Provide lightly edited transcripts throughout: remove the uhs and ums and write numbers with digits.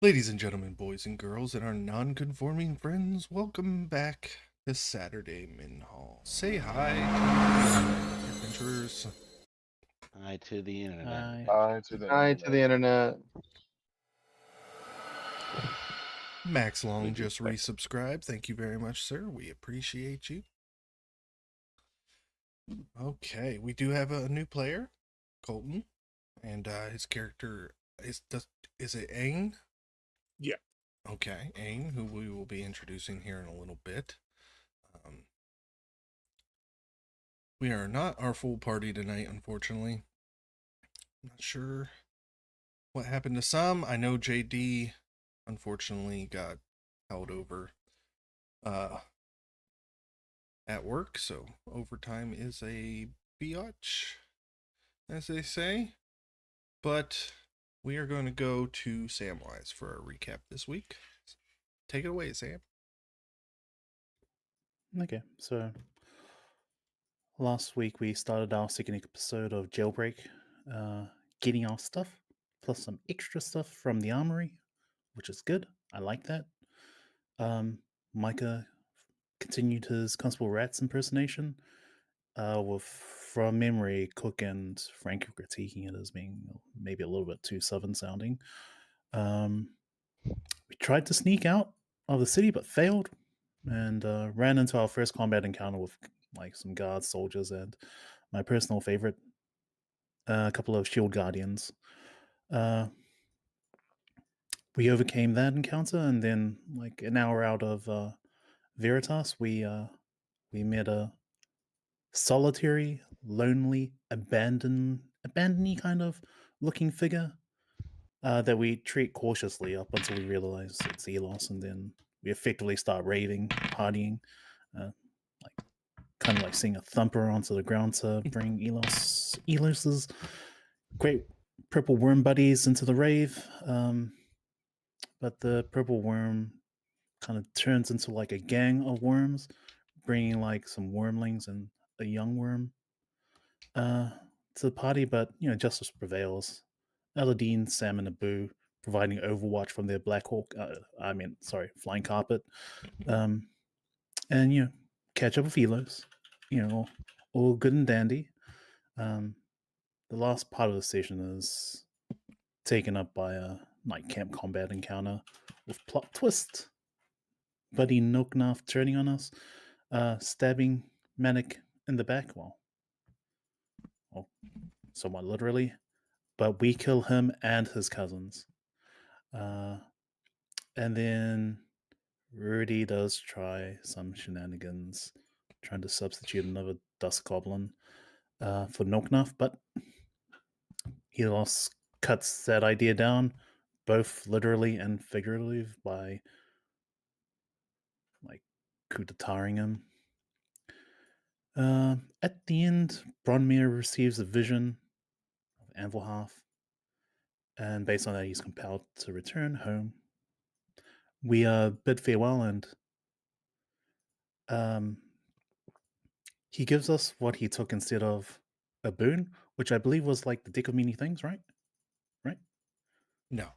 Ladies and gentlemen, boys and girls, and our non-conforming friends, welcome back to Saturday Minhal. Say hi to the adventurers. Hi to the internet. I Hi to the Hi to the internet. Max Long Did you just say? resubscribed. Thank you very much, sir. We appreciate you. Okay, we do have a new player, Colton, and his character is it Aang? Yeah. Okay, Aang, who we will be introducing here in a little bit. We are not our full party tonight, unfortunately. Not sure what happened to some. I know JD unfortunately got held over at work, so overtime is a biatch, as they say. But we are going to go to Samwise for our recap this week. Take it away, Sam. Okay, so last week we started our second episode of Jailbreak, getting our stuff, plus some extra stuff from the armory, which is good. I like that. Micah continued his Constable Rat's impersonation, with, from memory, Cook and Frank critiquing it as being maybe a little bit too southern sounding. We tried to sneak out of the city but failed, and ran into our first combat encounter with like some guards, soldiers, and my personal favorite, a couple of shield guardians. Uh, we overcame that encounter, and then like an hour out of Veritas, we met a solitary, lonely, abandoned kind of looking figure that we treat cautiously up until we realize it's Elos, and then we effectively start raving, partying, like kind of like seeing a thumper onto the ground to bring Elos's great purple worm buddies into the rave. But the purple worm kind of turns into like a gang of worms, bringing like some wormlings and a young worm uh, to the party. But justice prevails. Aladdin, Sam, and Abu providing overwatch from their Black Hawk. Flying carpet. Um, and catch up with Elos. All good and dandy. Um, the last part of the session is taken up by a night camp combat encounter with plot twist. Buddy Noknaf turning on us, stabbing Manic in the back. Well, somewhat literally, but we kill him and his cousins. And then Rudy does try some shenanigans, trying to substitute another Dust Goblin for Noknaf, but Elos cuts that idea down, both literally and figuratively, by like coup d'etaring him. At the end, Bronmir receives a vision of Anvilhalf, and based on that, he's compelled to return home. We bid farewell, and he gives us what he took instead of a boon, which I believe was like the deck of many things, right? Right? No,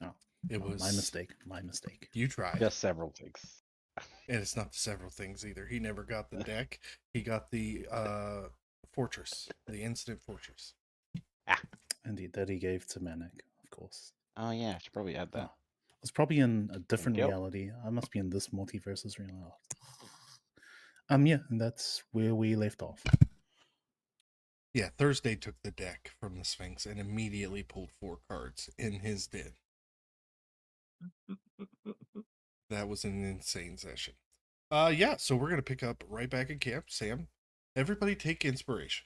No, it was my mistake. My mistake. You tried. Just several things. And it's not the several things either. He never got the deck. He got the fortress, the incident fortress. Indeed, that he gave to Manic, of course. Oh yeah, I should probably add that. I was probably in a different you. reality. I must be in this multiverse's reality. Yeah, and that's where we left off. Yeah, Thursday took the deck from the Sphinx and immediately pulled 4 cards in his den. That was an insane session. Yeah, so we're gonna pick up right back at camp. Sam, everybody take inspiration.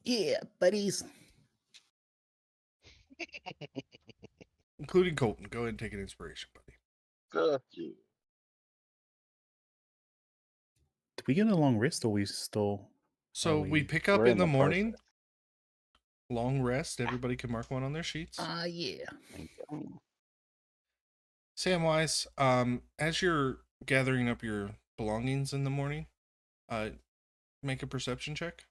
Yeah, buddies. Including Colton. Go ahead and take an inspiration, buddy. Fuck you. Did we get a long rest, or we still? So we pick up We're in the process. morning. Long rest. Everybody can mark one on their sheets. Yeah. Samwise, as you're gathering up your belongings in the morning, make a perception check.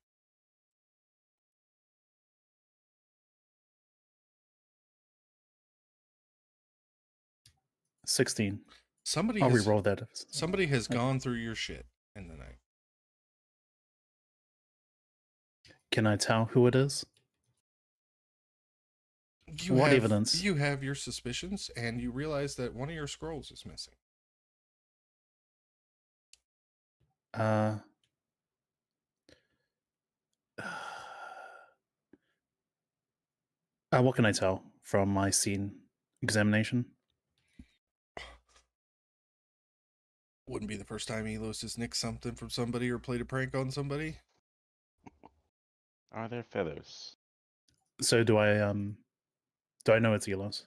16. Somebody I'll has re-roll that. somebody has Okay. gone through your shit in the night. Can I tell who it is? You What have evidence? you have your suspicions, and you realize that one of your scrolls is missing. What can I tell from my scene examination? Wouldn't be the first time Elos has nicked something from somebody or played a prank on somebody. Are there feathers? So do I know it's Elos?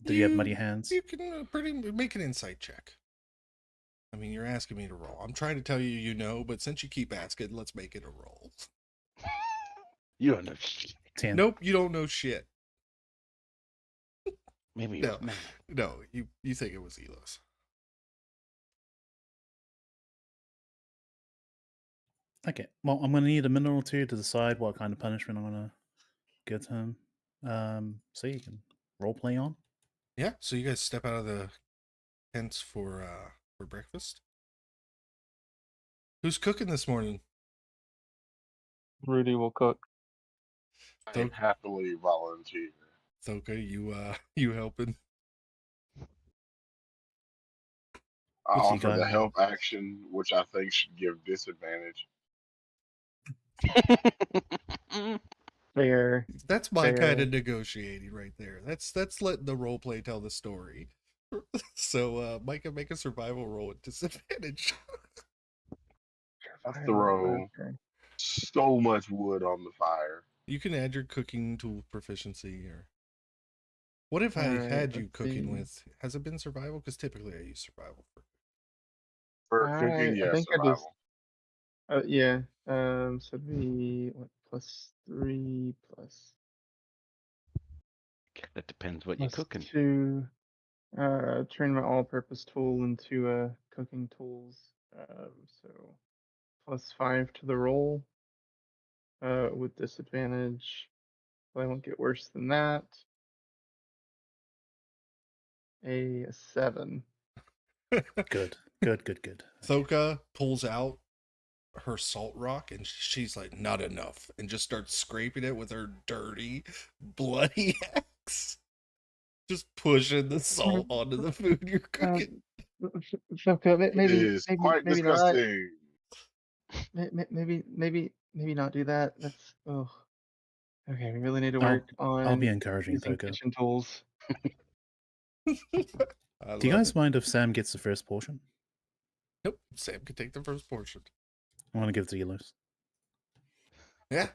Did he have muddy hands? You can pretty make an insight check. I mean, you're asking me to roll. I'm trying to tell you you know, but since you keep asking, let's make it a roll. You don't know shit. 10. Nope, you don't know shit. Maybe No. no. No, you think it was Elos. Okay. Well, I'm gonna need a minute or two to decide what kind of punishment I'm gonna give to him. So you can role play on. Yeah, so you guys step out of the tents for breakfast. Who's cooking this morning? Rudy will cook. I happily volunteer. Thoka, you helping? I What's he offer the got? help action, which I think should give disadvantage. Fair. That's my kind Fair. of negotiating right there. That's letting the role play tell the story. So Micah, make a survival roll at disadvantage. I throw Okay. so much wood on the fire. You can add your cooking tool proficiency here. What if I Alright, had you let's cooking see. with? Has it been survival? Because typically I use survival for. For I cooking, yes, think I just survival. yeah. So it'd be what +3 plus That depends what you're cooking. +2. Turn my all-purpose tool into cooking tools. So +5 to the roll. With disadvantage. I won't get worse than that. A 7. Good. Good. Thoka pulls out her salt rock and she's like, not enough, and just starts scraping it with her dirty, bloody axe. Just pushing the salt onto the food you're cooking. So It maybe is quite maybe not. disgusting. Maybe not do that. That's okay. We really need to I'll work on I'll be encouraging using Thoka. kitchen tools. I Do you love guys it. mind if Sam gets the first portion? Nope, Sam can take the first portion. I want to give it to Elos. Yeah,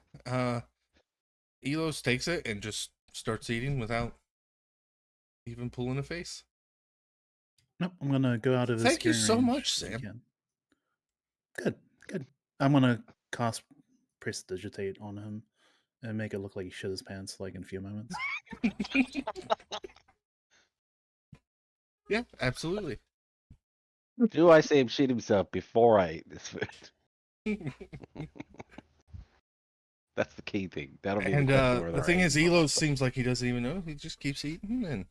Elos takes it and just starts eating without even pulling a face. Nope, I'm gonna go out of his Thank you hearing so range much, if I Sam. can. Good. I'm gonna cast Prestidigitate on him and make it look like he shit his pants like in a few moments. Yeah, absolutely. Do I say him shit himself before I eat this food? That's the key thing. That'll be And the question. Whether the thing I is, eat or not. Elos seems like he doesn't even know. He just keeps eating. And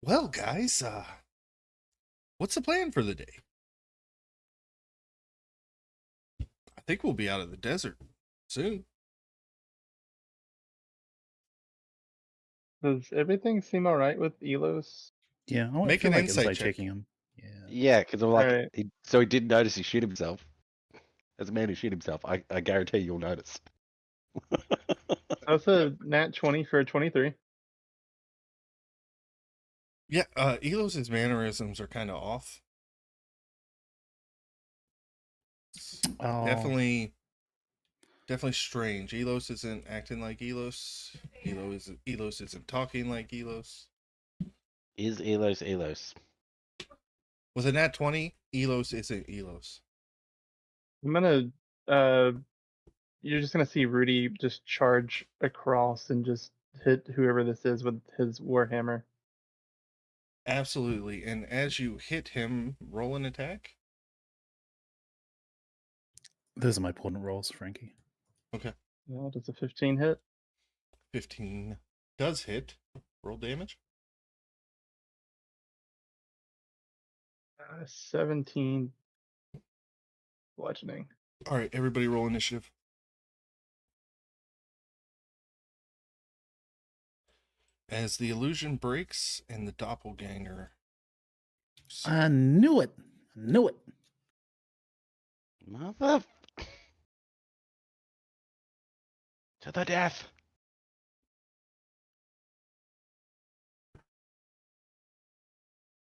well, guys, what's the plan for the day? I think we'll be out of the desert soon. Does everything seem all right with Elos? Yeah, I Make feel an like insight insight check. checking him. Yeah. Yeah, because I'm like, Alright. so he did notice he shit himself. As a man who shit himself, I guarantee you'll notice. That's a nat 20 for a 23. Yeah, Elos's mannerisms are kind of off. Oh, Definitely strange. Elos isn't acting like Elos. Elos isn't talking like Elos. Is Elos Elos? With a nat 20, Elos isn't Elos. I'm gonna you're just gonna see Rudy just charge across and just hit whoever this is with his warhammer. Absolutely. And as you hit him, roll an attack. those are my opponent rolls, Frankie. Okay. Does a 15 hit? 15 does hit. Roll damage. 17 bludgeoning. All right, everybody roll initiative. As the illusion breaks and the doppelganger. I knew it. I knew it. Mother. To the death.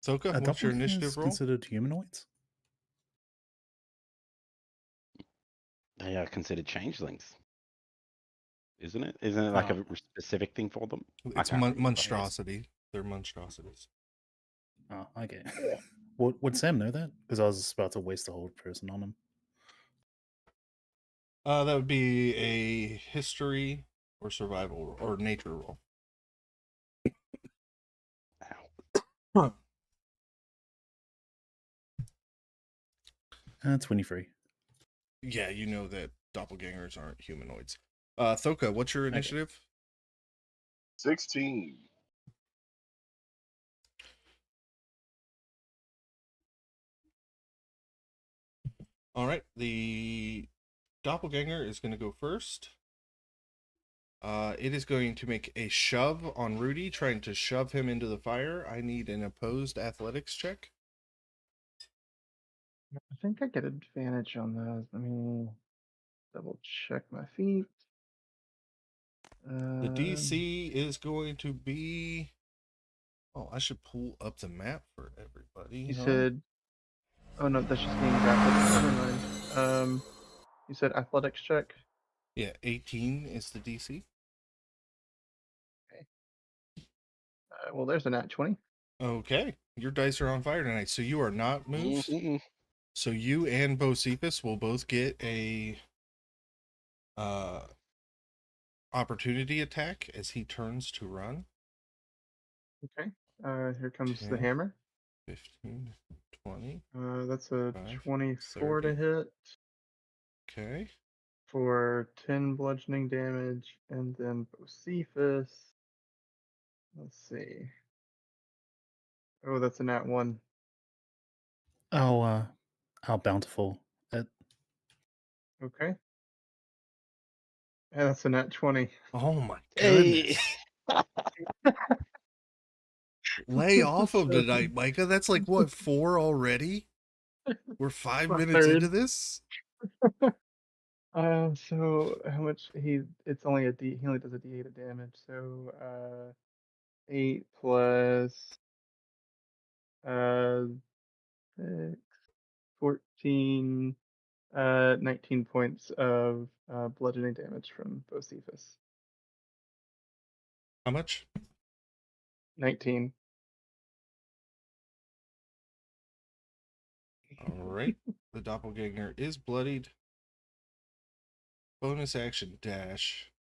Soka, Are what's your doppelgangers initiative roll? considered humanoids? They are considered changelings. Isn't it? Isn't it like Oh. a specific thing for them? I It's can't remember. monstrosity. They're monstrosities. Oh, okay. Would Sam know that? Because I was about to waste a whole person on him. That would be a history or survival or nature roll. Ow. 23. Yeah, you know that doppelgangers aren't humanoids. Thoka, what's your initiative? 16. All right, the doppelganger is going to go first. It is going to make a shove on Rudy, trying to shove him into the fire. I need an opposed athletics check. I think I get advantage on those. Let me double check my feet. The DC is going to be. Oh, I should pull up the map for everybody. You huh? said. Oh no, that's just being graphic. Never mind. You said athletics check. Yeah, 18 is the DC. Well, there's a nat 20. Okay, your dice are on fire tonight, so you are not moved. Mhm. So you and Bocephus will both get a opportunity attack as he turns to run. Okay. Here comes the Okay. hammer. 15, 20. That's a 5, 24 to 30. hit Okay. for 10 bludgeoning damage, and then Bocephus. Let's see. Oh, that's a nat 1. Oh, how bountiful. Okay. And that's a nat 20. Oh my Hey. goodness. Lay off of So- tonight, Micah. That's like what, 4 already? We're 5 My minutes third. into this? So how much it's only a D, he only does a D8 of damage, so 8 plus 6, 14, 19 points of bludgeoning damage from Bocephus. How much? 19. All right. The doppelganger is bloodied. Bonus action dash.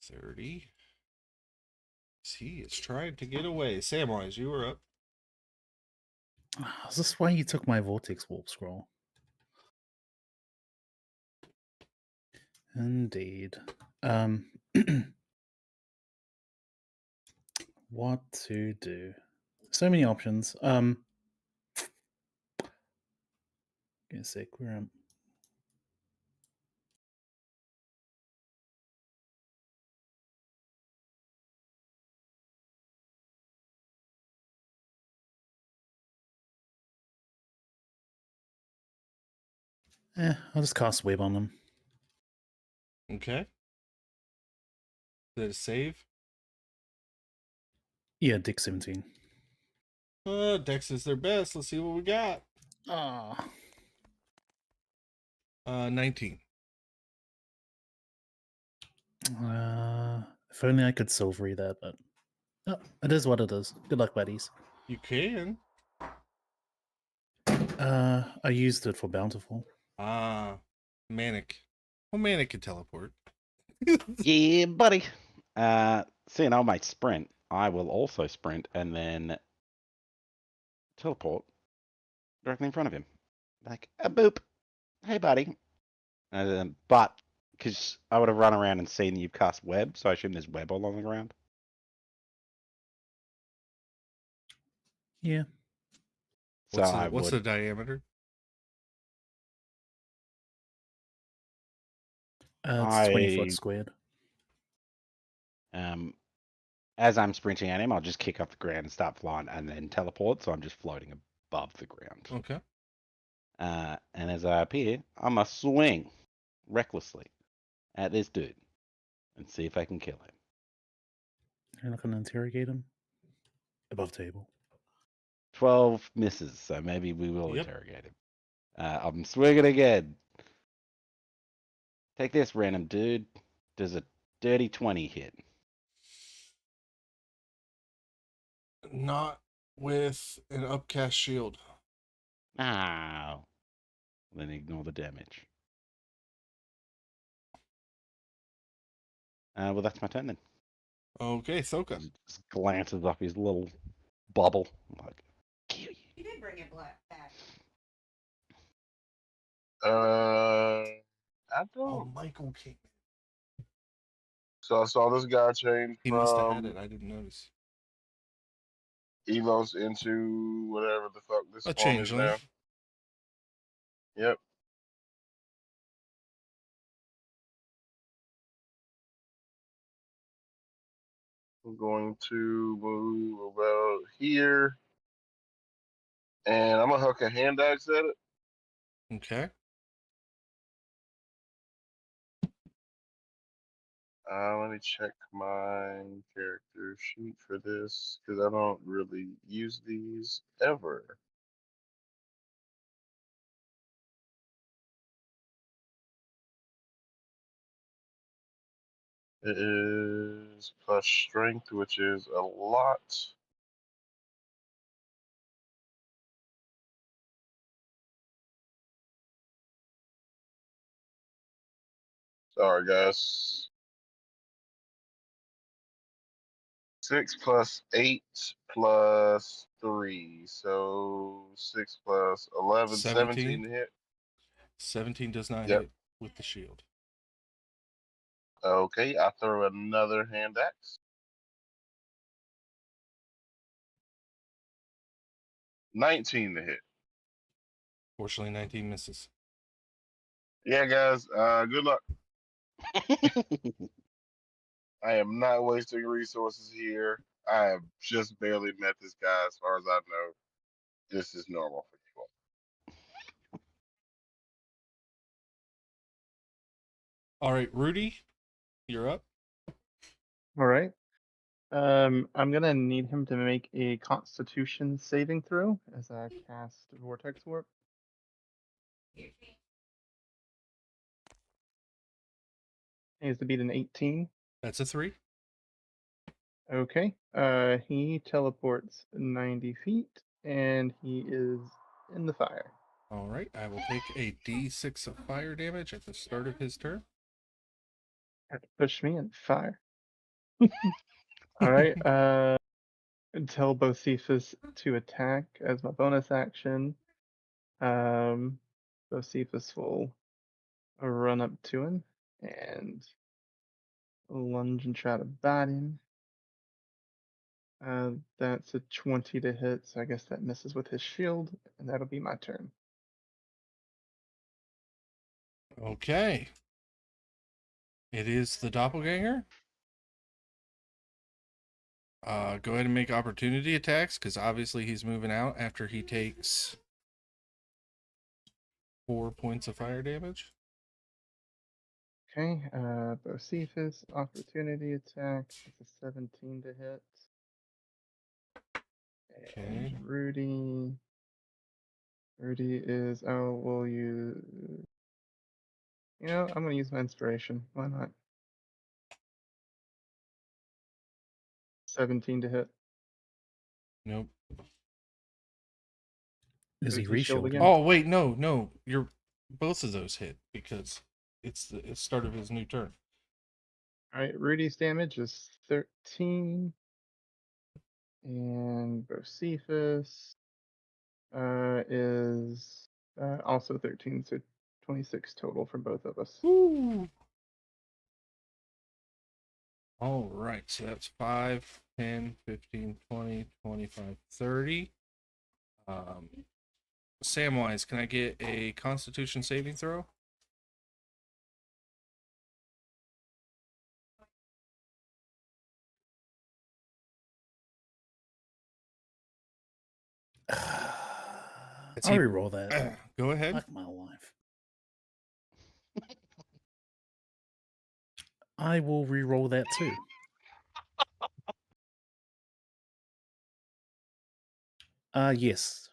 30. He is trying to get away. Samwise, you are up. Is this why you took my Vortex Warp Scroll? Indeed. What to do? So many options. Give me a sec. Where am I'll just cast Web on them. Okay. Is that a save? Yeah, Dick 17. Dex is their best. Let's see what we got. Ah. 19. If only I could silvery that, but oh, it is what it is. Good luck, buddies. You can. I used it for bountiful. Manic. Well, Manic can teleport. Yeah, buddy. Seeing I might sprint, I will also sprint and then teleport directly in front of him. Like, a boop. Hey, buddy. But, because I would have run around and seen you've cast web, so I assume there's web all on the ground. Yeah. So I What's the would. diameter? It's 20 foot I squared. As I'm sprinting at him, I'll just kick off the ground and start flying, and then teleport. So I'm just floating above the ground. Okay. And as I appear, I must swing recklessly at this dude and see if I can kill him. You're not gonna interrogate him? Above table. 12 misses, so maybe we will Yep. interrogate him. I'm swinging again. Take this, random dude. Does a dirty 20 hit? Not with an upcast shield. No. Then ignore the damage. Well, that's my turn then. Okay, Thoka. Just glances up his little bubble. I'm like, kill you. You did bring it back. I Oh, don't. Michael came. So I saw this guy change He must have had from it. I didn't notice. Evos into whatever the fuck this A form is changeling. now. Yep. I'm going to move about here. And I'm going to hook a hand axe at it. Okay. Let me check my character sheet for this because I don't really use these ever. It is plus strength, which is a lot. Sorry, guys. 6 plus 8 plus 3. So 6 plus 11, 17 to hit. 17 does not Yep. hit with the shield. Okay, I throw another hand axe. 19 to hit. Fortunately, 19 misses. Yeah, guys, good luck. I am not wasting resources here. I have just barely met this guy as far as I know. This is normal for you all. All right, Rudy, you're up. All right. I'm gonna need him to make a Constitution saving throw as I cast Vortex Warp. He has to beat an 18. That's a 3. Okay. He teleports 90 feet and he is in the fire. All right, I will take a d6 of fire damage at the start of his turn. Have to push me in fire. All right. Tell Bocephus to attack as my bonus action. Bocephus will run up to him and lunge and try to bite him. That's a 20 to hit, so I guess that misses with his shield, and that'll be my turn. Okay. It is the doppelganger. Go ahead and make opportunity attacks, because obviously he's moving out after he takes 4 points of fire damage. Okay, Bocephus, opportunity attack. That's a 17 to hit. And Okay. Rudy. Rudy is, oh, will you. You know, I'm gonna use my inspiration. Why not? 17 to hit. Nope. Is he Does he shield reshielded? again? Oh, wait, no. You're both of those hit because it's the start of his new turn. Alright, Rudy's damage is 13. And Bocephus is also 13, so 26 total for both of us. Woo! All right, so that's 5, 10, 15, 20, 25, 30. Samwise, can I get a Constitution saving throw? Let's I'll see. reroll that. Go ahead. Fuck my life. I will reroll that too. Yes.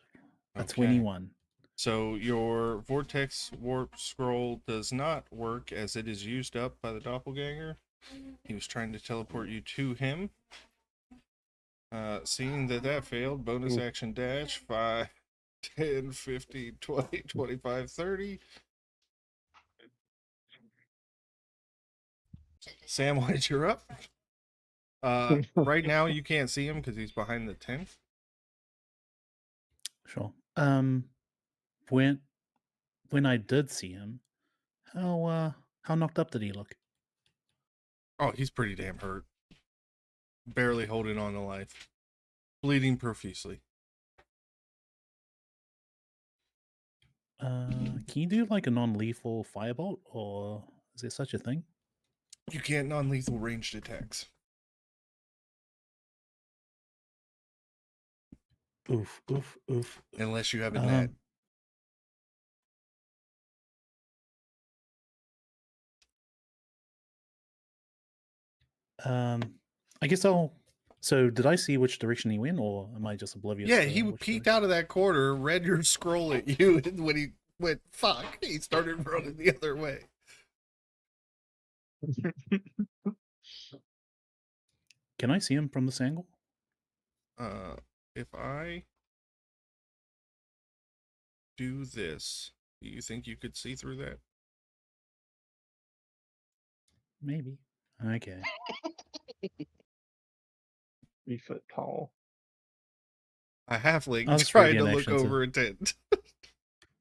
A Okay. 21. So your Vortex Warp Scroll does not work as it is used up by the Doppelganger. He was trying to teleport you to him. Seeing that failed, bonus action dash 5, 10, 15, 20, 25, 30. Samwise, you're up. Right now you can't see him because he's behind the tent. Sure. When I did see him, how knocked up did he look? Oh, he's pretty damn hurt. Barely holding on to life. Bleeding profusely. Can you do like a non-lethal firebolt, or is there such a thing? You can't non-lethal ranged attacks. Oof, oof, oof. Unless you have a net. I guess I'll. So, did I see which direction he went, or am I just oblivious? Yeah, to he which peeked direction? out of that corner, read your scroll at you, and when he went, fuck, he started running the other way. Can I see him from this angle? If I do this, do you think you could see through that? Maybe. Okay. 3 foot tall. A halfling I'll just trying to radiant look action to- over a tent.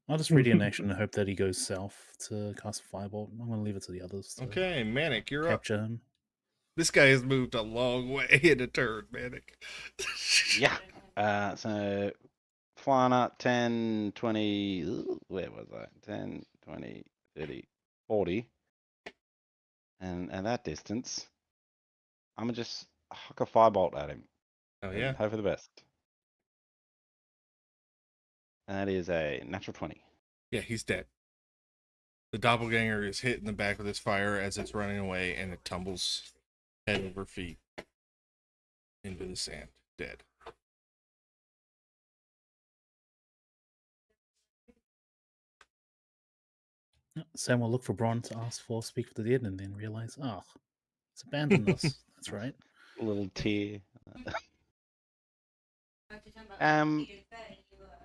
I'll just ready in action and hope that he goes south to cast a firebolt. I'm going to leave it to the others to Okay, Manic, you're up. capture him. This guy has moved a long way in a turn, Manic. Yeah. So flying up 10, 20, where was I? 10, 20, 30, 40. And at that distance, I'm going to just huck a firebolt at him. Oh, And yeah? hope for the best. And that is a natural 20. Yeah, he's dead. The doppelganger is hit in the back with this fire as it's running away, and it tumbles head over feet into the sand, dead. Sam will look for Bron to ask for Speak for the Dead and then realize, oh, it's abandoned us. That's right. A little tear.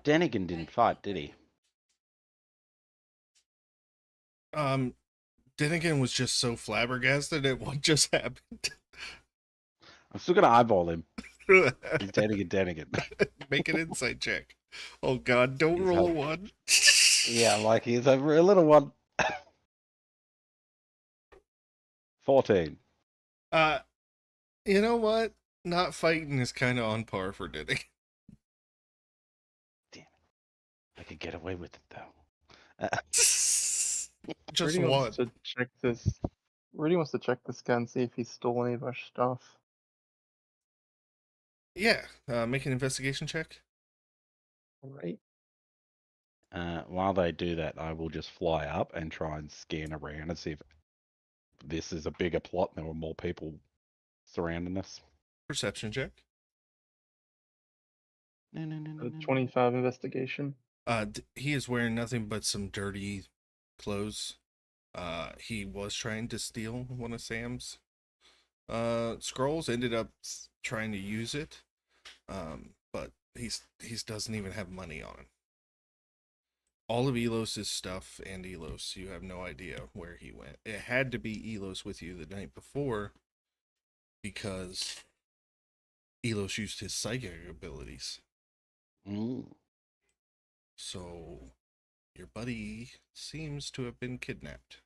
Denigan didn't fight, did he? Denigan was just so flabbergasted at what just happened. I'm still going to eyeball him. He's Denigan. Make an insight check. Oh god, don't He's roll a helpful. 1. Yeah, like he's a little one. 14. You know what? Not fighting is kind of on par for Denigan. Damn it. I could get away with it, though. Just Rudy one. wants to check this. Rudy wants to check this guy and see if he stole any of our stuff. Yeah, make an investigation check. Right. While they do that, I will just fly up and try and scan around and see if this is a bigger plot and there were more people surrounding us. Perception check. A 25 investigation. He is wearing nothing but some dirty clothes. He was trying to steal one of Sam's scrolls, ended up trying to use it. But he's doesn't even have money on him. All of Elos's stuff and Elos, you have no idea where he went. It had to be Elos with you the night before because Elos used his psychic abilities. So your buddy seems to have been kidnapped.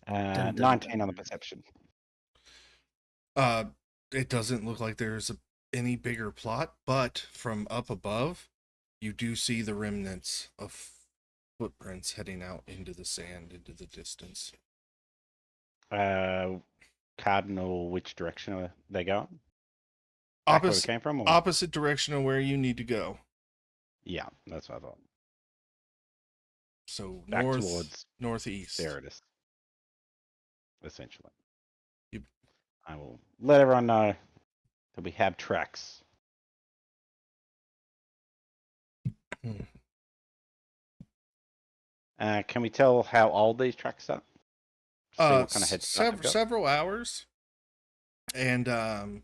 19 on the perception. It doesn't look like there's any bigger plot, but from up above, you do see the remnants of footprints heading out into the sand, into the distance. Cardinal, which direction are they going? Back where we came from? Or? Opposite direction of where you need to go. Yeah, that's what I thought. So Back towards northeast. There it is. Essentially. You- I will let everyone know that we have tracks. Hmm. Can we tell how old these tracks are? See what kind of head start they've got? Several hours, and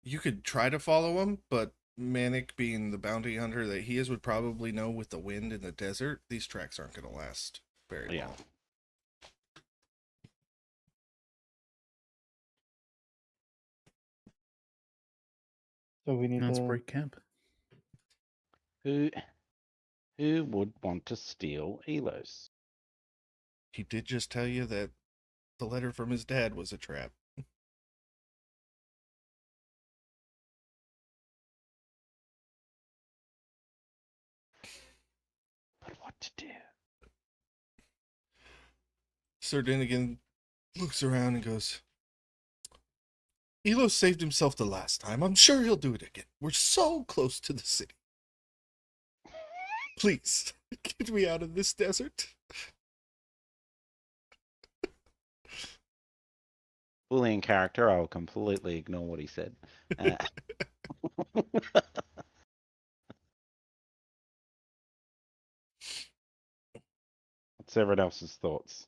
you could try to follow him, but Manic, being the bounty hunter that he is, would probably know with the wind in the desert, these tracks aren't going to last very long. So we need Let's to. break camp. Who would want to steal Elos? He did just tell you that the letter from his dad was a trap. But what to do? Sir Dinnigan looks around and goes, Elo saved himself the last time. I'm sure he'll do it again. We're so close to the city. Please, get me out of this desert. Fully in character, I will completely ignore what he said. What's everyone else's thoughts?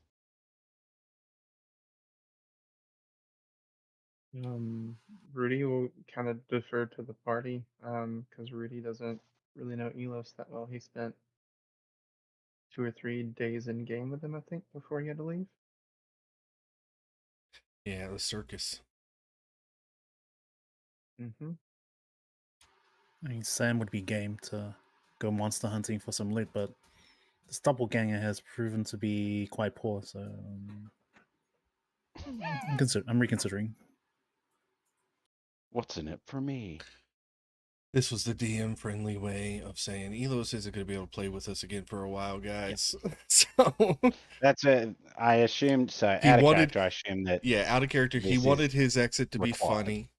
Rudy will kind of defer to the party, because Rudy doesn't really know Elos that well. He spent 2 or 3 days in game with him, I think, before he had to leave. Yeah, the circus. Mm-hmm. I mean, Sam would be game to go monster hunting for some loot, but this doppelganger has proven to be quite poor, so I'm reconsidering. What's in it for me? This was the DM friendly way of saying Elos isn't going to be able to play with us again for a while, guys. Yep. So that's it. I assumed so. Character, I assumed that. Yeah, out of character. He wanted his exit to be funny.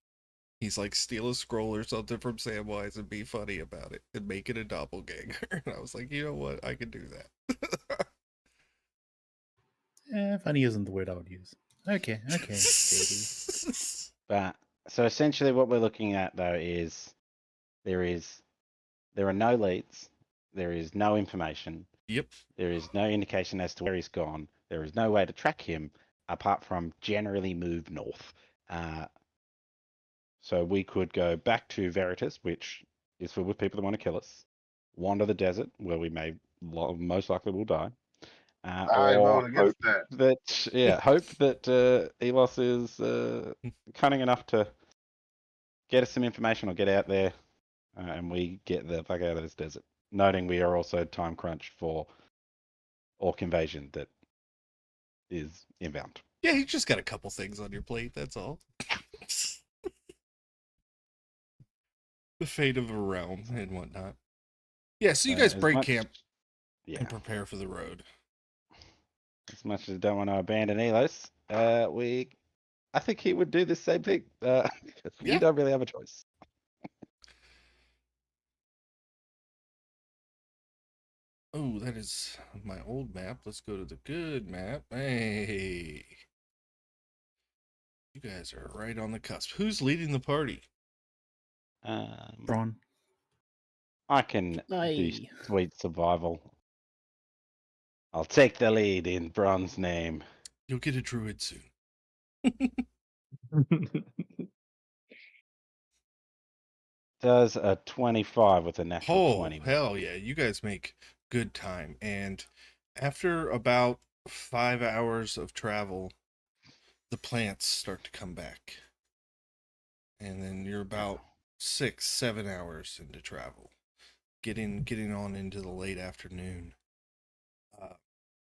He's like, steal a scroll or something from Samwise and be funny about it and make it a doppelganger. And I was like, you know what? I can do that. Funny isn't the word I would use. Okay, JD. But so essentially, what we're looking at though is there are no leads, there is no information. Yep. There is no indication as to where he's gone. There is no way to track him apart from generally move north. So we could go back to Veritas, which is filled with people that want to kill us. Wander the desert, where we most likely will die. I vote against that. Hope that Elos is cunning enough to get us some information or get out there, and we get the fuck out of this desert. Noting we are also time crunched for orc invasion that is inbound. Yeah, you just got a couple things on your plate, that's all. The fate of a realm and whatnot. Yeah, so you guys break camp and prepare for the road. As much as I don't want to abandon Elos, I think he would do the same thing. We don't really have a choice. Oh, that is my old map. Let's go to the good map. Hey. You guys are right on the cusp. Who's leading the party? Braun. I can do sweet survival. I'll take the lead in Braun's name. You'll get a druid soon. Does a 25 with a natural 20. Hell yeah. You guys make good time. And after about 5 hours of travel, the plants start to come back. And then you're about 6-7 hours into travel. Getting on into the late afternoon.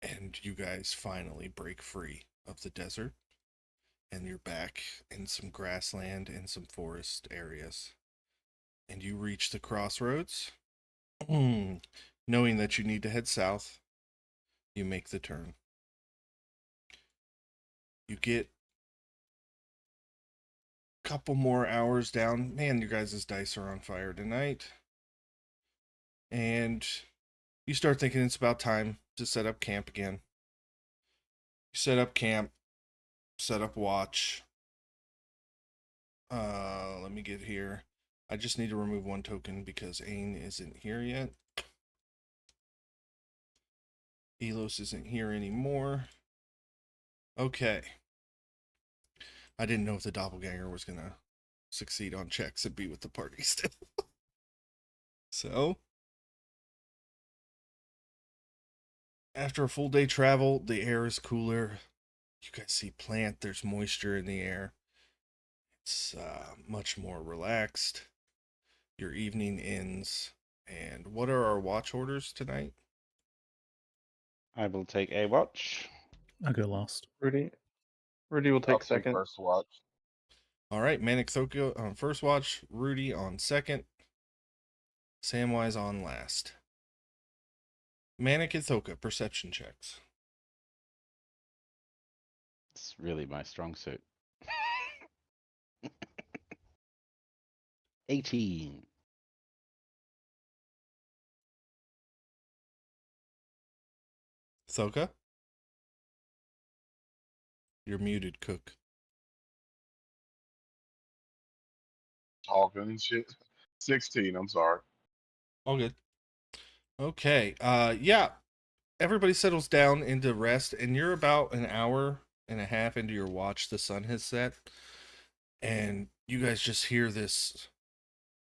And you guys finally break free of the desert. and you're back in some grassland and some forest areas. And you reach the crossroads. Knowing that you need to head south, you make the turn. You get a couple more hours down. Man, your guys' dice are on fire tonight. And you start thinking it's about time to set up camp again. You set up camp, set up watch. Let me get here. I just need to remove one token because Ain isn't here yet. Elos isn't here anymore. Okay. I didn't know if the doppelganger was gonna succeed on checks and be with the party still. So, after a full day travel, the air is cooler. You guys see plant, there's moisture in the air. It's much more relaxed. Your evening ends. And what are our watch orders tonight? I will take a watch. I go last. Rudy will I'll take take second. first watch. All right, Manic Thoko on first watch, Rudy on second, Samwise on last. Manic and Thoka, perception checks. It's really my strong suit. 18. Thoka? You're muted, Cook. Talking and shit. 16, I'm sorry. All good. Okay. Yeah. Everybody settles down into rest, and you're about an hour and a half into your watch. The sun has set, and you guys just hear this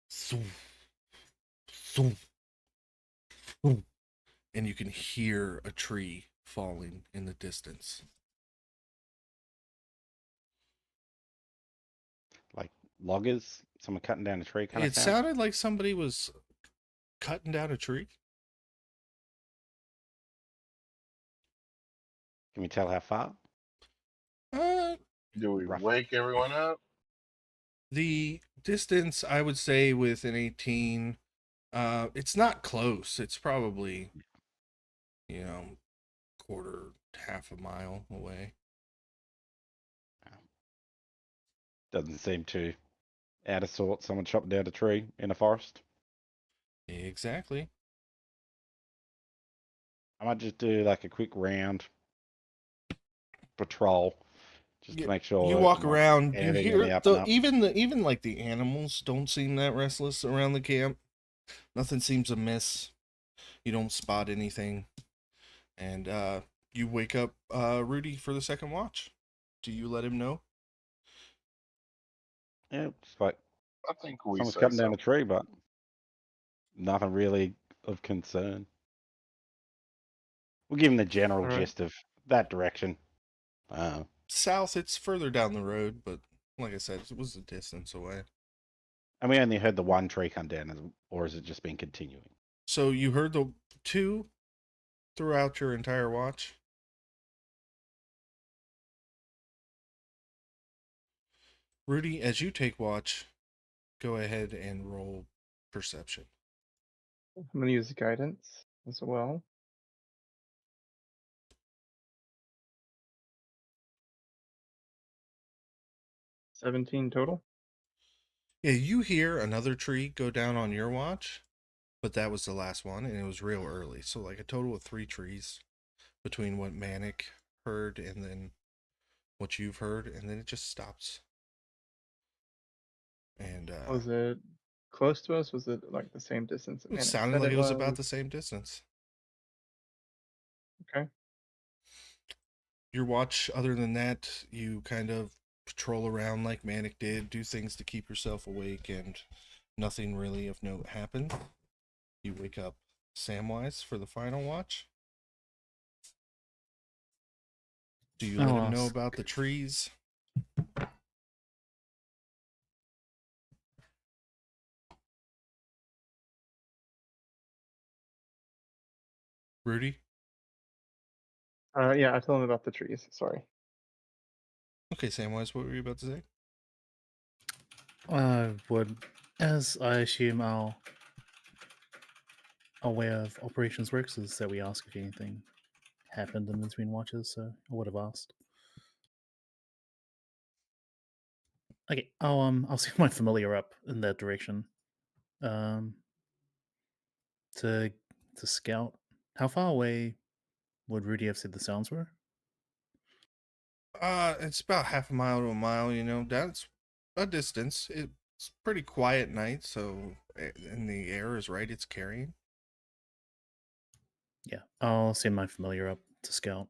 thump, thump, thump, and you can hear a tree falling in the distance. Like loggers, someone cutting down a tree kind of It sound. sounded like somebody was cutting down a tree. Can we tell how far? Do we Rough. wake everyone up? The distance, I would say, with an 18, it's not close. It's probably, quarter, half a mile away. Doesn't seem too out of sort. Someone chopping down a tree in a forest. Exactly. I might just do like a quick round patrol, just to make sure You walk I'm not around, you anything on the hear up and up. even like the animals don't seem that restless around the camp. Nothing seems amiss. You don't spot anything. And you wake up Rudy for the second watch. Do you let him know? Yeah, just like I think we someone's say cutting so. down a tree, but nothing really of concern. We'll give him the general All right. gist of that direction. South, it's further down the road, but like I said, it was a distance away. And we only heard the one tree come down, or has it just been continuing? So you heard the two throughout your entire watch? Rudy, as you take watch, go ahead and roll perception. I'm gonna use guidance as well. $17 total. Yeah, you hear another tree go down on your watch, but that was the last one, and it was real early. So like a total of 3 trees between what Manic heard and then what you've heard, and then it just stops. And Was it close to us? Was it like the same distance that it Manic sounded said like it was about was? the same distance. Okay. Your watch, other than that, you kind of patrol around like Manic did, do things to keep yourself awake, and nothing really of note happened. You wake up Samwise for the final watch. Do you let I'll him know ask. about the trees? Rudy? Yeah, I told him about the trees. Sorry. Okay, Samwise, what were you about to say? I would, as I assume our way of operations works, is that we ask if anything happened in between watches. So I would have asked. Okay, I'll see my familiar up in that direction. Um, to scout. How far away would Rudy have said the sounds were? It's about half a mile to a mile, you know. That's a distance. It's pretty quiet night, so and the air is right, it's carrying. Yeah, I'll send my familiar up to scout.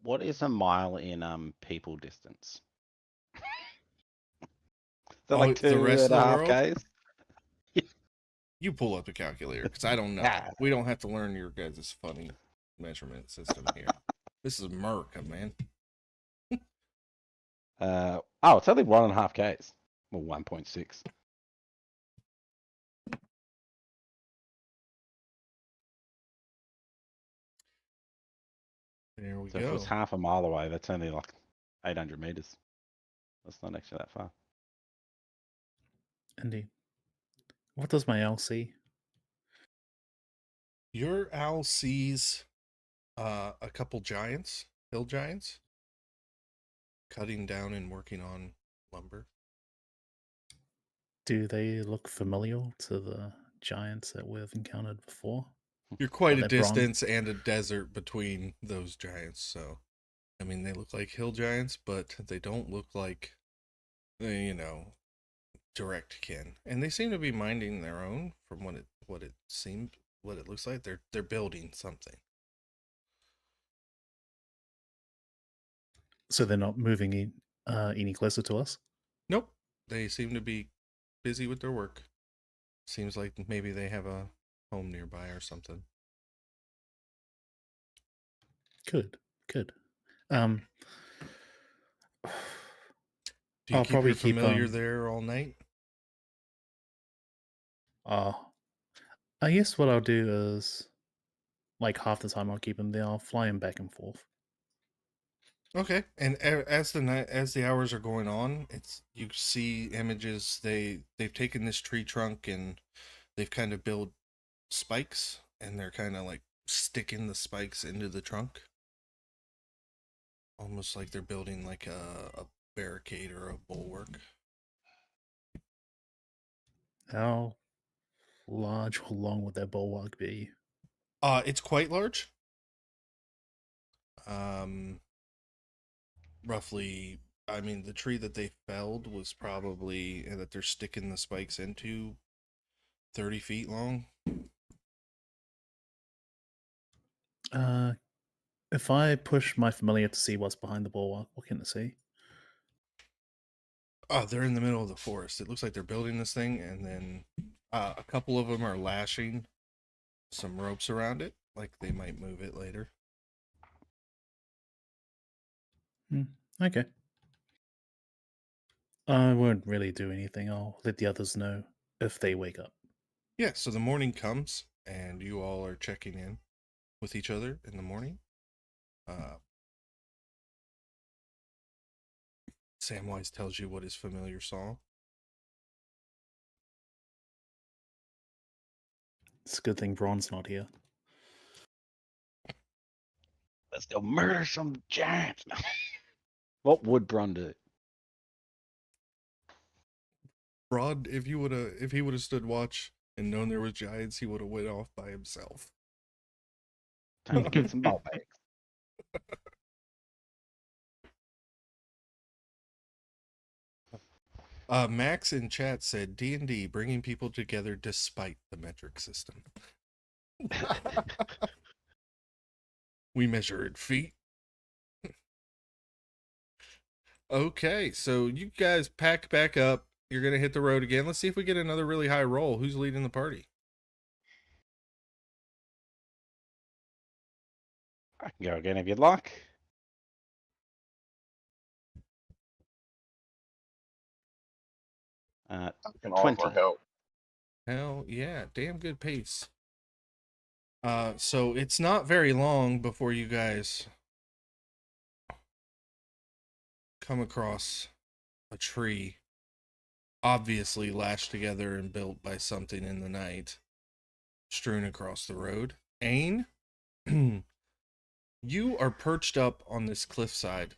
What is a mile in people distance? Is that Oh, like the two rest and of a the half world? Ks? You pull up the calculator, because I don't know. Yeah. We don't have to learn your guys' funny measurement system here. This is America, man. Oh, it's only 1.5 Ks. Well, 1.6. There we So if it was go. half a mile away, that's only like 800 meters. That's not actually that far. Indeed. What does my owl see? Your owl sees a couple giants, hill giants, cutting down and working on lumber. Do they look familiar to the giants that we've encountered before? You're quite a Are they bronze? distance and a desert between those giants, so I mean they look like hill giants, but they don't look like you know, direct kin. And they seem to be minding their own from what it seemed what it looks like. They're building something. So they're not moving any closer to us? Nope. They seem to be busy with their work. Seems like maybe they have a home nearby or something. Good, good. Um, Do you I'll keep your probably keep familiar there all night? uh I guess what I'll do is, like, half the time I'll keep him there. I'll fly him back and forth. Okay. And as the hours are going on, it's you see images. They've taken this tree trunk and they've kind of built spikes, and they're kind of like sticking the spikes into the trunk, almost like they're building like a barricade or a bulwark. How large or long would that bulwark be? It's quite large. Um, roughly. I mean, the tree that they felled was probably that they're sticking the spikes into 30 feet long. Uh, if I push my familiar to see what's behind the bulwark, what can it see? Oh, they're in the middle of the forest. It looks like they're building this thing, and then a couple of them are lashing some ropes around it, like they might move it later. Okay. I won't really do anything. I'll let the others know if they wake up. Yeah, so the morning comes, and you all are checking in with each other in the morning. Samwise tells you what his familiar saw. It's a good thing Braun's not here. Let's go murder some giants. What would Bron do? Rod, if he would have stood watch and known there was giants, he would have went off by himself. Time to get some ball bags. Max in chat said D&D bringing people together despite the metric system. We measure in feet. Okay, so you guys pack back up. You're gonna hit the road again. Let's see if we get another really high roll. Who's leading the party? I can go again if you'd like. I can 20. offer help. Hell yeah, damn good pace. So it's not very long before you guys come across a tree, obviously lashed together and built by something in the night, strewn across the road. Ain, you are perched up on this cliffside,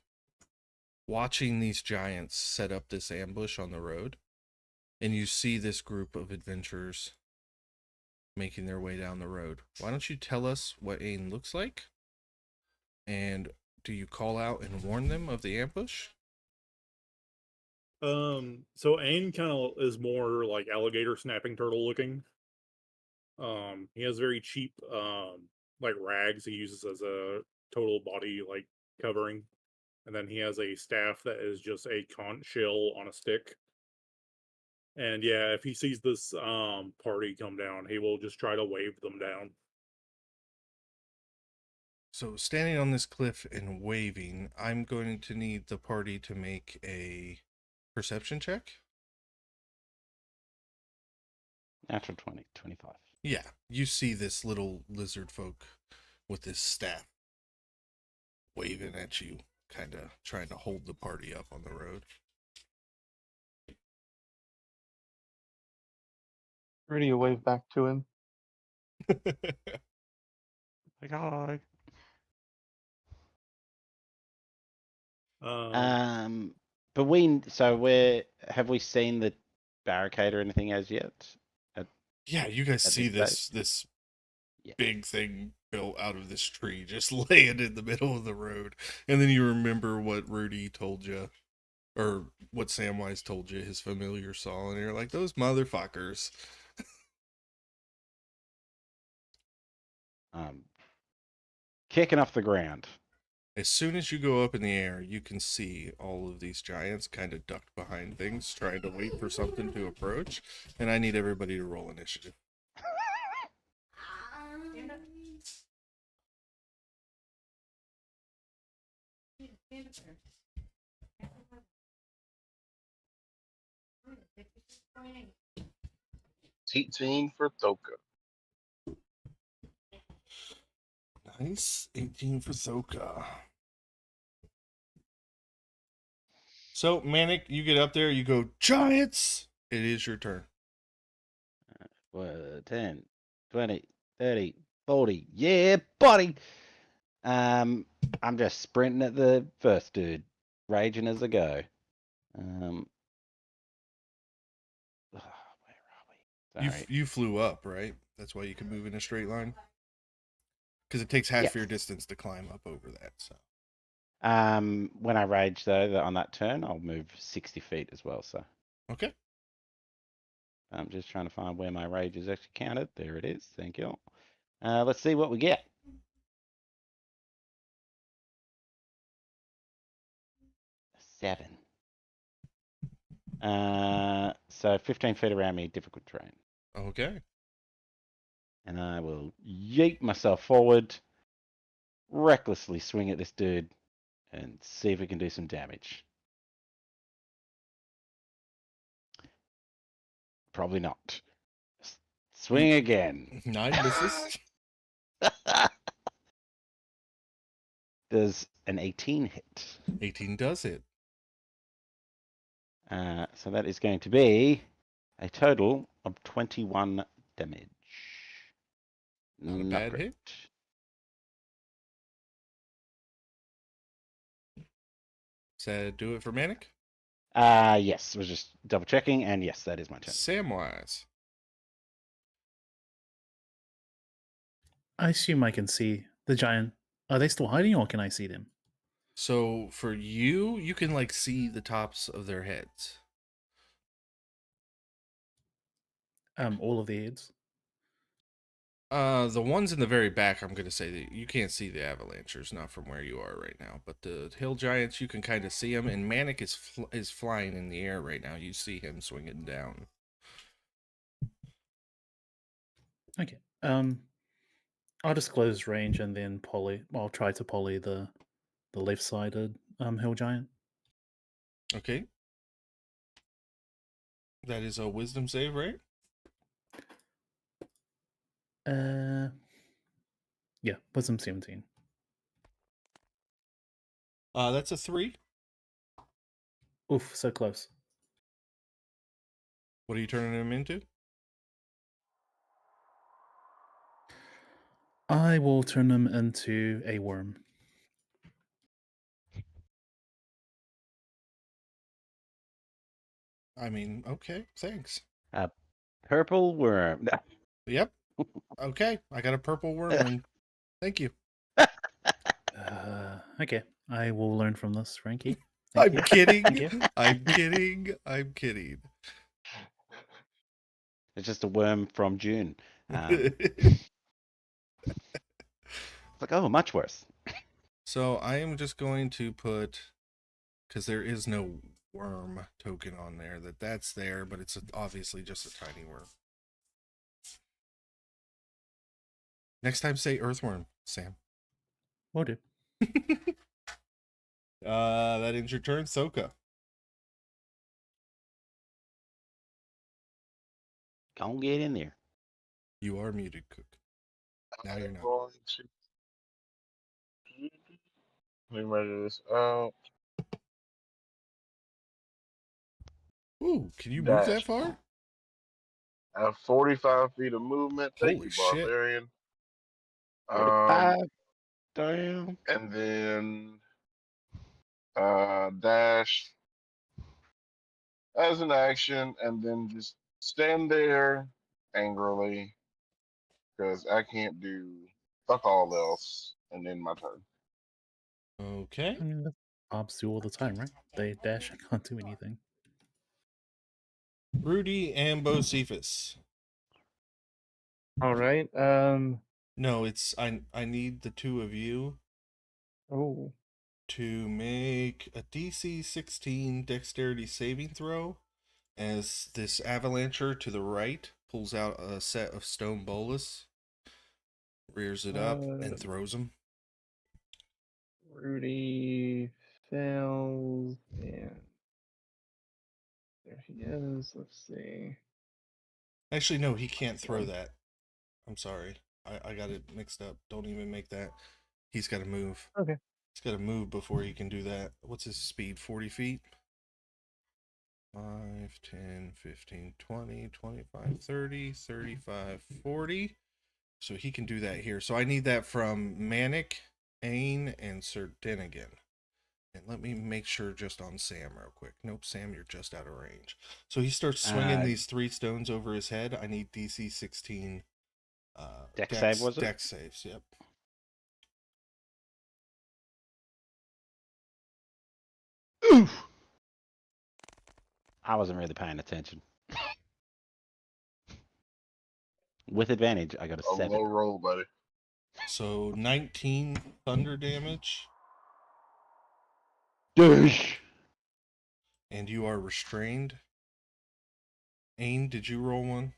watching these giants set up this ambush on the road, and you see this group of adventurers making their way down the road. Why don't you tell us what Ain looks like? And do you call out and warn them of the ambush? So Ain kind of is more like alligator snapping turtle looking. He has very cheap, like rags he uses as a total body like covering, and then he has a staff that is just a conch shell on a stick. And yeah, if he sees this party come down, he will just try to wave them down. So, standing on this cliff and waving, I'm going to need the party to make a perception check. Natural 20, 25. Yeah, you see this little lizard folk with this staff waving at you, kind of trying to hold the party up on the road. Ready to wave back to him. Like, hi. But have we seen the barricade or anything as yet? Yeah, you guys At see this this Yeah. big thing built out of this tree just laying in the middle of the road, and then you remember what Rudy told you, or what Samwise told you his familiar saw, and you're like, those motherfuckers. Kicking off the ground. As soon as you go up in the air, you can see all of these giants kind of ducked behind things, trying to wait for something to approach. And I need everybody to roll initiative. Team for Thoka. Nice. 18 for Thoka. So, Manic, you get up there, you go, Giants! It is your turn. 10, 20, 30, 40. Yeah, buddy. I'm just sprinting at the first dude, raging as I go. Where are we? Sorry. You flew up, right? That's why you can move in a straight line? Because it takes half Yes. your distance to climb up over that. So, When I rage though, on that turn, I'll move 60 feet as well. So okay. I'm just trying to find where my rage is actually counted. There it is. Thank you. Let's see what we get. Seven. So 15 feet around me, difficult terrain. Okay. And I will yeet myself forward, recklessly swing at this dude, and see if we can do some damage. Probably not. Swing again. 9 misses. Does an 18 hit? 18 does hit. So that is going to be a total of 21 damage. Not a bad hit. Does that do it for Manic? Yes, was just double checking, and yes, that is my turn. Samwise. I assume I can see the giant. Are they still hiding, or can I see them? So for you, you can like see the tops of their heads. All of the heads. The ones in the very back, I'm gonna say that you can't see the avalanchers, not from where you are right now. But the hill giants, you can kind of see them. And Manic is flying in the air right now. You see him swinging down. Okay. I'll just close range and then poly. I'll try to poly the left-sided hill giant. Okay. That is a wisdom save, right? Yeah, wisdom 17. That's a 3. Oof, so close. What are you turning him into? I will turn him into a worm. I mean, okay, thanks. A purple worm. Yep. Okay, I got a purple worm ring. Thank you. Okay, I will learn from this, Frankie. I'm Thank you. kidding. Thank you. I'm kidding. I'm kidding. It's just a worm from June. It's like, oh, much worse. So I am just going to put, because there is no worm token on there, that's there, but it's obviously just a tiny worm. Next time, say earthworm, Sam. Will do. That ends your turn, Soka. Go get in there. You are muted, Cook. Now you're I'm not. going to. Let me measure this out. Ooh, can you move that Dash. far? I have 45 feet of movement. Thank Holy you, shit. Barbarian. 45. Damn. And then dash as an action, and then just stand there angrily because I can't do fuck all else, and then my turn. Okay. I mean, mobs do all the time, right? They dash and can't do anything. Rudy and Bocephus. All right. No, it's I need the two of you Oh. to make a DC 16 dexterity saving throw as this avalancher to the right pulls out a set of stone bolas, rears it up, and throws them. Rudy fails, and there he is. Let's see. Actually, no, he can't throw that. I'm sorry. I got it mixed up. Don't even make that. He's got to move. Okay. He's got to move before he can do that. What's his speed? 40 feet? 5, 10, 15, 20, 25, 30, 35, 40. So he can do that here. So I need that from Manic, Ain, and Sir Denigan. And let me make sure just on Sam real quick. Nope, Sam, you're just out of range. So he starts swinging these 3 stones over his head. I need DC 16 Dex save, was it? Dex saves, yep. Oof. I wasn't really paying attention. With advantage, I got a A 7. low roll, buddy. So 19 thunder damage. Douche. And you are restrained. Ain, did you roll one?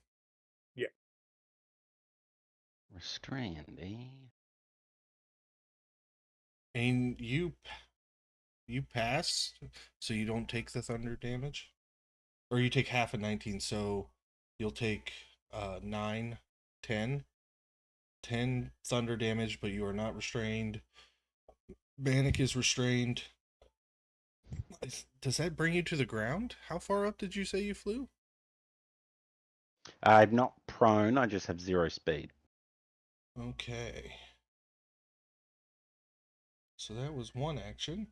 Restrained, eh? Ain, you pass, so you don't take the thunder damage. Or you take half of 19, so you'll take 9, 10. 10 thunder damage, but you are not restrained. Manic is restrained. Does that bring you to the ground? How far up did you say you flew? I'm not prone, I just have 0 speed. Okay. So that was one action.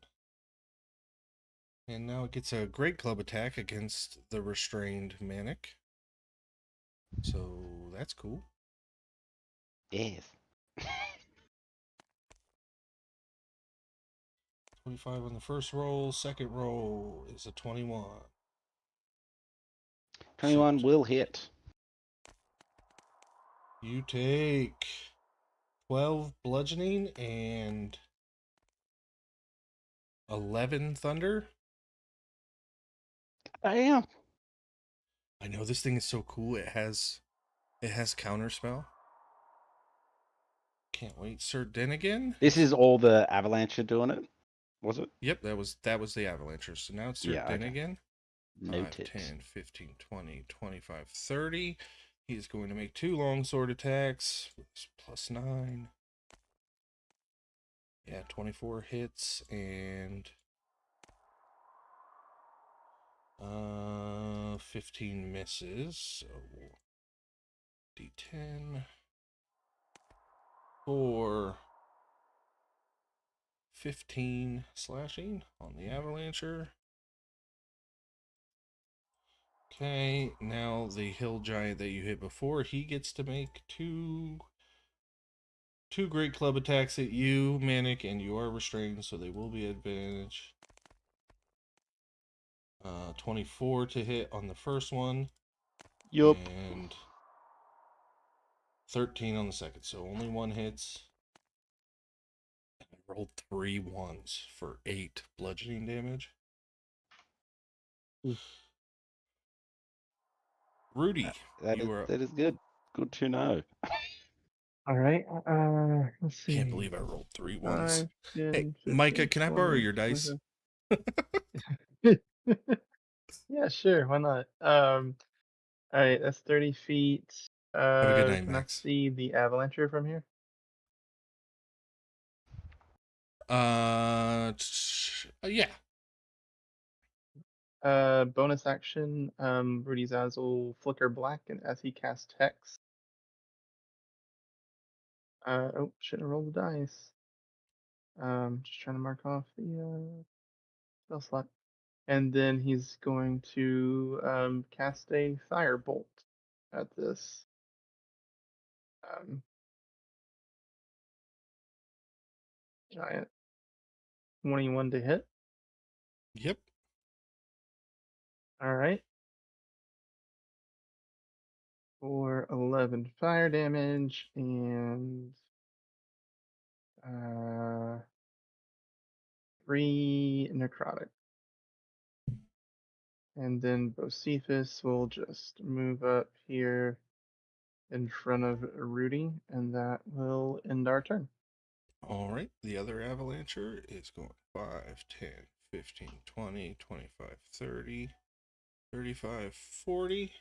And now it gets a great club attack against the restrained Manic. So that's cool. Yes. 25 on the first roll. Second roll is a 21. 21 will hit. You take 12 bludgeoning and 11 thunder. Damn. I know this thing is so cool. It has counterspell. Can't wait. Sir Denigan. This is all the avalanche doing it, was it? Yep, that was the Avalancher. So now it's Sir Yeah, okay. Denigan. 5, Noted. 10, 15, 20, 25, 30. He's going to make 2 longsword attacks. Plus 9. Yeah, 24 hits and 15 misses. So D10 for 15 slashing on the avalancher. Okay, now the hill giant that you hit before, he gets to make two great club attacks at you, Manic, and you are restrained, so they will be advantage. 24 to hit on the first one. Yup. And 13 on the second, so only one hits. I rolled 3 ones for 8 bludgeoning damage. Oof. Rudy, That you is are up. that is good. Good to know. All right. Let's see. Can't believe I rolled 3 ones. 5, 10, Hey, 15, Micah, can I borrow 20, your dice? 25. Yeah, sure. Why not? All right. That's 30 feet. Have a good night, Can I Max. see the avalancher from here? Yeah. Bonus action. Rudy's eyes will flicker black, and as he casts hex. Oh, shouldn't have rolled the dice. Just trying to mark off the spell slot. And then he's going to cast a firebolt at this. Giant. 21 to hit. Yep. All right. For 11 fire damage and 3 necrotic. And then Bocephus will just move up here in front of Rudy, and that will end our turn. All right. The other avalancher is going 5, 10, 15, 20, 25, 30, 35, 40.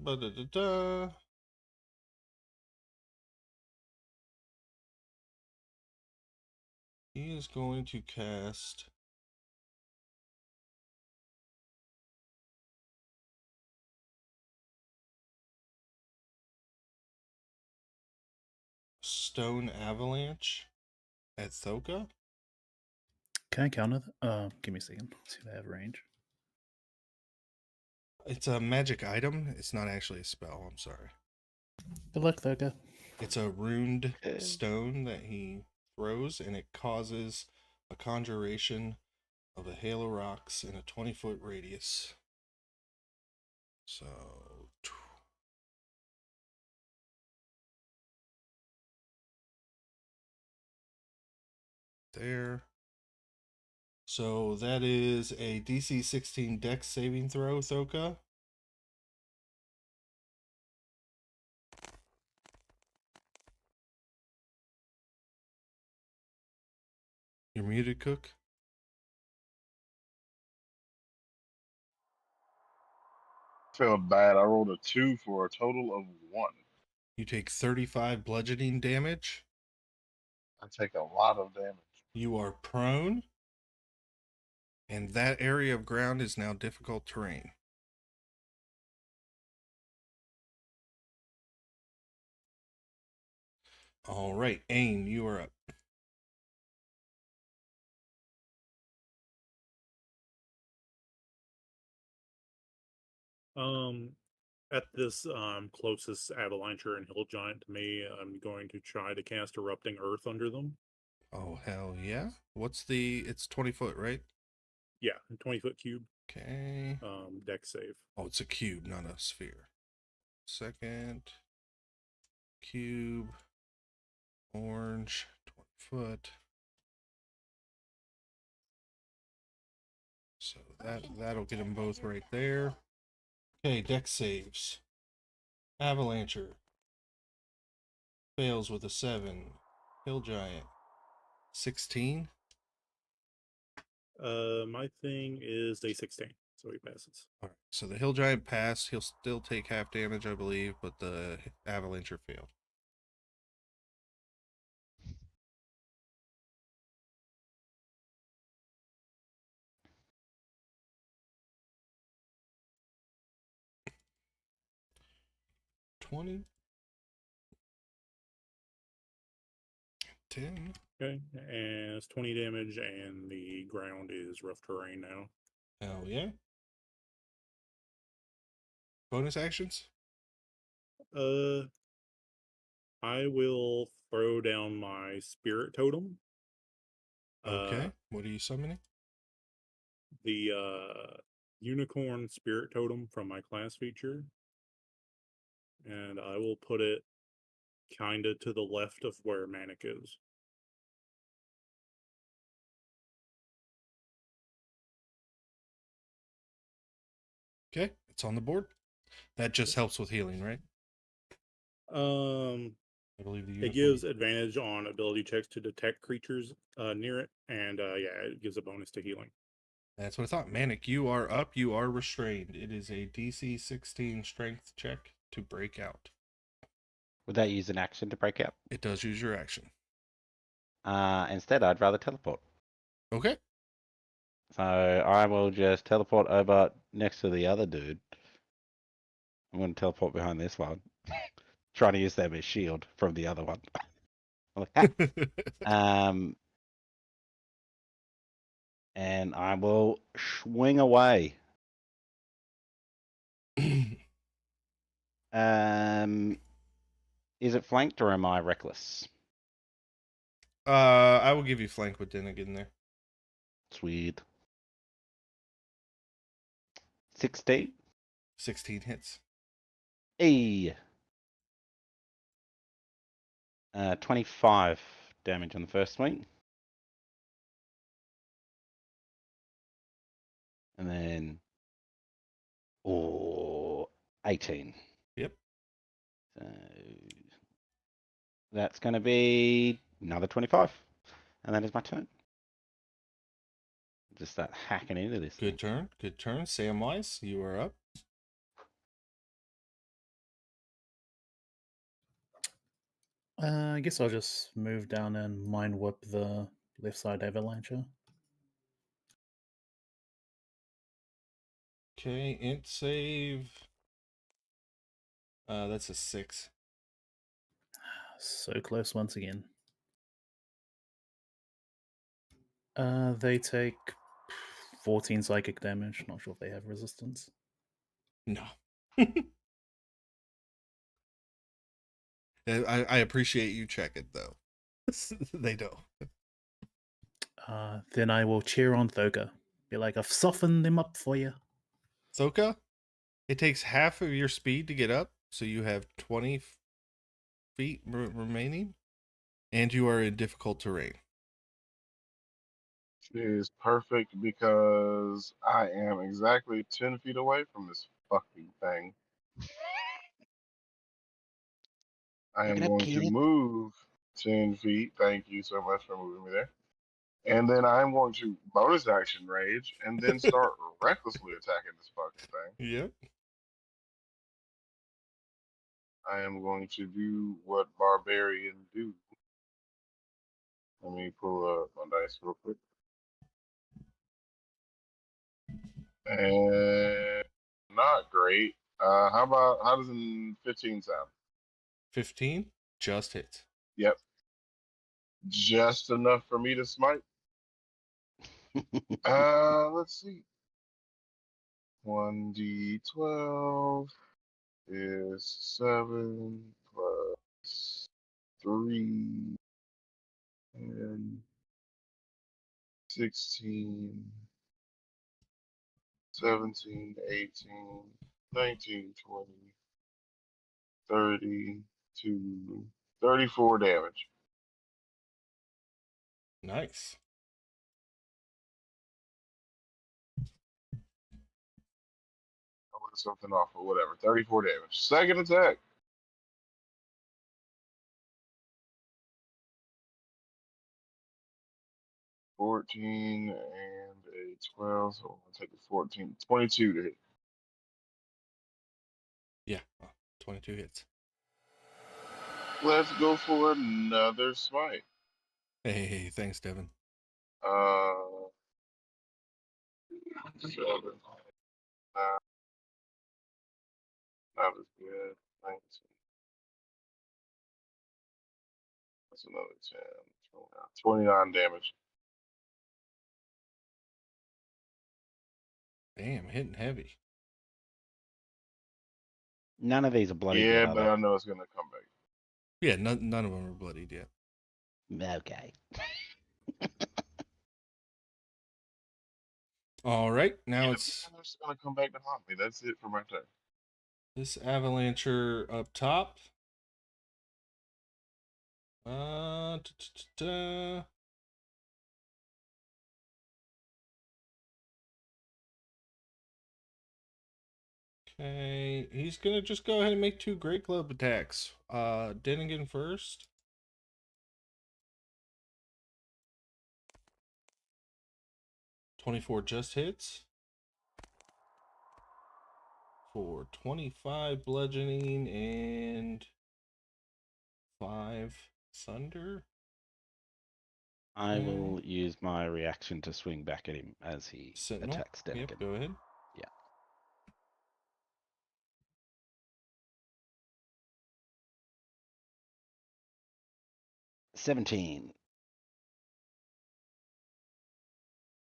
Ba-da-da-da. He is going to cast Stone Avalanche at Thoka. Can I counter that? Give me a second. See if I have range. It's a magic item. It's not actually a spell. I'm sorry. Good luck, Thoka. It's a runed Okay. stone that he throws, and it causes a conjuration of a hail of rocks in a 20-foot radius. So, there. So that is a DC 16 Dex saving throw, Thoka. You're muted, Cook. Felt bad. I rolled a 2 for a total of 1. You take 35 bludgeoning damage. I take a lot of damage. You are prone. And that area of ground is now difficult terrain. All right, Ain, you are up. At this closest avalancher and hill giant to me, I'm going to try to cast erupting earth under them. Oh, hell yeah. It's 20 foot, right? Yeah, 20-foot cube. Okay. Deck save. Oh, it's a cube, not a sphere. Second. Cube. Orange. 20 foot. So that'll get them both right there. Okay, deck saves. Avalancher. Fails with a 7. Hill Giant. 16. My thing is a 16, so he passes. Alright, so the Hill Giant passed. He'll still take half damage, I believe, but the Avalancher failed. 20. 10. Okay, and it's 20 damage, and the ground is rough terrain now. Hell yeah. Bonus actions? I will throw down my spirit totem. Okay. What are you summoning? The unicorn spirit totem from my class feature, and I will put it kinda to the left of where Manic is. Okay. It's on the board. That just helps with healing, right? I believe the It unicorn. gives advantage on ability checks to detect creatures near it, and yeah, it gives a bonus to healing. That's what I thought. Manic, you are up. You are restrained. It is a DC 16 strength check to break out. Would that use an action to break out? It does use your action. Instead, I'd rather teleport. Okay. So I will just teleport over next to the other dude. I'm going to teleport behind this one, trying to use them as shield from the other one. And I will swing away. Is it flanked or am I reckless? I will give you flank with Dinnig in there. Sweet. 16. 16 hits. E. 25 damage on the first swing. And then, 18. Yep. So that's going to be another 25. And that is my turn. Just start hacking into this Good thing. turn. Good turn. Samwise, you are up. I guess I'll just move down and mind whip the left side avalancher. Okay, int save. That's a 6. So close once again. They take 14 psychic damage. Not sure if they have resistance. No. I appreciate you checking though. They don't. Then I will cheer on Thoka. Be like, I've softened them up for you. Thoka, it takes half of your speed to get up, so you have 20 feet remaining, and you are in difficult terrain. It is perfect because I am exactly 10 feet away from this fucking thing. I Pick am it up, going to kid. move 10 feet. Thank you so much for moving me there. And then I'm going to bonus action rage and then start recklessly attacking this fucking thing. Yep. I am going to do what barbarians do. Let me pull up my dice real quick. And not great. How does an 15 sound? 15 just hits. Yep. Just enough for me to smite. Let's see. 1d12 is 7 plus 3 and 16, 17, 18, 19, 20, 32, 34 damage. Nice. I look something off or whatever. 34 damage. Second attack. $14 and a 12, so I'm gonna take a 14, 22 to hit. Yeah, 22 hits. Let's go for another smite. Hey, thanks, Devin. 7, 9, not as good. 19, That's another 10. 29 damage. Damn, hitting heavy. None of these are bloody Yeah, yet, but are I know it's gonna come back. Yeah, none of them are bloodied yet. they? Okay. All right, now Yeah, it's but it's gonna come back to haunt me. That's it for my turn. this avalancher up top. Uh, t- t- t- t- Okay, he's gonna just go ahead and make 2 great club attacks. Dennigan first. $24 just hits. For 25 bludgeoning and 5 thunder. I Okay. will use my reaction to swing back at him as he Sentinel. attacks Denigan. Yep, go ahead. Yeah. $17,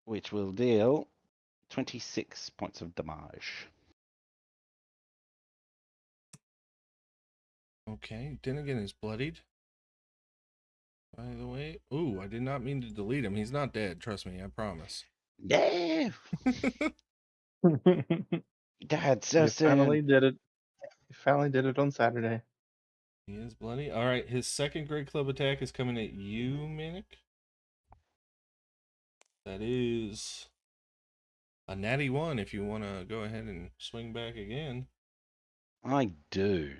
which will deal 26 points of damage. Okay, Dennigan is bloodied. By the way, ooh, I did not mean to delete him. He's not dead. Trust me, I promise. Yeah, died so You finally soon. did it. You finally did it on Saturday. He is bloody. All right, his second great club attack is coming at you, Minnick. That is a natty 1 if you want to go ahead and swing back again. I do.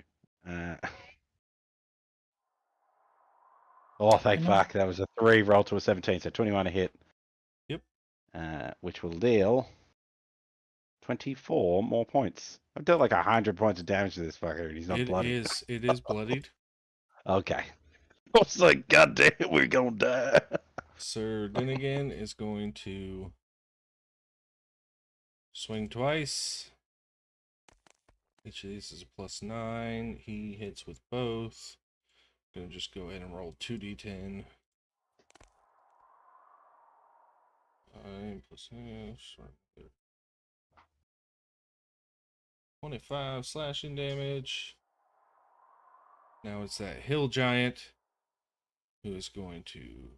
Oh, thank fuck. That was a 3 roll to a 17, so 21 a hit. Yep. Which will deal 24 more points. I've dealt like 100 points of damage to this fucker, and he's not bloody. It is bloodied. Okay. I was like, God damn it, we're gonna die. Sir Dennigan is going to swing twice. Each of these is a +9. He hits with both. Gonna just go ahead and roll 2d10. 9 plus 25 slashing damage. Now it's that hill giant who is going to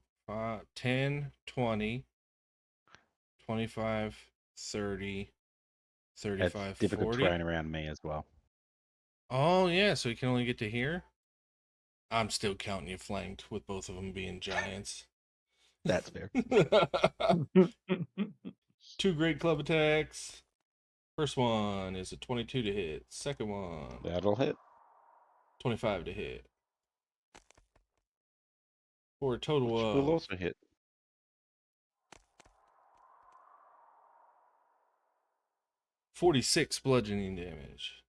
10, 20, 25, 30, 35, It's difficult 40. terrain around me as well. Oh, yeah, so he can only get to here? I'm still counting you flanked with both of them being giants. That's fair. 2 great club attacks. First one is a 22 to hit. Second one, That'll hit. 25 to hit. For a total Which of will also hit. 46 bludgeoning damage.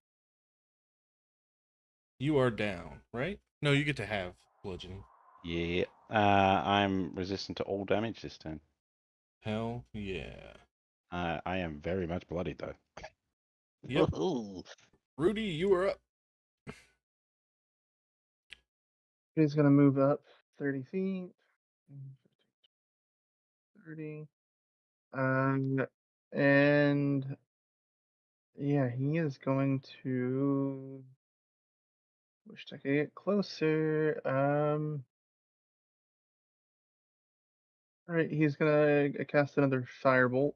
You are down, right? No, you get to have bludgeoning. Yeah. I'm resistant to all damage this turn. Hell yeah. I am very much bloodied though. Yep. Rudy, you are up. He's gonna move up 30 feet. 30. And yeah, he is going to wish I could get closer. All right, he's gonna cast another firebolt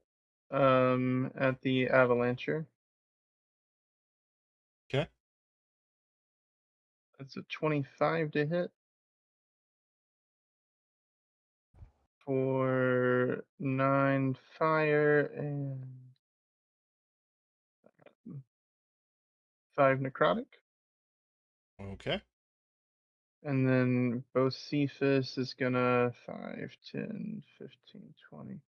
at the avalancher. Okay. That's a 25 to hit for 9 fire and 5 necrotic. Okay. And then Bocephus is gonna 5, 10, 15, 20,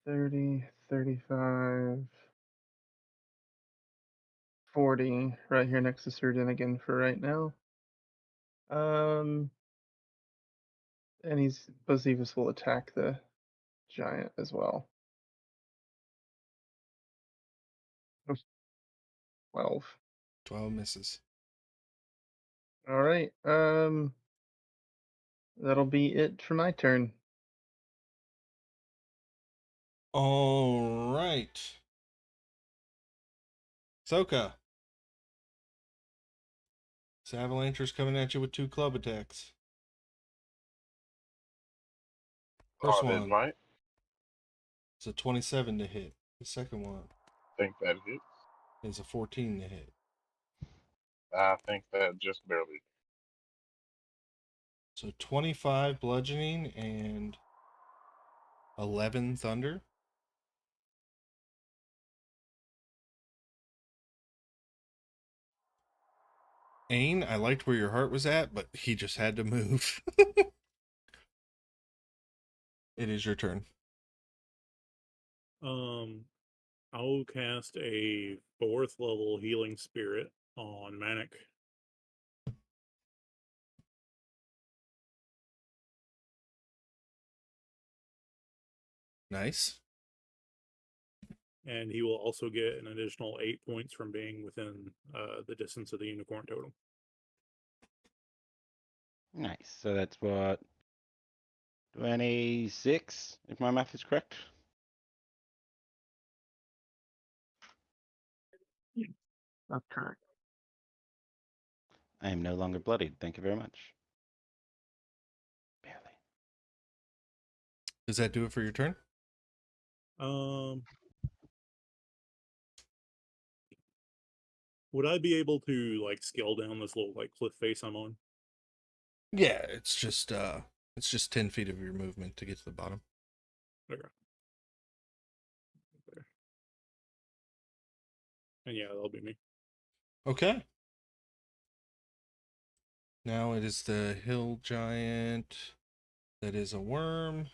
30, 35, 40 right here next to Surdin again for right now. And Bocephus will attack the giant as well. 12. 12 misses. All right. That'll be it for my turn. All right. Soka. This Avalancher's coming at you with 2 club attacks. First Oh, that one might. is a 27 to hit. The second one Think that hits. is a 14 to hit. I think that just barely. So 25 bludgeoning and 11 thunder. Ain, I liked where your heart was at, but he just had to move. It is your turn. I'll cast a 4th level healing spirit on Manic. Nice. And he will also get an additional 8 points from being within the distance of the unicorn totem. Nice. So that's what, 26, if my math is correct. That's correct. I am no longer bloodied. Thank you very much. Barely. Does that do it for your turn? Would I be able to like scale down this little like cliff face I'm on? Yeah, it's just 10 feet of your movement to get to the bottom. Okay. There. And yeah, that'll be me. Okay. Now it is the hill giant that is a worm.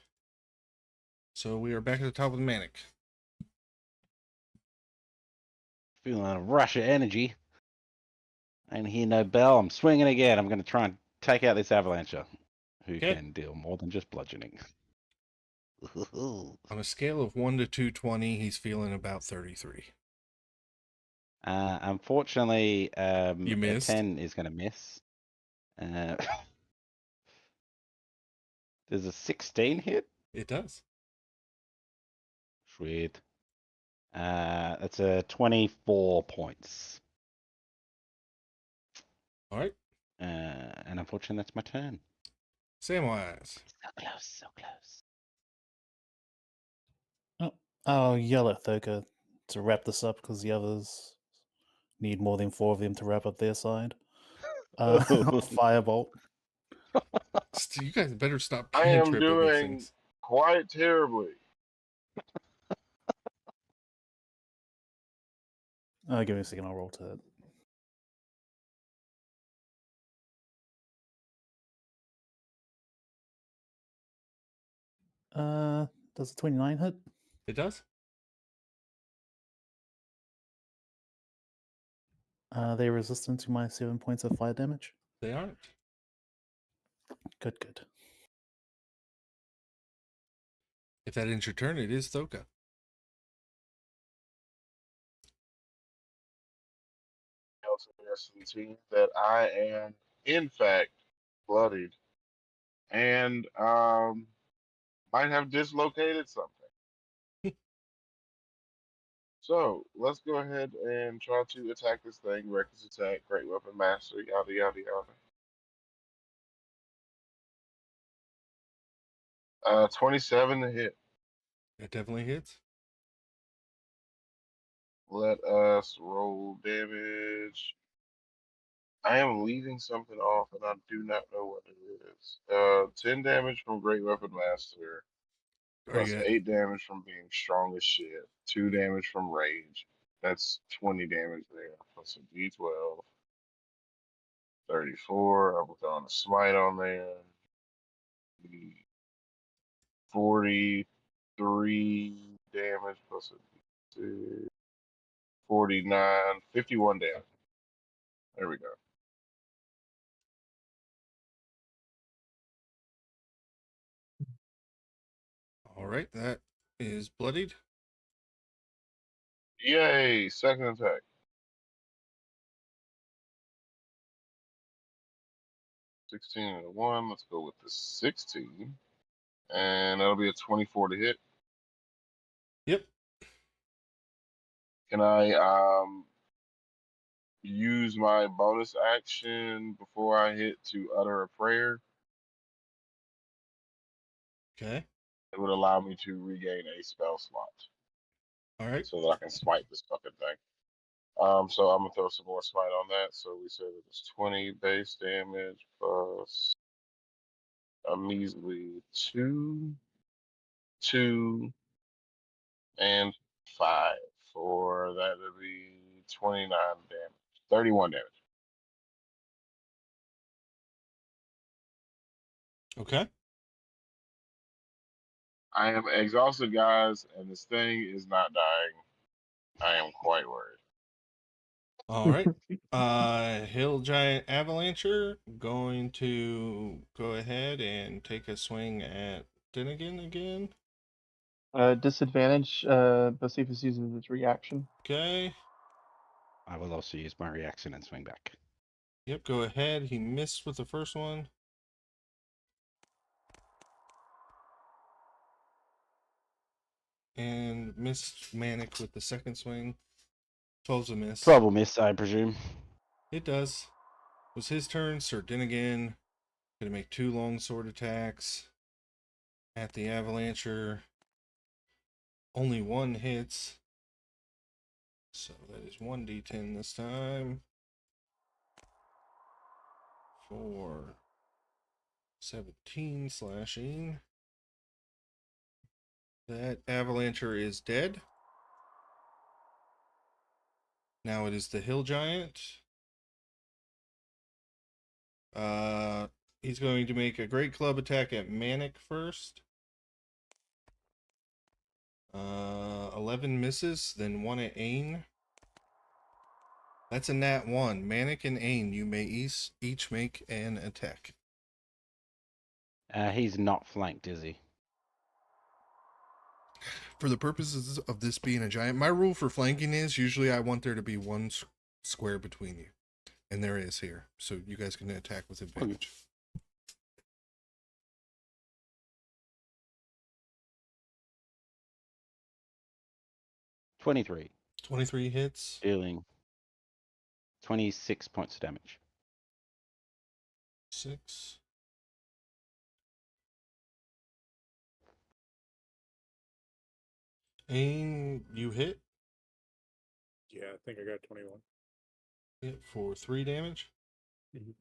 So we are back at the top of the Manic. Feeling a rush of energy. I didn't hear no bell. I'm swinging again. I'm going to try and take out this avalancher, who Okay. can deal more than just bludgeoning. On a scale of 1 to 220, he's feeling about 33. Unfortunately, You a missed. 10 is going to miss. There's a 16 hit. It does. Sweet. That's a 24 points. All right. And unfortunately, that's my turn. Samwise. So close, so close. Oh, I'll yell at Thoka to wrap this up because the others need more than 4 of them to wrap up their side. Firebolt. You guys better stop I am cantripping these doing things. quite terribly. Give me a second, I'll roll to it. Does a 29 hit? It does? They're resistant to my 7 points of fire damage. They aren't. Good, good. If that ends your turn, it is Thoka. Else in the rest of the team that I am in fact bloodied and might have dislocated something. So let's go ahead and try to attack this thing. Reckless attack, great weapon master, yada yada yada. 27 to hit. That definitely hits. Let us roll damage. I am leaving something off, and I do not know what it is. 10 damage from Great Weapon Master, Are plus you at, 8 damage from being strong as shit, 2 damage from Rage. That's 20 damage there, plus a D12. 34. I'm throwing a smite on there. 43 damage plus a D2. 49, 51 damage. There we go. all right? That is bloodied. Yay! Second attack. 16 and a 1. Let's go with the 16. And that'll be a 24 to hit. Yep. Can I use my bonus action before I hit to utter a prayer? Okay. It would allow me to regain a spell slot All right. so that I can smite this fucking thing. So I'm gonna throw some more smite on that. So we said it was 20 base damage plus a measly 2, 2, and 5 for that to be 29 damage, 31 damage. Okay. I am exhausted, guys, and this thing is not dying. I am quite worried. All right. Hill Giant Avalancher going to go ahead and take a swing at Dinnigan again. Disadvantage. Bocephus uses its reaction. Okay. I will also use my reaction and swing back. Yep, go ahead. He missed with the first one. And missed Manic with the second swing. 12's a miss. 12 will miss, I presume. It does. It was his turn. Sir Dinnigan gonna make 2 long sword attacks at the Avalancher. Only 1 hits. So that is 1d10 this time. For 17 slashing. That Avalancher is dead. Now it is the Hill Giant. He's going to make a great club attack at Manic first. 11 misses, then 1 at Ain. That's a nat 1. Manic and Ain, you may each make an attack. He's not flanked, is he? For the purposes of this being a giant, my rule for flanking is usually I want there to be 1 square between you. And there is here. So you guys can attack with advantage. 23, 23 hits. dealing 26 points of damage. 6. Aim, you hit. Yeah, I think I got 21. Hit for 3 damage. Mhm.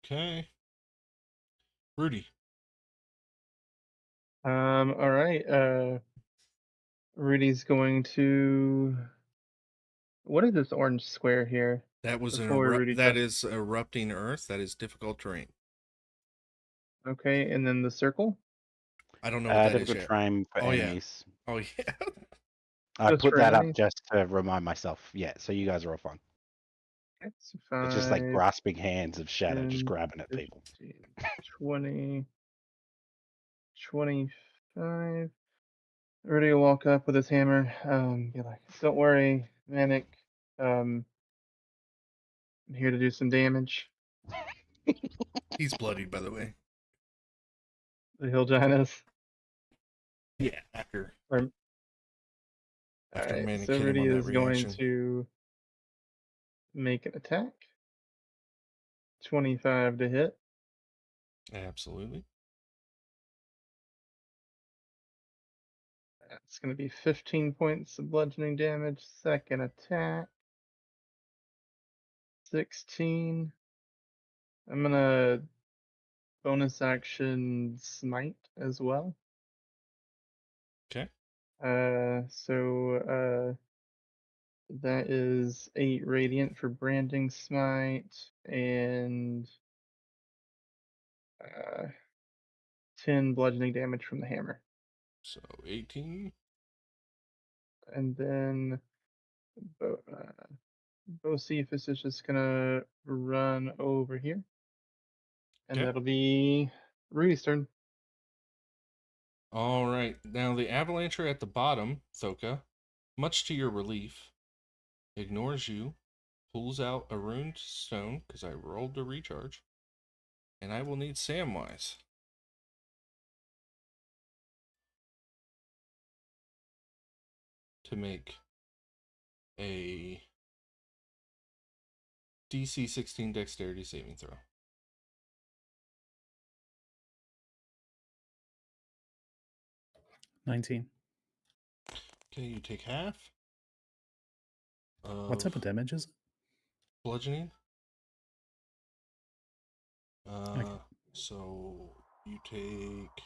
Okay. Rudy. All right. Rudy's going to. What is this orange square here? That was Before Rudy that touched- is erupting earth. That is difficult terrain. Okay, and then the circle. I don't know what that is Difficult yet. terrain for Oh, yeah. enemies. Oh yeah. I Just put for that up enemies? just to remind myself. Yeah, so you guys are all fine. Okay, so It's just like 5, grasping hands of shadow, just 10, grabbing at people. 15, 20, 25. Rudy will walk up with his hammer. Be like, "Don't worry, Manic. I'm here to do some damage." He's bloodied, by the way. The hill giant is. Yeah. After Or, After Alright, Manic so hit him Rudy on that is going reaction. to make an attack. 25 to hit. Absolutely. That's going to be 15 points of bludgeoning damage. Second attack. 16. I'm going to bonus action smite as well. Okay. So that is 8 radiant for branding smite and 10 bludgeoning damage from the hammer. So 18. And then Bocephus is just gonna run over here. And Okay. that'll be Rudy's turn. All right. Now the Avalancher at the bottom, Thoka, much to your relief, ignores you, pulls out a runed stone because I rolled the recharge, and I will need Samwise. To make a DC 16 dexterity saving throw. $19. Okay, you take half What type of damage is it? bludgeoning. Okay. So you take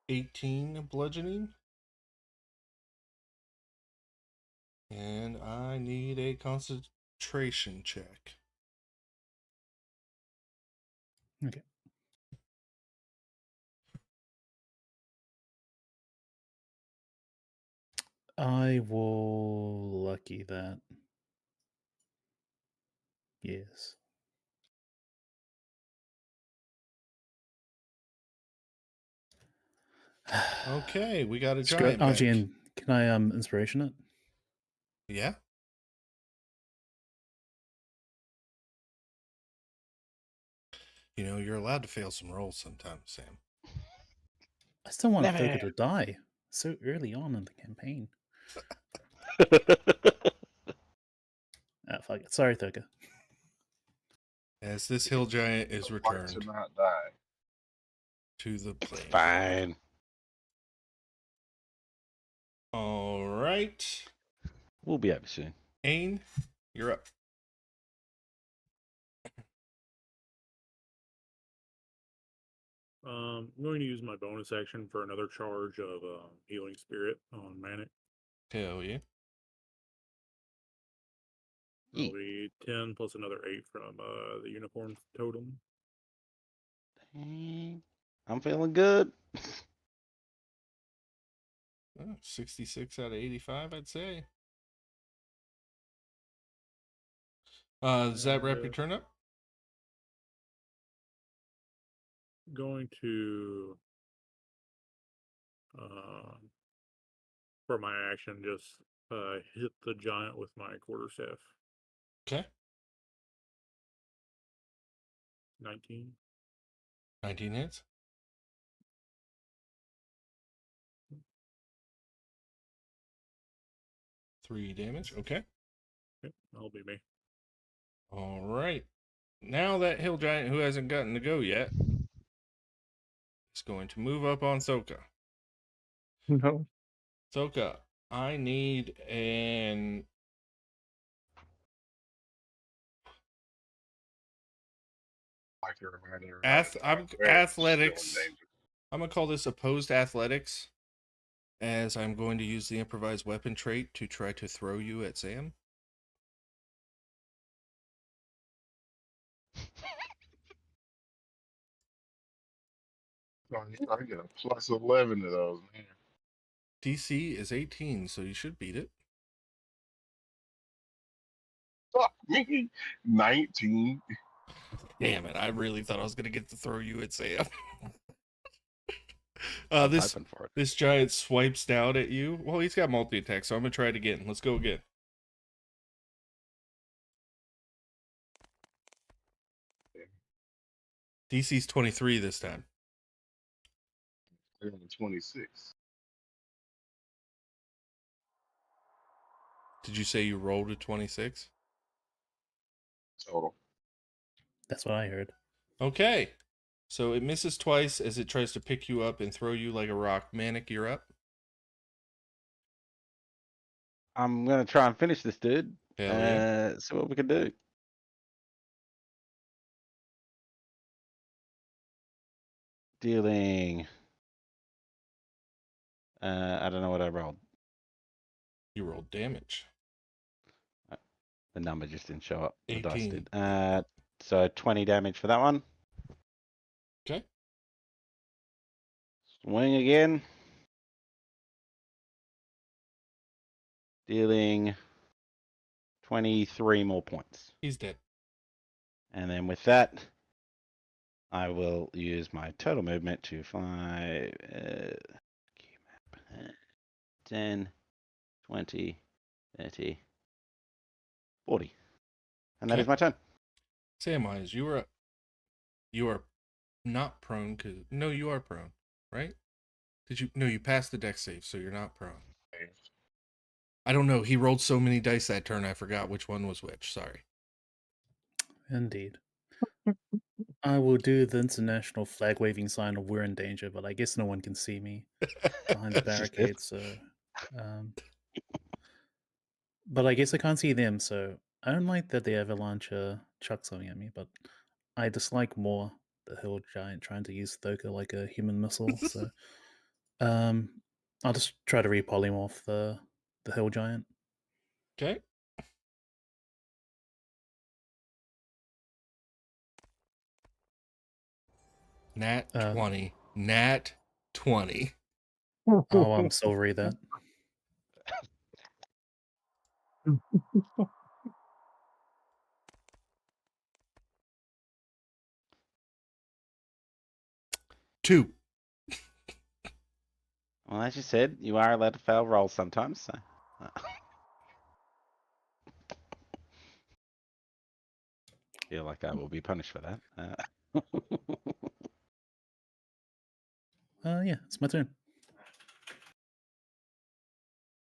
18 bludgeoning. And I need a concentration check. Okay. I will lucky that. Yes. Okay, we got a Screw it. giant Oh, back. Gene, can I inspiration it? Yeah. You know, you're allowed to fail some rolls sometimes, Sam. I still want Never. Thurka to die so early on in the campaign. Ah, fuck it. Sorry, Thurka. As this hill giant is Like returned to not die. to the plane. Fine. All right. We'll be over soon. Ain, you're up. I'm going to use my bonus action for another charge of Healing Spirit on Manic. Hell yeah. That'll Yeet. be 10 plus another 8 from the Unicorn Totem. Dang. I'm feeling good. 66 out of 85, I'd say. Does that wrap your turn up? Going to, for my action, just hit the giant with my quarterstaff. Okay. 19. 19 hits. Three damage. Okay. Yep, that'll be me. All right. Now that hill giant who hasn't gotten to go yet is going to move up on Soka. No. Soka, I need an Like to remind everybody I'm Barrett's still in athletics. danger. I'm gonna call this opposed athletics, as I'm going to use the improvised weapon trait to try to throw you at Sam. Oh, yeah, I get a plus 11 to those, man. DC is 18, so you should beat it. Fuck me. 19. Damn it! I really thought I was gonna get to throw you at Sam. I'm This hoping for it. this giant swipes down at you. Well, he's got multi attack, so I'm gonna try it again. Let's go again. DC's 23 this time. They're on the 26. Did you say you rolled a 26? Total. That's what I heard. Okay. So it misses twice as it tries to pick you up and throw you like a rock. Manic, you're up. I'm gonna try and finish this dude. Hell yeah. See what we can do. Dealing. I don't know what I rolled. You rolled damage. The number just didn't show up. The dice 18. did. So 20 damage for that one. Okay. Swing again. Dealing 23 more points. He's dead. And then with that, I will use my total movement to fly 10, 20, 30, 40. And that is Okay. my turn. Samwise, you are not prone because no, you are prone, right? Did you? No, you passed the dex save, so you're not prone. I don't know. He rolled so many dice that turn, I forgot which one was which. Sorry. Indeed. I will do the international flag waving sign of we're in danger, but I guess no one can see me behind the It's just this. barricade, so. But I guess I can't see them, so I don't like that the avalanche chucked something at me, but I dislike more the hill giant trying to use Thoka like a human missile, so I'll just try to repolymorph the hill giant. Okay. Nat 20. Nat 20. Oh, I'm sorry that. Two. Well, as you said, you are allowed to fail rolls sometimes. So. Feel like I will be punished for that. Yeah, it's my turn.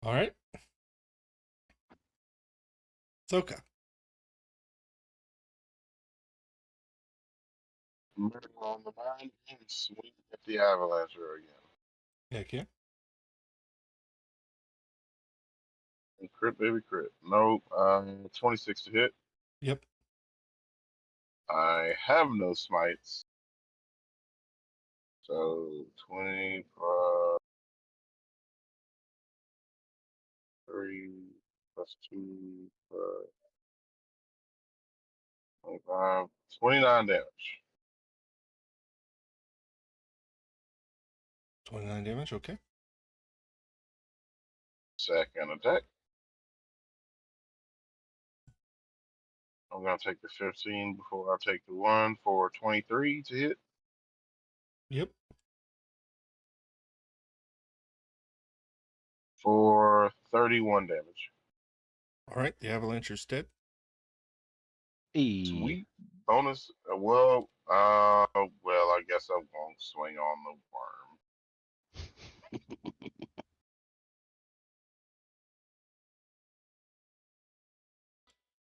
All right. Thoka. Murder on the mind and swing at the avalancher again. Heck yeah. And crit, baby, crit. Nope. 26 to hit. Yep. I have no smites. So 20 plus 3 plus 2 plus 25. 29 damage. 29 damage. Okay. Second attack. I'm going to take the 15 before I take the 1 for 23 to hit. Yep. For 31 damage. All right. The avalancher's dead. Sweet. Bonus. Well, I guess I'm going to swing on the worm.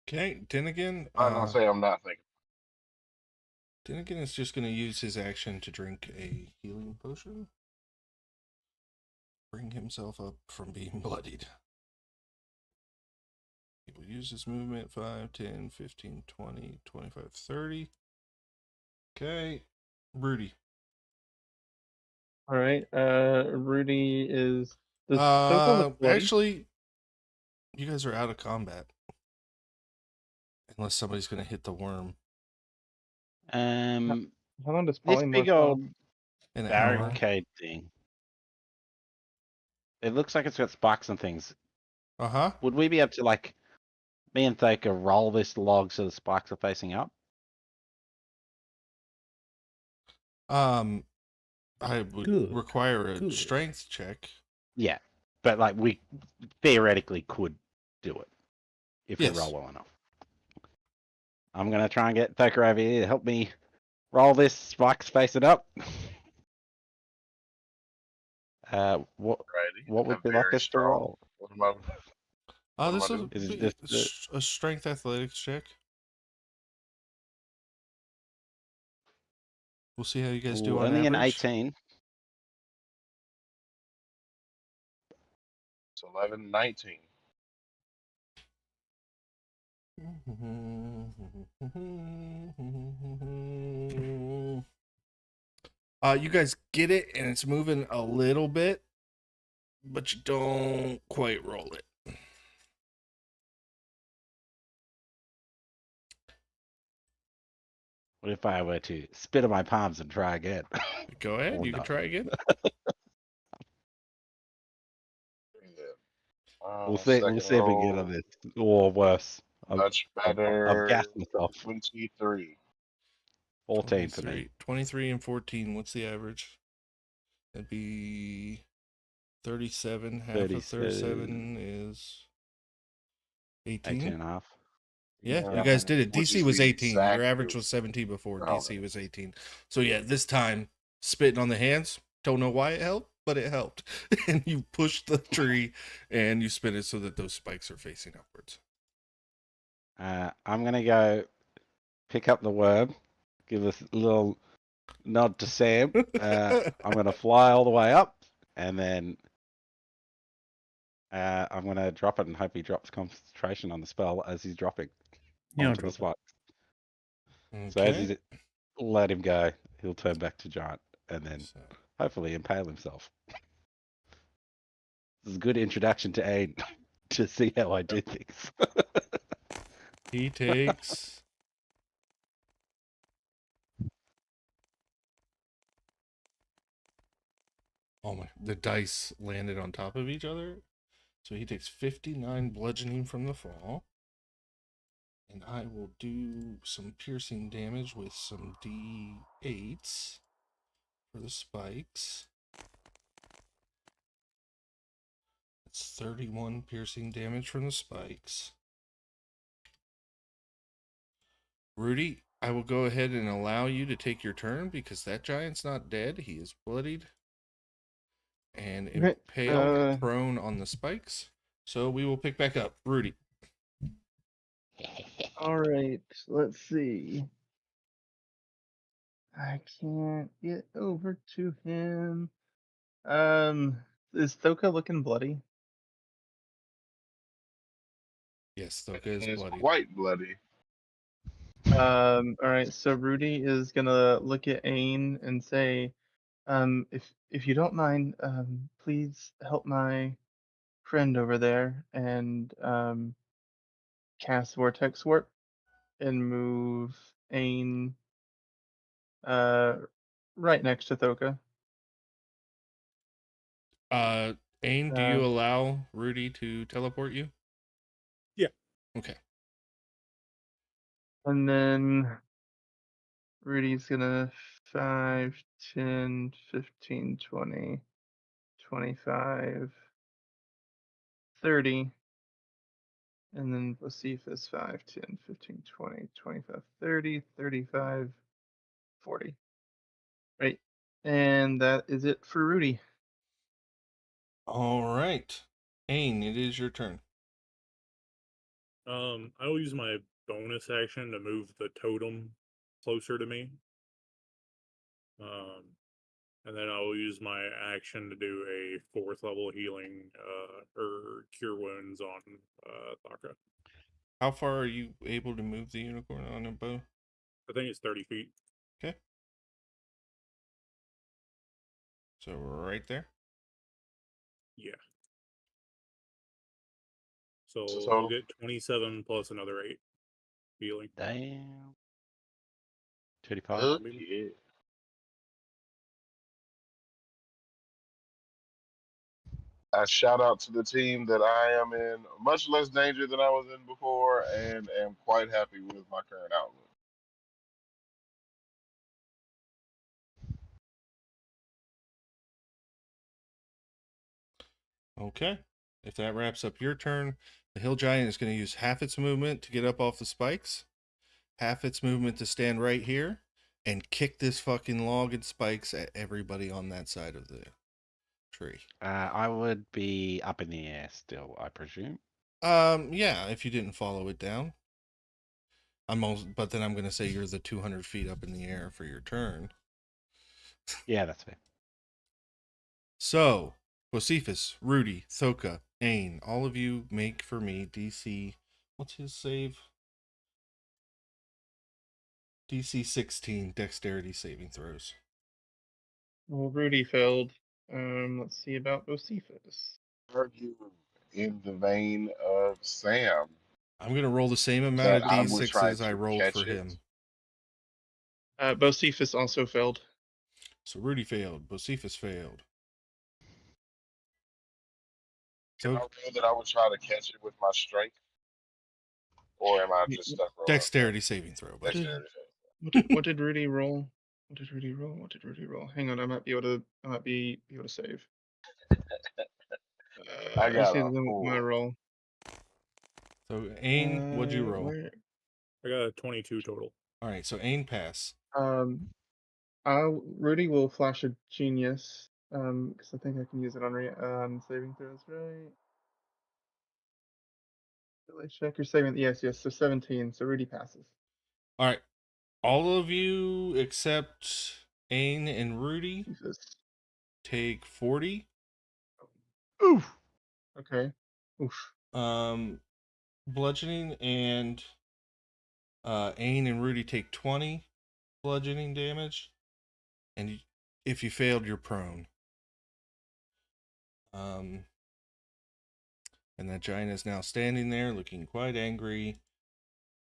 Okay. Dinnigan. I'm going to say I'm not thinking. Dinnigan is just going to use his action to drink a healing potion. Bring himself up from being bloodied. He will use his movement 5, 10, 15, 20, 25, 30. Okay. Rudy. All right. Rudy is. Does Thoka look bloody? Actually, you guys are out of combat. Unless somebody's going to hit the worm. How long does This polymorph big old last? An hour. barricade thing. It looks like it's got spikes and things. Uh-huh. Would we be able to, like, me and Thoka roll this log so the spikes are facing up? I would Good. require a Good. strength check. Yeah, but like we theoretically could do it if Yes. we roll well enough. I'm gonna try and get Thoka over here to help me roll this spikes facing up. What Righty. would I'm be like very this to strong. roll? What am I? What This am I is doing? Is it just a strength athletics check. We'll see how you guys do on only an average. 18. It's 11, 19. You guys get it, and it's moving a little bit, but you don't quite roll it. What if I were to spit on my palms and try again? Go ahead. Or You can not? try again. We'll see. We'll see if we get on this, or worse. Much I've better. gassed myself. 23. 14 for me. 23 and 14. What's the average? That'd be 37. Half of 37 is 18. 18 and a half. Yeah, Yeah. you guys did it. Which DC is was the 18. Your exact average was 17 before. Oh, DC was 18. So yeah, this time spitting on the hands. Don't know why it helped, but it helped. And you push the tree and you spin it so that those spikes are facing upwards. I'm gonna go pick up the worm, give a little nod to Sam. I'm gonna fly all the way up, and then I'm gonna drop it and hope he drops concentration on the spell as he's dropping Yeah, I'll onto the drop spike. So as Okay. he let him go, he'll turn back to giant and then So hopefully impale himself. This is a good introduction to Aid to see how I do things. he takes. Oh my! The dice landed on top of each other, so he takes 59 bludgeoning from the fall. And I will do some piercing damage with some D8s for the spikes. That's 31 piercing damage from the spikes. Rudy, I will go ahead and allow you to take your turn because that giant's not dead. He is bloodied and Okay, impaled prone on the spikes. So we will pick back up. Rudy. all right. Let's see. I can't get over to him. Is Thoka looking bloody? Yes, Thoka is it's bloodied. quite bloody. All right. So Rudy is gonna look at Ain and say, if you don't mind, please help my friend over there and cast Vortex Warp and move Ain right next to Thoka. Ain, do you allow Rudy to teleport you? Yeah. Okay. And then Rudy's gonna 5, 10, 15, 20, 25, 30. And then Josephus 5, 10, 15, 20, 25, 30, 35, 40. Right. And that is it for Rudy. All right. Ain, it is your turn. I will use my bonus action to move the totem closer to me. And then I will use my action to do a 4th level healing or cure wounds on Thaka. How far are you able to move the unicorn on a bow? I think it's 30 feet. Okay. So right there. Yeah. So So I'll total? get 27 plus another 8 healing. Damn. 35. Oh, yeah. I shout out to the team that I am in much less danger than I was in before and am quite happy with my current outlook. Okay. If that wraps up your turn, the hill giant is going to use half its movement to get up off the spikes, half its movement to stand right here and kick this fucking log and spikes at everybody on that side of the tree. I would be up in the air still, I presume. Yeah, if you didn't follow it down. But then I'm going to say you're the 200 feet up in the air for your turn. Yeah, that's fair. So, Josephus, Rudy, Thoka, Ain, all of you make for me DC. What's his save? DC 16 dexterity saving throws. Well, Rudy failed. Let's see about Josephus. Are you in the vein of Sam I'm going to roll the same amount that of I would try D6s I to rolled for catch it? him. Josephus also failed. So Rudy failed. Josephus failed. Can I So roll that I would try to catch it with my strength? Or am I just stuck rolling? dexterity saving throw. But Dexterity. What did Rudy roll? What did Rudy roll? What did Rudy roll? Hang on, I might be able to save. I Let's got see a my 4. roll. So Ain, what'd you roll? Where I got a 22 total. All right, so Ain pass. Rudy will flash a genius. Because I think I can use it on saving throws, right? Really check your saving. Yes. So 17. So Rudy passes. All right, all of you except Ain and Rudy Jesus. take 40. Oof. Okay. Oof. Bludgeoning, and Ain and Rudy take 20 bludgeoning damage, and if you failed, you're prone. And that giant is now standing there, looking quite angry.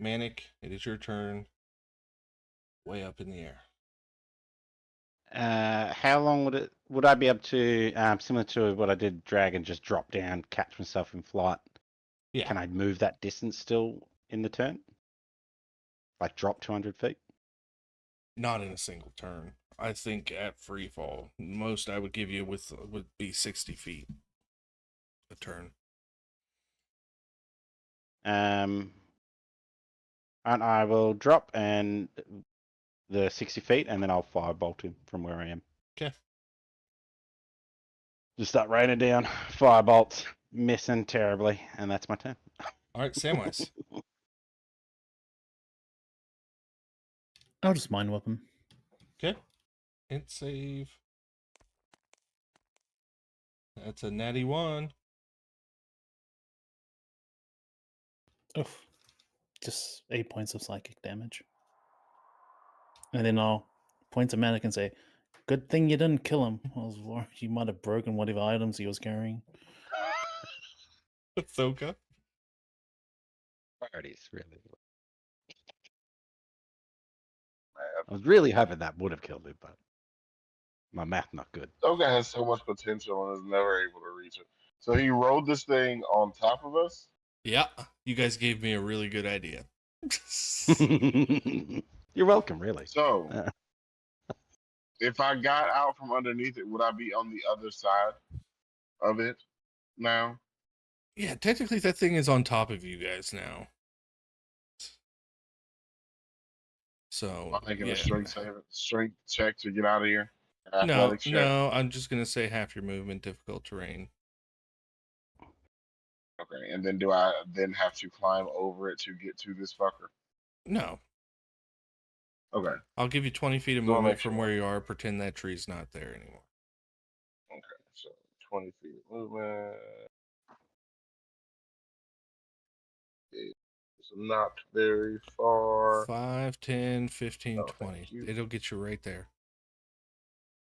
Manic, it is your turn. Way up in the air. How long would I be able to, similar to what I did dragon, just drop down, catch myself in flight? Yeah. Can I move that distance still in the turn? Like drop 200 feet? Not in a single turn. I think at free fall, most I would give you would be 60 feet a turn. And I will drop and the 60 feet, and then I'll firebolt him from where I am. Okay. Just start raining down firebolts, missing terribly, and that's my turn. All right, Samwise. I'll just mind whip him. Okay. Int save. That's a natty 1. Oof. Just 8 points of psychic damage. And then I'll point to Manic and say, "Good thing you didn't kill him. I was worried you might have broken whatever items he was carrying." Thoka. Priorities, really. I was really hoping that would have killed him, but my math not good. Thoga has so much potential and is never able to reach it. So he rode this thing on top of us. Yeah, you guys gave me a really good idea. You're welcome, really. So if I got out from underneath it, would I be on the other side of it now? Yeah, technically that thing is on top of you guys now. So I'm making yeah. a strength check to get out of here. No, Athletics check. no, I'm just gonna say half your movement, difficult terrain. Okay, and then do I then have to climb over it to get to this fucker? No, Okay, I'll give you 20 feet of So I'll movement make from sure. where you are. Pretend that tree's not there anymore. okay. So 20 feet of movement. It's not very far. 5, 10, 15, Oh, thank 20. you. It'll get you right there.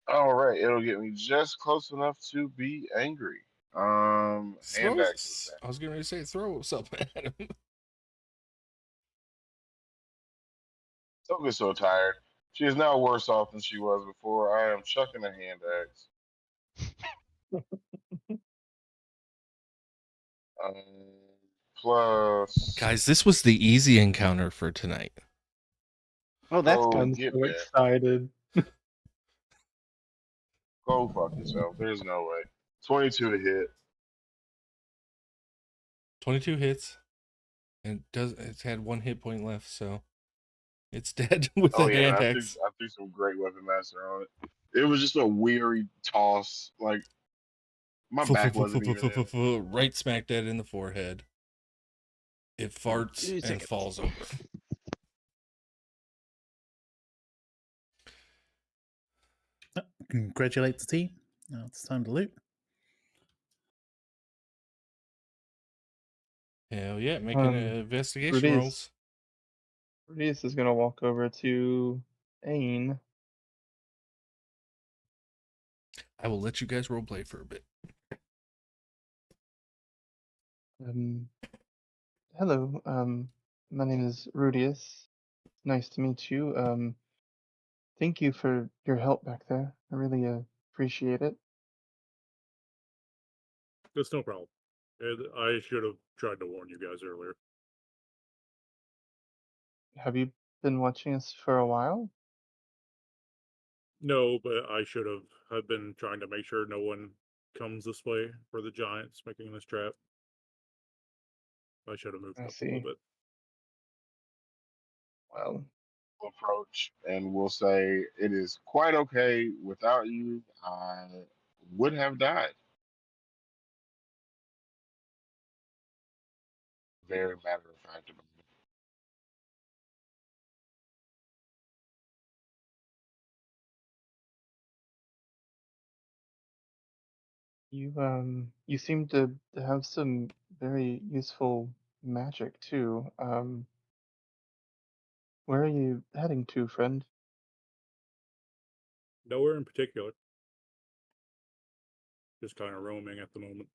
All right, it'll get me just close enough to be angry. Hand axe. I was getting ready to say throw something at him. Don't get so tired. She is now worse off than she was before. I am chucking a hand axe. Plus. Guys, this was the easy encounter for tonight. Oh, that's Oh, good. I'm get so back. excited. Go fuck yourself. There's no way. 22 to hit. 22 hits. And it's had 1 hit point left, so it's dead with Oh the yeah, hand I axe. threw some great weapon master on it. It was just a weary toss. Like my back wasn't even in it. Right smack dead in the forehead. It farts 2 and seconds. falls over. Congratulate the team. Now it's time to loot. Hell yeah, making investigation rolls. Rudius is gonna walk over to Ain. I will let you guys roleplay for a bit. Hello. My name is Rudius. Nice to meet you. Thank you for your help back there. I really appreciate it. That's no problem. I should have tried to warn you guys earlier. Have you been watching us for a while? No, but I should have. I've been trying to make sure no one comes this way for the giants making this trap. I should have moved I up a little see. bit. Well, approach, and we'll say it is quite okay without you. I would have died. Very matter of fact about it. you seem to have some very useful magic too. Where are you heading to, friend? Nowhere in particular. Just kind of roaming at the moment.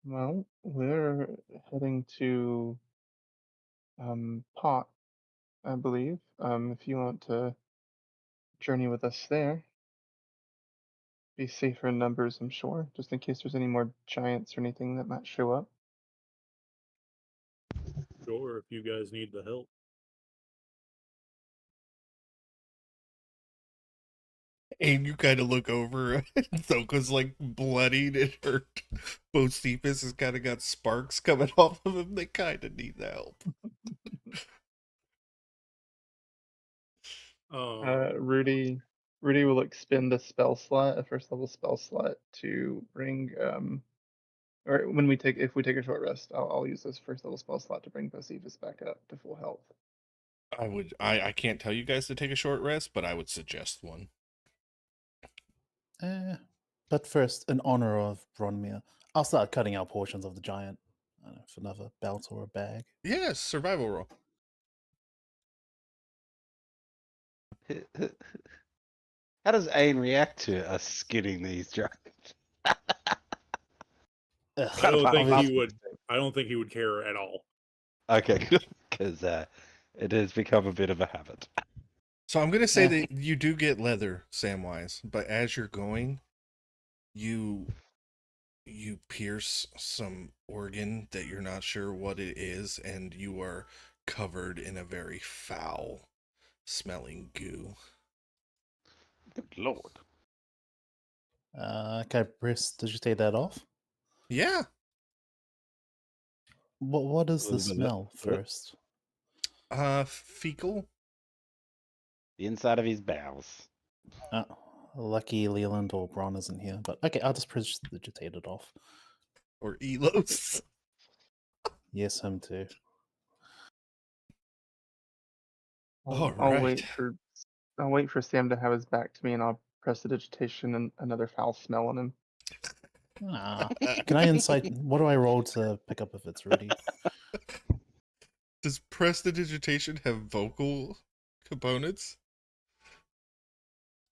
Well, we're heading to Pot, I believe. If you want to journey with us there, be safer in numbers, I'm sure, just in case there's any more giants or anything that might show up. Sure, if you guys need the help. And you kind of look over, and Thoka's like bloodied and hurt. Bocephus has kind of got sparks coming off of him. They kind of need the help. Rudy will expend a spell slot, a first level spell slot, to bring or when we take if we take a short rest, I'll use this first level spell slot to bring Bocephus back up to full health. I can't tell you guys to take a short rest, but I would suggest one. But first, in honor of Bronmir, I'll start cutting out portions of the giant. I don't know, for another belt or a bag. Yes, survival roll. How does Ain react to us skinning these giants? Ugh, I Kind of don't think fun. he would. I don't think he would care at all. Okay, good, because it has become a bit of a habit. So I'm gonna say that you do get leather, Samwise, but as you're going, you pierce some organ that you're not sure what it is, and you are covered in a very foul smelling goo. Good lord. can I prestidigitate that off? Yeah. What is A the little bit of smell it. first? Fecal. The inside of his bowels. Lucky Leland or Bron isn't here, but okay, I'll just prestidigitate it off. Or Elos. Yes, him too. All I'll right. wait for Sam to have his back to me, and I'll press the digitation and another foul smell on him. Can I insight? What do I roll to pick up if it's Rudy? Does prestidigitation have vocal components?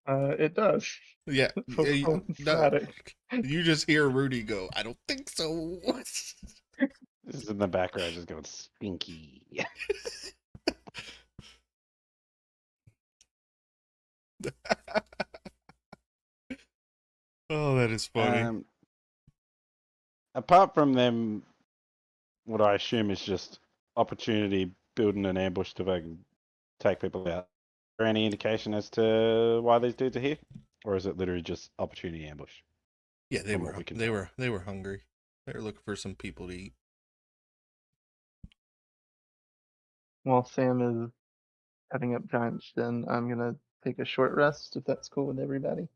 It does. Yeah. Vocal static. You just hear Rudy go, I don't think so. This is in the background, just going stinky. Oh, that is funny. Apart from them, what I assume is just opportunity building an ambush to fucking take people out. Is there any indication as to why these dudes are here, or is it literally just opportunity ambush? Yeah, they from were what we can they tell. were hungry. They were looking for some people to eat. While Sam is cutting up giants, then I'm gonna take a short rest if that's cool with everybody.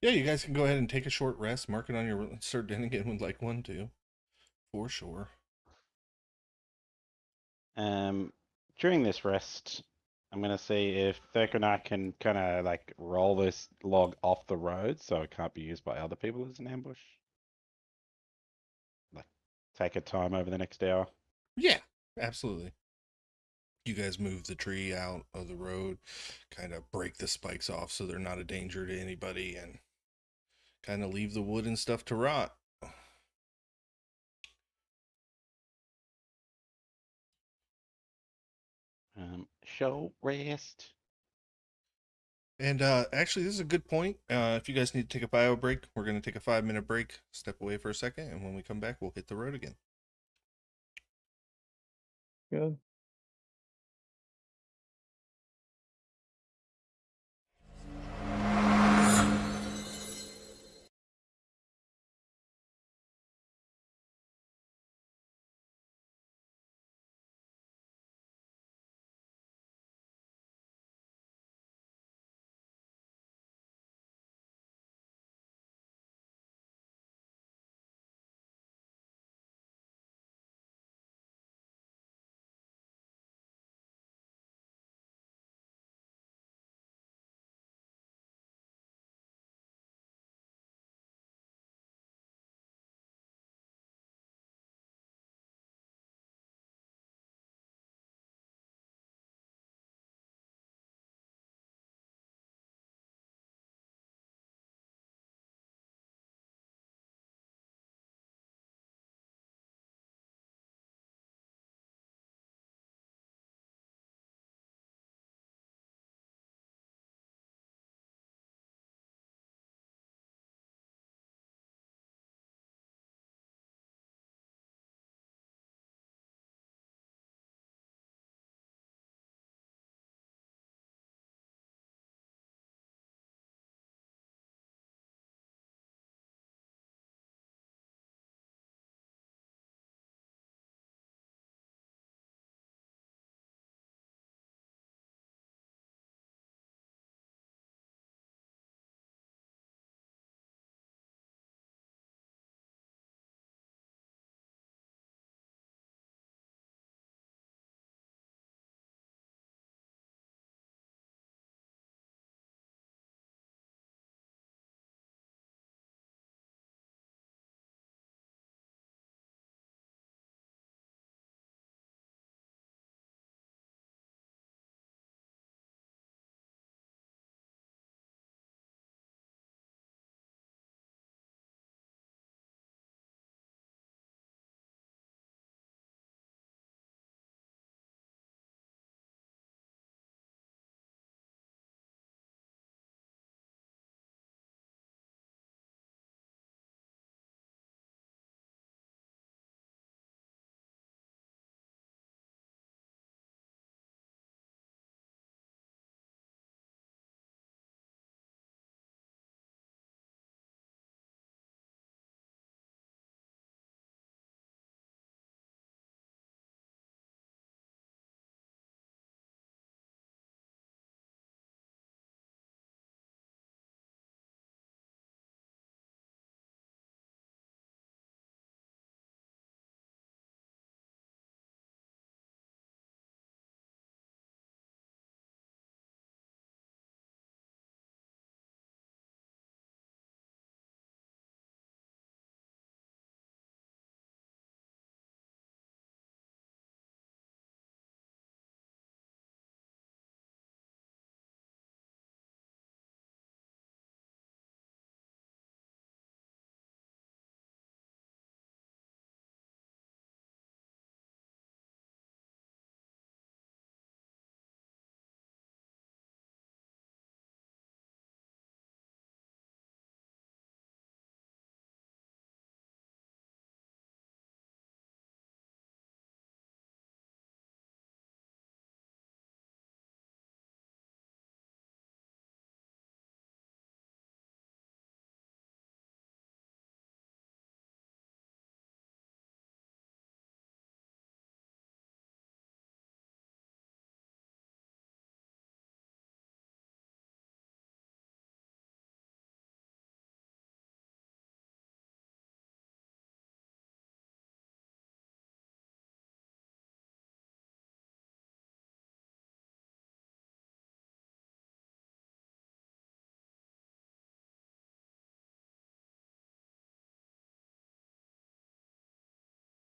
Yeah, you guys can go ahead and take a short rest. Mark it on your Sir Dennigan would like one too, for sure. During this rest, I'm gonna see if Thurk and I can kind of like roll this log off the road so it can't be used by other people as an ambush. Like, take a time over the next hour. Yeah, absolutely. You guys move the tree out of the road, kind of break the spikes off so they're not a danger to anybody, and kind of leave the wood and stuff to rot. Show rest. And actually, this is a good point. If you guys need to take a bio break, we're going to take a 5-minute break, step away for a second, and when we come back, we'll hit the road again. Good.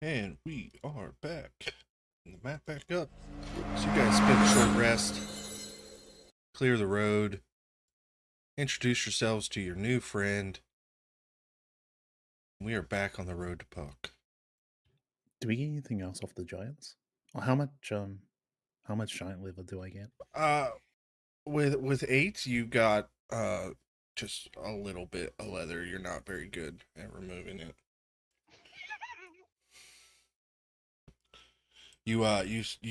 And we are back. And the map back up. So you guys spend a short rest, clear the road, introduce yourselves to your new friend. We are back on the road to Puck. Do we get anything else off the giants? Or how much giant liver do I get? With 8, you got just a little bit of leather. You're not very good at removing it. You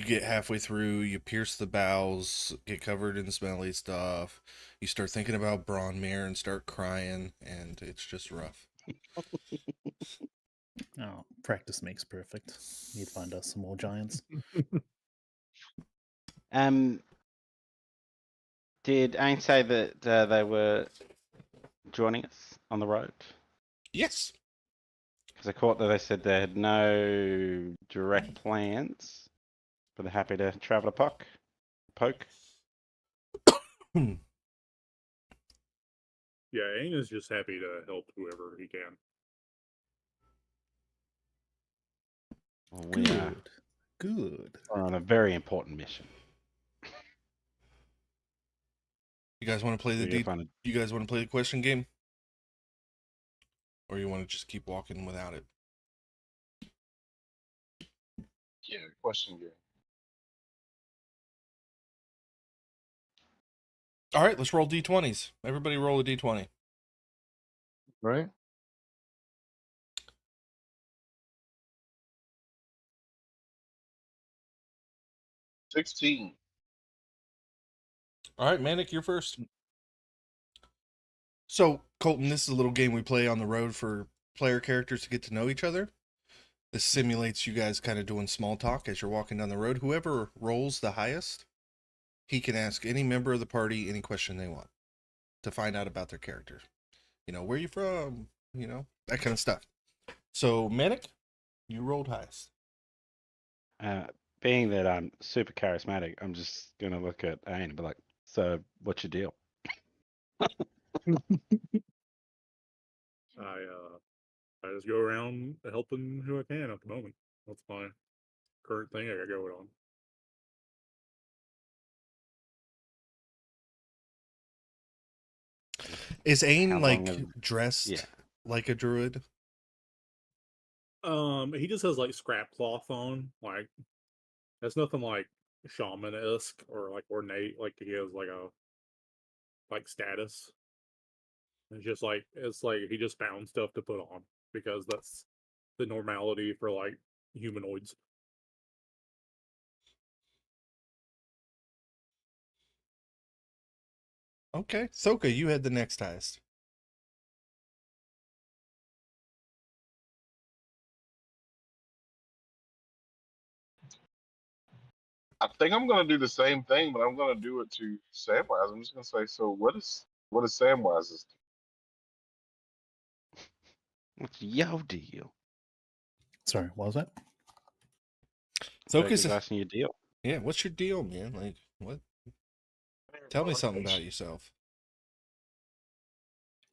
get halfway through, you pierce the bowels, get covered in smelly stuff. You start thinking about Bronmere and start crying, and it's just rough. Oh, practice makes perfect. Need to find us some more giants. Did Ain say that they were joining us on the road? Yes. Because I caught that they said they had no direct plans, but they're happy to travel to Poke. Yeah, Aang is just happy to help whoever he can. Well, we are Good. on a very important mission. You guys want to play You guys want to play the question game, or you want to just keep walking without it? Yeah, question game. All right, let's roll d20s. Everybody roll a d20. Right? $16. All right, Manic, you're first. So, Colton, this is a little game we play on the road for player characters to get to know each other. This simulates you guys kind of doing small talk as you're walking down the road. Whoever rolls the highest, he can ask any member of the party any question they want to find out about their character. You know, where you from? You know, that kind of stuff. So, Manic, you rolled highest. Being that I'm super charismatic, I'm just gonna look at Ain and be like, "So, what's your deal?" I just go around helping who I can at the moment. That's my current thing I got going on. Is Ain How like long is- dressed Yeah. like a druid? He just has like scrap cloth on. Like, that's nothing like shaman-esque or like ornate. Like he has like a status. It's like he just found stuff to put on because that's the normality for like humanoids. Okay, Soka, you had the next highest. I think I'm gonna do the same thing, but I'm gonna do it to Samwise. I'm just gonna say, so what is Samwise's? What's your deal? Sorry, what was that? Soka's Soka's asking your deal. Yeah, what's your deal, man? Like, what? Tell me something about yourself.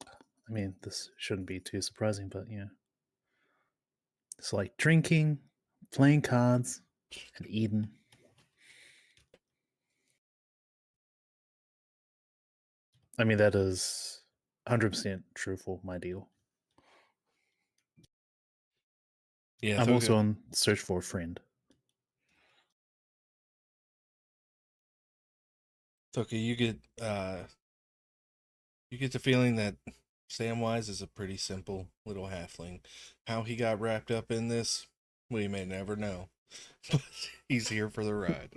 I mean, this shouldn't be too surprising, but yeah. It's like drinking, playing cards, and eating. I mean, that is 100% truthful, my deal. Yeah, I'm Soka. also on search for a friend. Soka, you get the feeling that Samwise is a pretty simple little halfling. How he got wrapped up in this, we may never know. But he's here for the ride.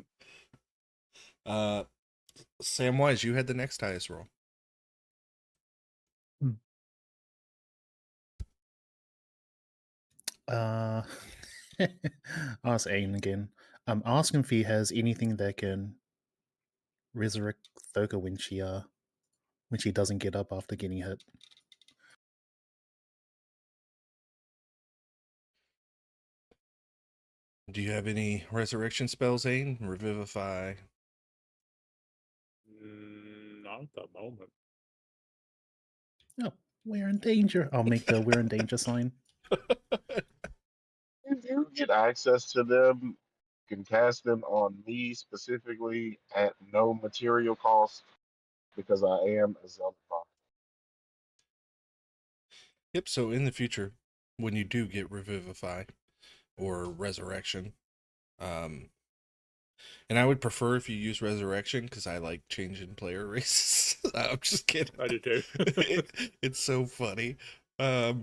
Samwise, you had the next highest roll. I'll ask Aiden again. I'm asking if he has anything that can resurrect Thoka when she doesn't get up after getting hit. Do you have any resurrection spells, Ain? Revivify? Not at the moment. Oh, we're in danger. I'll make the we're in danger sign. get access to them, you can cast them on me specifically at no material cost because I am a zealot. Yep, so in the future, when you do get Revivify or Resurrection, and I would prefer if you use Resurrection because I like changing player races. I'm just kidding. I do too. It's so funny. I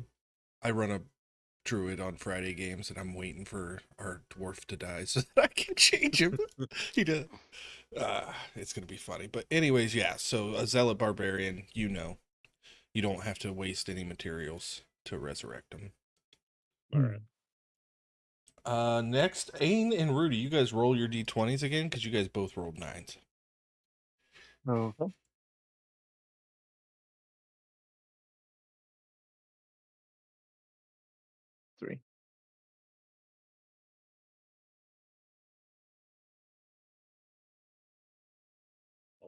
run a druid on Friday games, and I'm waiting for our dwarf to die so that I can change him. He does. It's gonna be funny, but anyways, yeah. So a zealot barbarian, you don't have to waste any materials to resurrect them. All right. Next, Ain and Rudy, you guys roll your d20s again because you guys both rolled 9s. Okay. Three.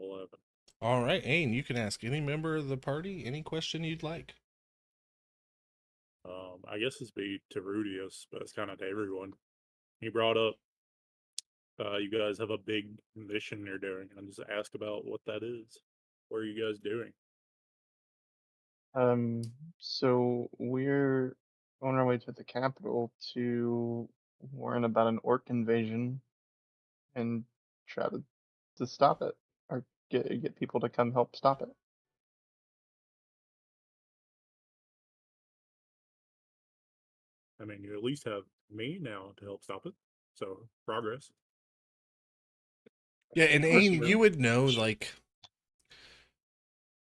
11. All right, Ain, you can ask any member of the party any question you'd like. I guess this be to Rudius, but it's kind of to everyone. He brought up, you guys have a big mission you're doing, and just ask about what that is. What are you guys doing? So we're on our way to the capital to warn about an orc invasion and try to stop it or get people to come help stop it. I mean, you at least have me now to help stop it. So, progress. Yeah, and Of course Ain, you you will. would know, like,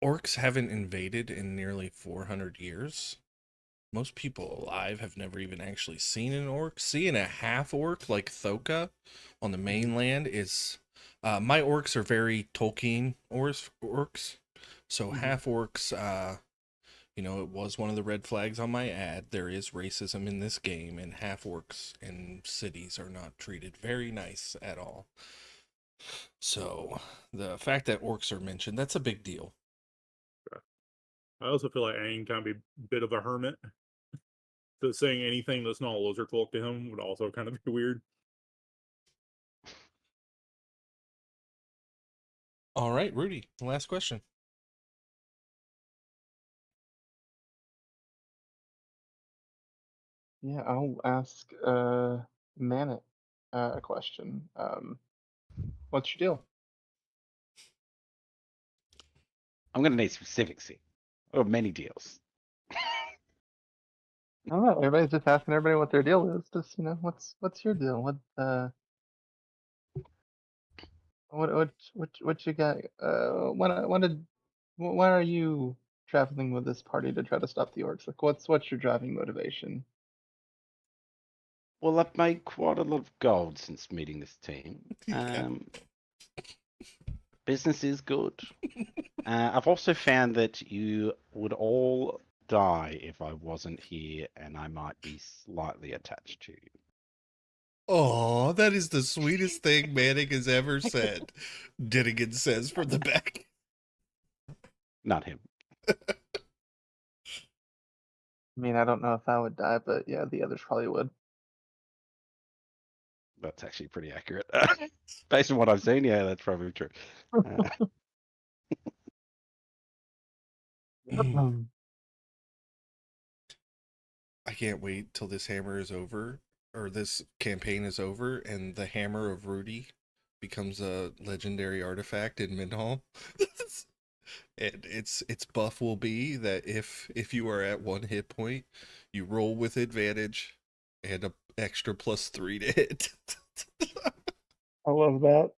orcs haven't invaded in nearly 400 years. Most people alive have never even actually seen an orc. Seeing a half orc like Thoka on the mainland is. My orcs are very Tolkien orcs. So half orcs, it was one of the red flags on my ad. There is racism in this game, and half orcs in cities are not treated very nice at all. So the fact that orcs are mentioned, that's a big deal. I also feel like Aang kind of be a bit of a hermit. So saying anything that's not a lizard folk to him would also kind of be weird. All right, Rudy, last question. Yeah, I'll ask Manet a question. What's your deal? I'm gonna need specifics here. Or many deals. I don't know. Everybody's just asking everybody what their deal is. Just what's your deal? What you got? Why are you traveling with this party to try to stop the orcs? Like, what's your driving motivation? Well, I've made quite a lot of gold since meeting this team. Yeah. Business is good. I've also found that you would all die if I wasn't here, and I might be slightly attached to you. Oh, that is the sweetest thing Manning has ever said. Dinnigan says from the back. Not him. I mean, I don't know if I would die, but yeah, the others probably would. That's actually pretty accurate. Based on what I've seen, yeah, that's probably true. I can't wait till this hammer is over, or this campaign is over, and the hammer of Rudy becomes a legendary artifact in Minhal. And its buff will be that if you are at 1 hit point, you roll with advantage and a extra +3 to hit. I love that.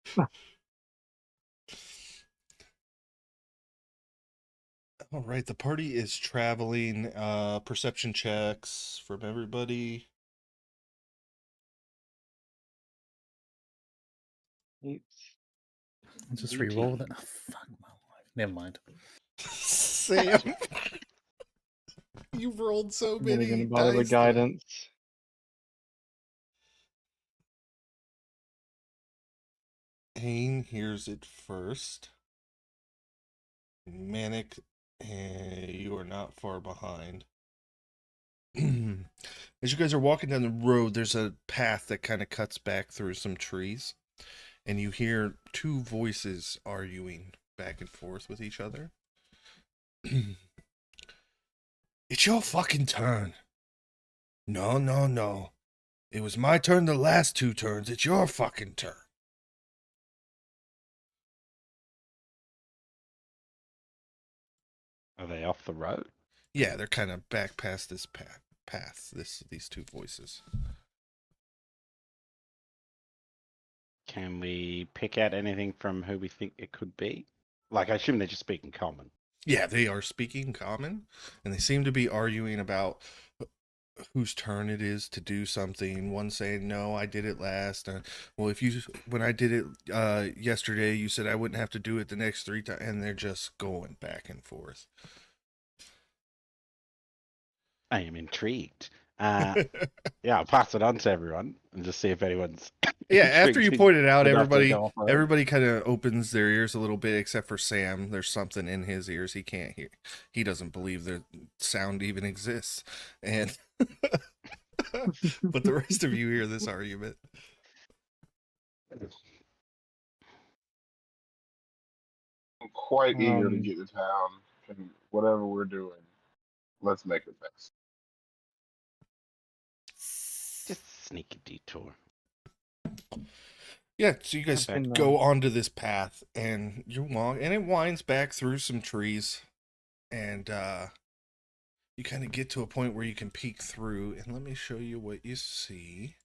All right, the party is traveling. Perception checks from everybody. I'll just re-roll that. Oh, fuck my life. Never mind. Sam, you've rolled so I'm gonna many bother the dice today. guidance. Ain hears it first. Manic, you are not far behind. As you guys are walking down the road, there's a path that kind of cuts back through some trees, and you hear two voices arguing back and forth with each other. It's your fucking turn. No, no, no. It was my turn the last 2 turns. It's your fucking turn. Are they off the road? Yeah, they're kind of back past this path. These two voices. Can we pick out anything from who we think it could be? Like, I assume they're just speaking common. Yeah, they are speaking common, and they seem to be arguing about whose turn it is to do something. One saying, "No, I did it last." Well, when I did it yesterday, you said I wouldn't have to do it the next 3 times, and they're just going back and forth. I am intrigued. Yeah, I'll pass it on to everyone and just see if anyone's. Yeah, after you intrigued point it out, enough to go off road. everybody kind of opens their ears a little bit, except for Sam. There's something in his ears he can't hear. He doesn't believe the sound even exists, and but the rest of you hear this argument. I'm quite eager to Um, get to town, and whatever we're doing, let's make it best. Just a sneaky detour. Yeah, so you guys Okay. go onto this path, and you walk, and it winds back through some trees, and you kind of get to a point where you can peek through, and let me show you what you see.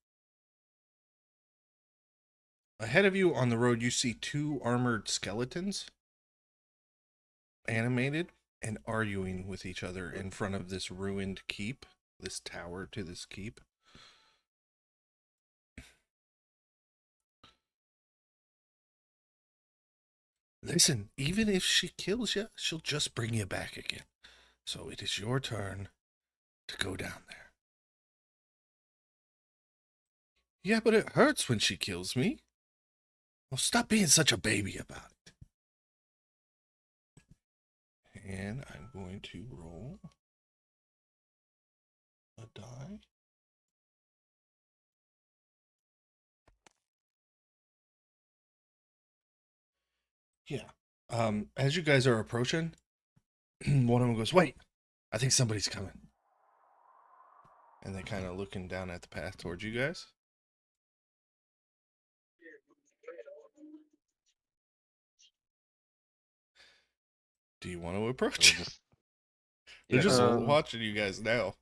Ahead of you on the road, you see 2 armored skeletons, animated and arguing with each other in front of this ruined keep, this tower to this keep. Listen, even if she kills you, she'll just bring you back again. So it is your turn to go down there. Yeah, but it hurts when she kills me. Well, stop being such a baby about it. And I'm going to roll a die. Yeah. As you guys are approaching, one of them goes, "Wait, I think somebody's coming." And they kind of looking down at the path towards you guys. Do you want to We'll approach? just, They're just Um, watching you guys now.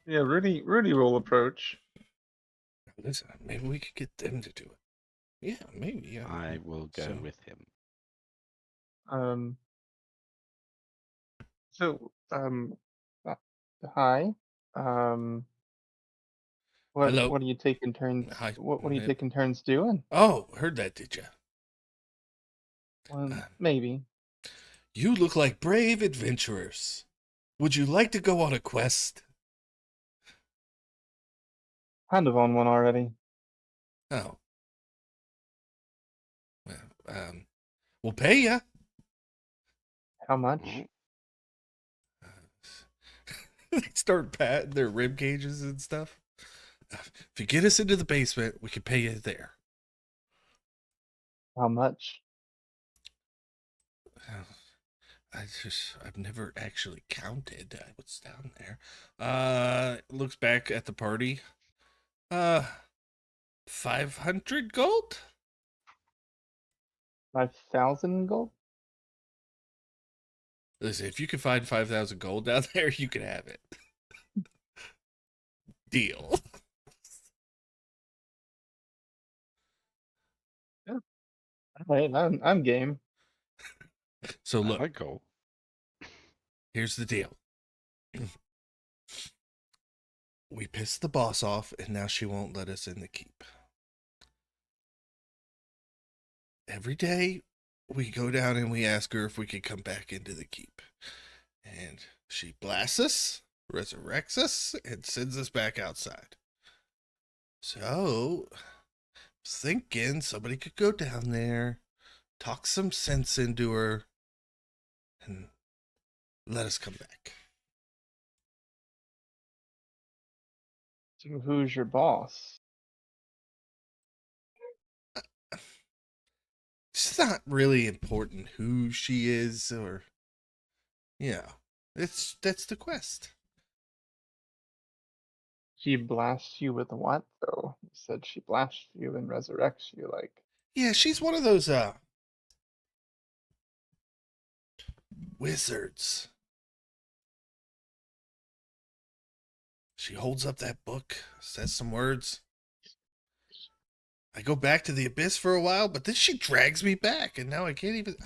yeah, Rudy will approach. Listen, maybe we could get them to do it. Yeah, maybe. Yeah. I will go So- with him. Um, so, uh, hi. Hello. What are you taking turns? Hi. What are you taking turns doing? Oh, heard that, did you? Well, maybe. You look like brave adventurers. Would you like to go on a quest? Kind of on one already. Oh. Well, we'll pay you. How much? Mhm. They start patting their rib cages and stuff. If you get us into the basement, we can pay you there. How much? I've never actually counted what's down there. Looks back at the party. 500 gold? 5,000 gold? Listen, if you can find 5,000 gold down there, you can have it. Deal. Alright, I'm game. So I look, like gold. here's the deal. We pissed the boss off, and now she won't let us in the keep. Every day, we go down and we ask her if we could come back into the keep. And she blasts us, resurrects us, and sends us back outside. So, I was thinking somebody could go down there, talk some sense into her, and let us come back. So who's your boss? It's not really important who she is, or that's the quest. She blasts you with what though? You said she blasts you and resurrects you. Like, Yeah, she's one of those wizards. She holds up that book, says some words. I go back to the abyss for a while, but then she drags me back, and now I can't even.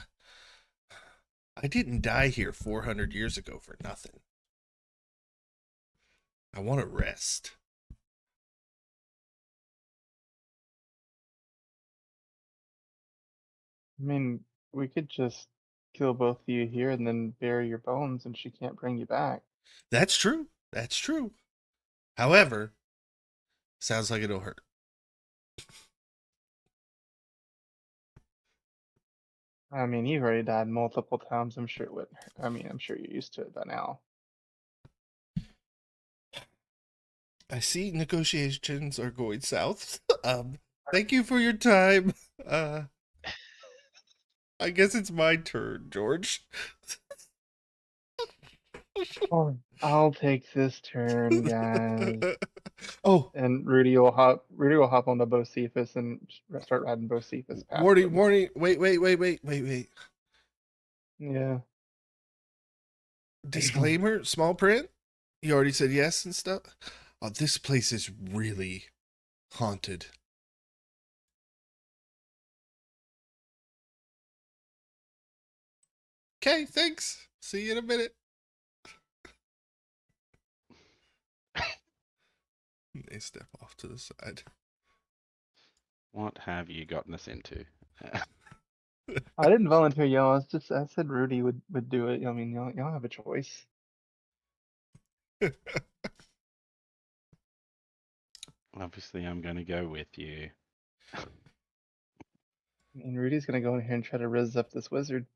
I didn't die here 400 years ago for nothing. I want to rest. I mean, we could just kill both of you here and then bury your bones, and she can't bring you back. That's true. That's true. However, sounds like it'll hurt. I mean, you've already died multiple times. I'm sure it would. I mean, I'm sure you're used to it by now. I see negotiations are going south. Thank you for your time. I guess it's my turn, George. Oh, I'll take this turn, guys. Oh, And Rudy will hop. Rudy will hop on the Bocephus and start riding Bocephus past warning, them. warning. Wait. Yeah. Disclaimer, small print. You already said yes and stuff. Oh, this place is really haunted. Okay, thanks. See you in a minute. They step off to the side. What have you gotten us into? I didn't volunteer y'all. I said Rudy would do it. I mean, y'all have a choice. Obviously, I'm going to go with you. I mean, Rudy's gonna go in here and try to rizz up this wizard.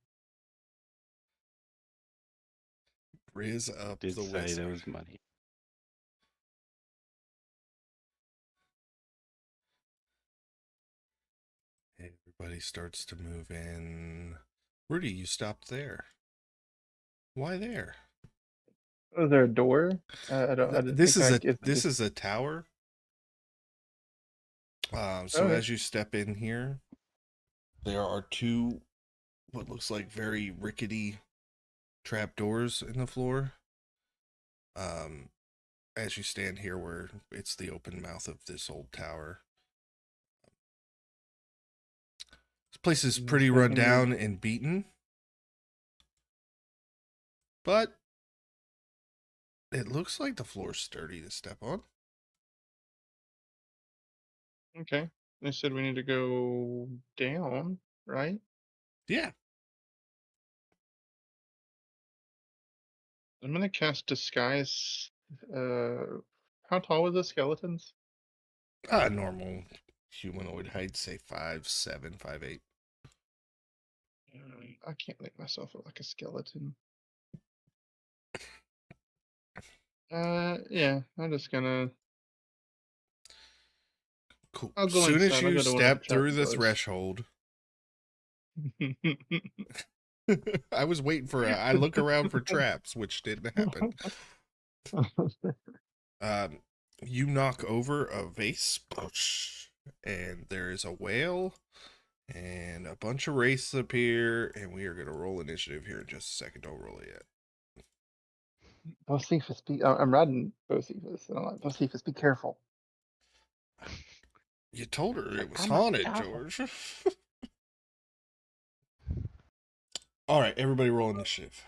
Riz up Did the say wizard. there was money. Everybody starts to move in. Rudy, you stopped there. Why there? Oh, is there a door? I don't. I didn't This think is I. a this is a tower. So Okay. as you step in here, there are two what looks like very rickety trapdoors in the floor. As you stand here where it's the open mouth of this old tower. This place is Give me a pretty run second here. down and beaten. But it looks like the floor's sturdy to step on. Okay. They said we need to go down, right? Yeah. I'm gonna cast disguise. How tall are the skeletons? Normal humanoid height, say 5'7", 5'8". I can't make myself look like a skeleton. Yeah. I'm just gonna. Cool. I'll As go soon as inside. I'll you go to one of the step through the trapdoors. threshold, I was waiting for I look around for traps, which didn't happen. You knock over a vase, and there is a whale, and a bunch of wraiths appear, and we are going to roll initiative here in just a second. Don't roll it yet. Bocephus, I'm riding Bocephus, and I'm like, Bocephus, be careful. You told her it was I'm not haunted, careful. George. All right, everybody roll initiative.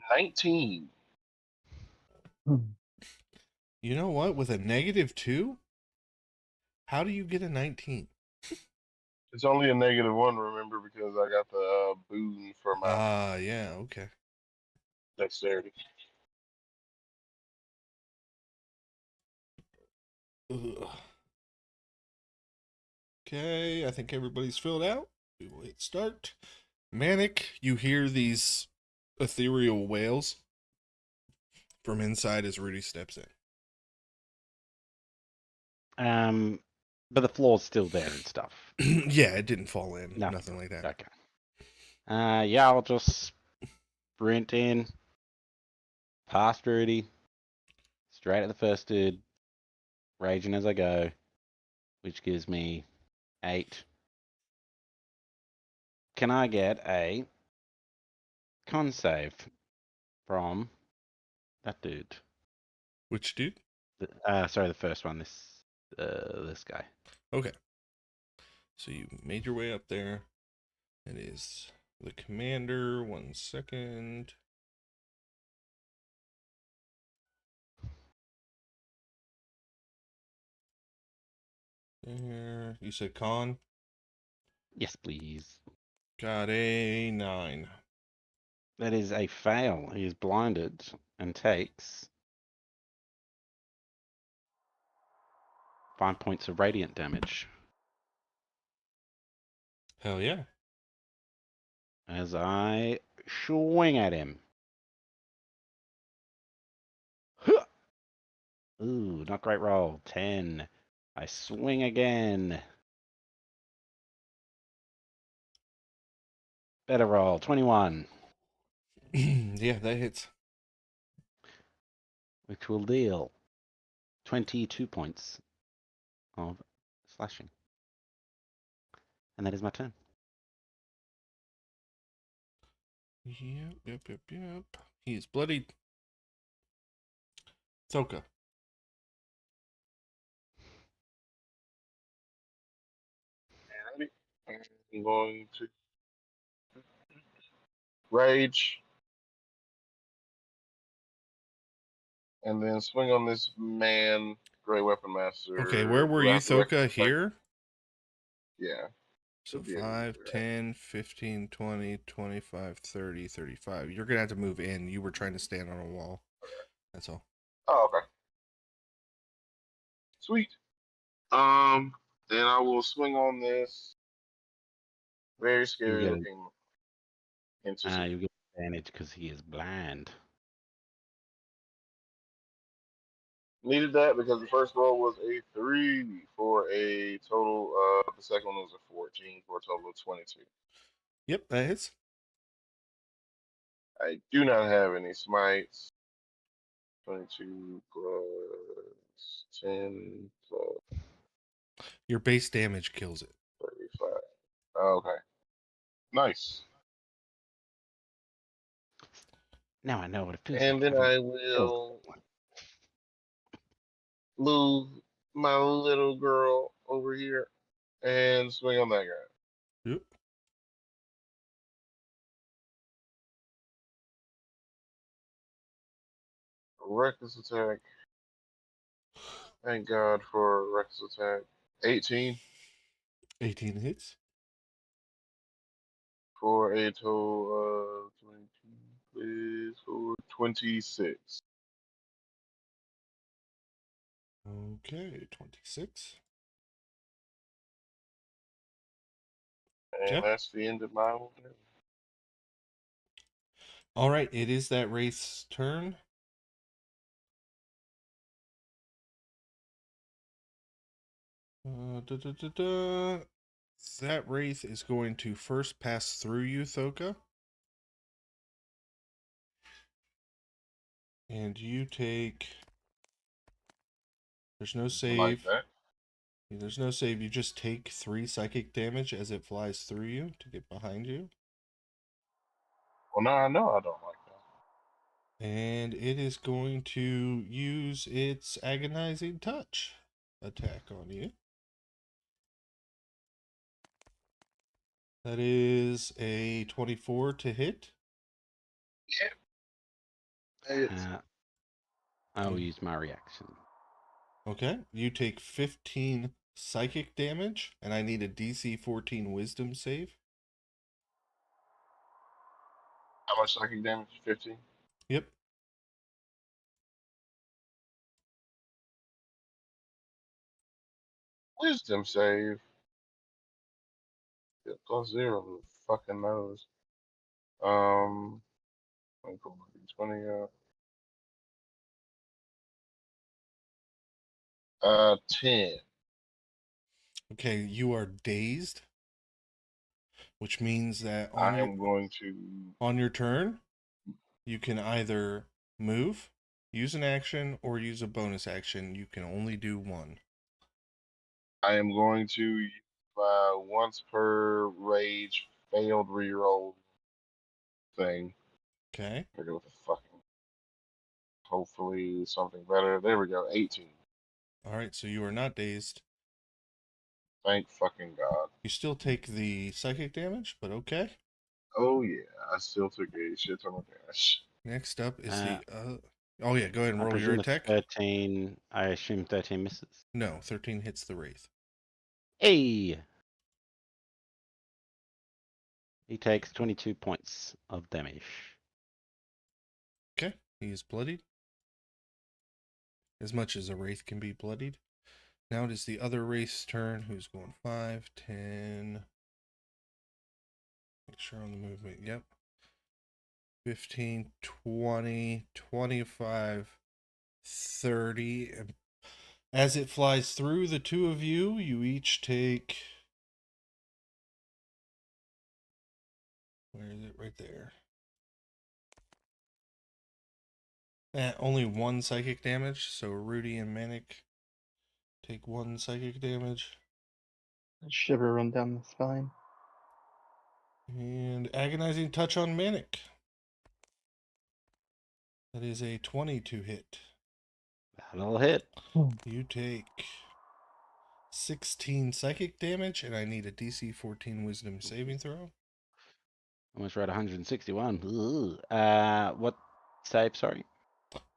$19. You know what? With a -2, how do you get a 19? It's only a -1, remember, because I got the boon for my Yeah, okay. dexterity. Ugh. Okay, I think everybody's filled out. We will hit start. Manic, you hear these ethereal wails from inside as Rudy steps But the floor's still there and stuff. in. Yeah, it didn't fall in. No. Nothing like that. Okay. Yeah, I'll just sprint in, past Rudy, straight at the first dude, raging as I go, which gives me 8. Can I get a con save from that dude? Which dude? Sorry, the first one. This guy. Okay. So you made your way up there. It is the commander. 1 second. There. You said con? Yes, please. Got a 9. That is a fail. He is blinded and takes 5 points of radiant damage Hell yeah. as I swing at him. Huh! Ooh, not great roll. 10. I swing again. Better roll. 21, Yeah, that hits. which will deal 22 points of slashing. And that is my turn. Yep. He is bloodied. Soka. Alrighty. I'm going to rage. And then swing on this man, Great Weapon Master. Okay, where were who you, has the record Thoka? attack. Here? Yeah. So Should be able to 5, do that. 10, 15, 20, 25, 30, 35. You're going to have to move in. You were trying to stand on a wall. That's all. Oh, okay. Sweet. Then I will swing on this very scary get it. looking entity. You get advantage because he is blind. Needed that because the first roll was a 3 for a total of, the second one was a 14 for a total of 22. Yep, that hits. I do not have any smites. 22 plus 10 plus Your base damage kills it. 35. Okay. Nice. Now I know what it feels And like. then I will move my little girl over here and swing on that guy. Yep. Reckless attack. Thank God for reckless attack. 18 18 hits. for a total of 22 is for 26. Okay, 26. And Okay. that's the end of my whole turn. All right, it is that Wraith's turn. That Wraith is going to first pass through you, Thoka. And you take... There's no Like save. that. There's no save. You just take 3 psychic damage as it flies through you to get behind you. Well, now I know I don't like that. And it is going to use its agonizing touch attack on you. That is a 24 to hit. I will use my reaction. Okay. You take 15 psychic damage, and I need a DC 14 wisdom save. How much psychic damage? 15? Yep. Wisdom save. +0. Who fucking knows? 20. 10. Okay, you are dazed, which means that I am going to. on your turn, you can either move, use an action, or use a bonus action. You can only do one. I am going to use once per rage failed reroll thing. Okay. I go with the fucking. Hopefully something better. There we go. 18. All right, so you are not dazed. Thank fucking God. You still take the psychic damage, but okay. Oh yeah, I still took a shit ton of damage. Next up is the oh yeah, go ahead and I roll your presume attack. 13. I assume 13 misses. No, 13 hits the wraith. Hey! He takes 22 points of damage. Okay, he is bloodied. As much as a wraith can be bloodied. Now it is the other wraith's turn, who's going 5, 10. Make sure on the movement. Yep. 15, 20, 25, 30. And as it flies through the two of you, you each take. Where is it? Right there. Only one psychic damage, so Rudy and Manic take one psychic damage. A shiver run down the spine. And agonizing touch on Manic. That is a 22 hit. That'll hit. You take 16 psychic damage, and I need a DC 14 wisdom saving throw. Almost right 161. What save, sorry?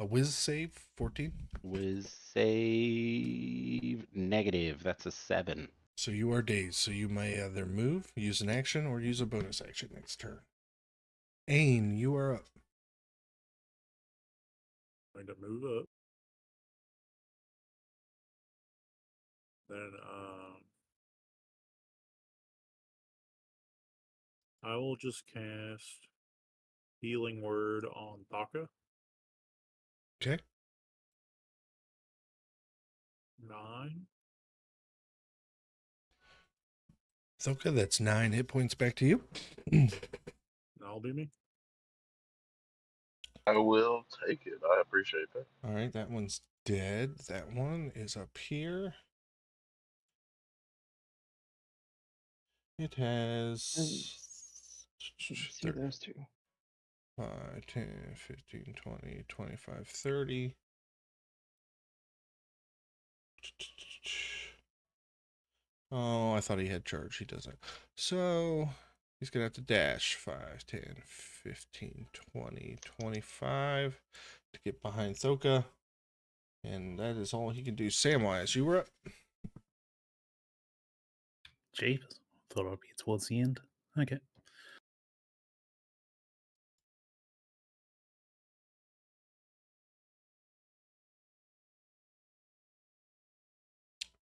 A whiz save, 14. Was save negative. That's a 7. So you are dazed, so you may either move, use an action, or use a bonus action next turn. Ain, you are up. Going to move up. Then I will just cast Healing Word on Thaka. Okay. 9. Thoka, that's 9 hit points back to you. That'll be me. I will take it. I appreciate that. All right, that one's dead. That one is up here. It has See those two. 5, 10, 15, 20, 25, 30. Oh, I thought he had charge. He doesn't. So he's going to have to dash 5, 10, 15, 20, 25 to get behind Thoka. And that is all he can do. Samwise, you were up. Jeepers. Thought I'd be towards the end. Okay.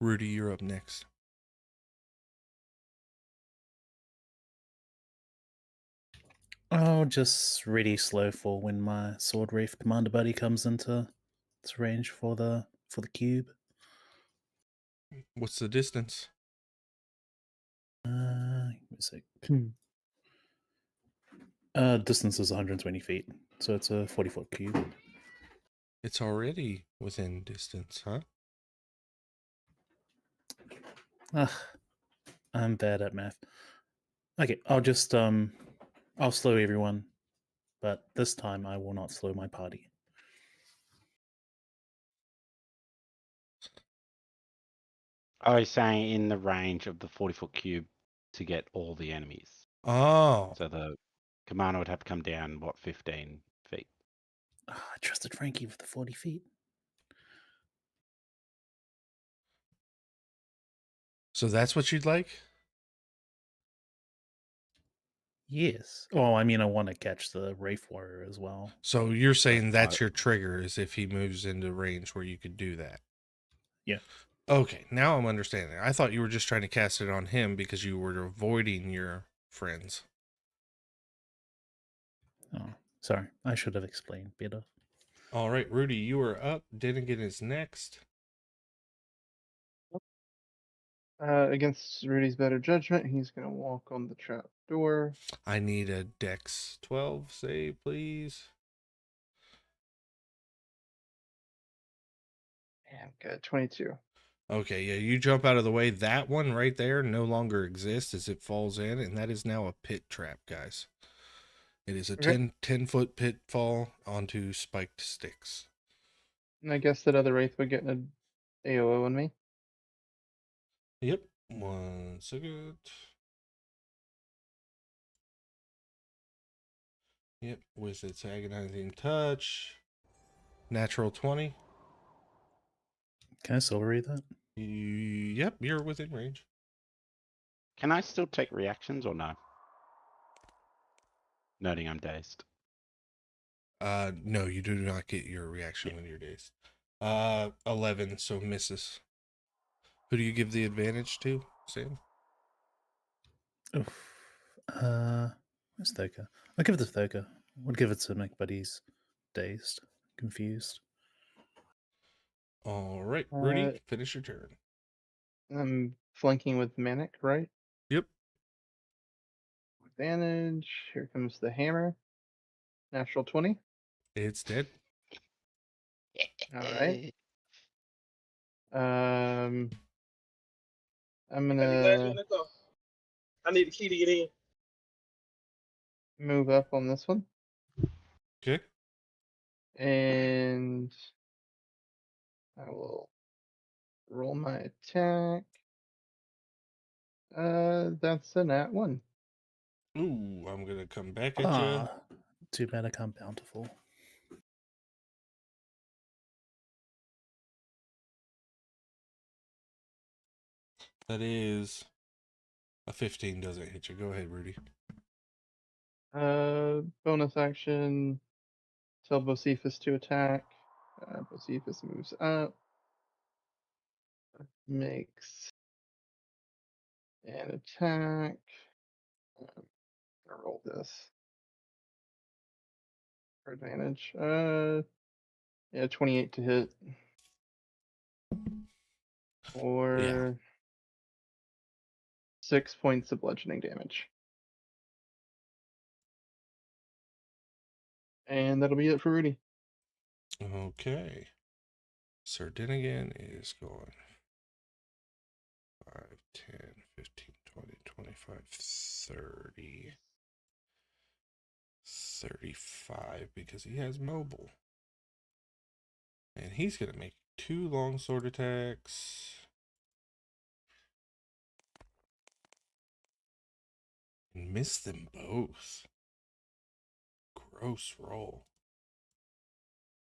Rudy, you're up next. Oh, just really slow for when my sword wraith commander buddy comes into its range for the cube. What's the distance? Give me a sec. Distance is 120 feet, so it's a 40-foot cube. It's already within distance, huh? I'm bad at math. Okay, I'll just I'll slow everyone, but this time I will not slow my party. I was saying in the range of the 40-foot cube to get all the enemies. Oh. So the commander would have to come down, 15 feet? I trusted Frankie with the 40 feet. So that's what you'd like? Yes. Oh, I mean, I want to catch the Wraith Warrior as well. So you're saying that's your trigger, is if he moves into range where you could do that? Yeah. Okay, now I'm understanding. I thought you were just trying to cast it on him because you were avoiding your friends. Oh, sorry. I should have explained better. All right, Rudy, you are up. Dinnigan is next. Against Rudy's better judgment, he's gonna walk on the trap door. I need a Dex 12 save, please. And good, 22. Okay, yeah, you jump out of the way. That one right there no longer exists as it falls in, and that is now a pit trap, guys. It is a Okay. 10-foot pitfall onto spiked sticks. And I guess that other wraith would get an AOO on me. Yep. 1 second. Yep, with its agonizing touch. Natural 20. Can I soul read that? Yep, you're within range. Can I still take reactions or no? Noting I'm dazed. No, you do not get your reaction when you're dazed. 11, so misses. Who do you give the advantage to, Sam? Oof. Where's Thoka? I'll give it to Thoka. I'll give it to Mick, but he's dazed, confused. All right, Uh, Rudy, finish your turn. I'm flanking with Manic, right? Yep. Advantage. Here comes the hammer. Natural 20. It's dead. All right. I'm gonna I need the key to get in. move up on this one, Okay. and I will roll my attack. That's a nat 1. Ooh, I'm gonna come back at you. Ah, too bad I can't bountiful. That is a 15 doesn't hit you. Go ahead, Rudy. Bonus action. Tell Bocephus to attack. Bocephus moves up. Makes an attack. I'll roll this for advantage. Yeah, 28 to hit. Or 6 points of bludgeoning damage. And that'll be it for Rudy. Okay. Sir Dinnigan is going 5, 10, 15, 20, 25, 30, 35 because he has mobile. And he's going to make 2 longsword attacks. And miss them both. Gross roll.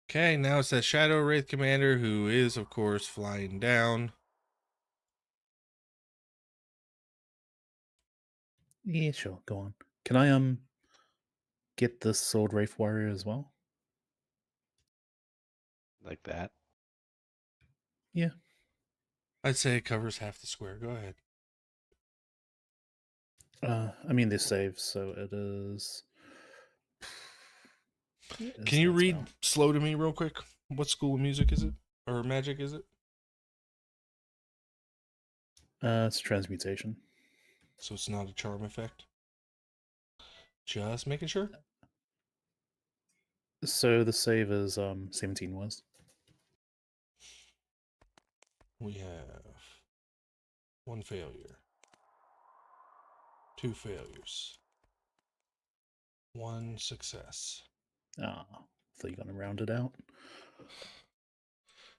Okay, now it's that Shadow Wraith Commander who is, of course, flying down. Yeah, sure. Go on. Can I get the Sword Wraith Warrior as well? Like that. Yeah. I'd say it covers half the square. Go ahead. I mean this saves, so it is. Can you that read spell? slow to me real quick? What school of music is it? Or magic is it? It's transmutation. So it's not a charm effect? Just making sure. So the save is 17 was. We have 1 failure, 2 failures, 1 success. Ah, so you're gonna round it out.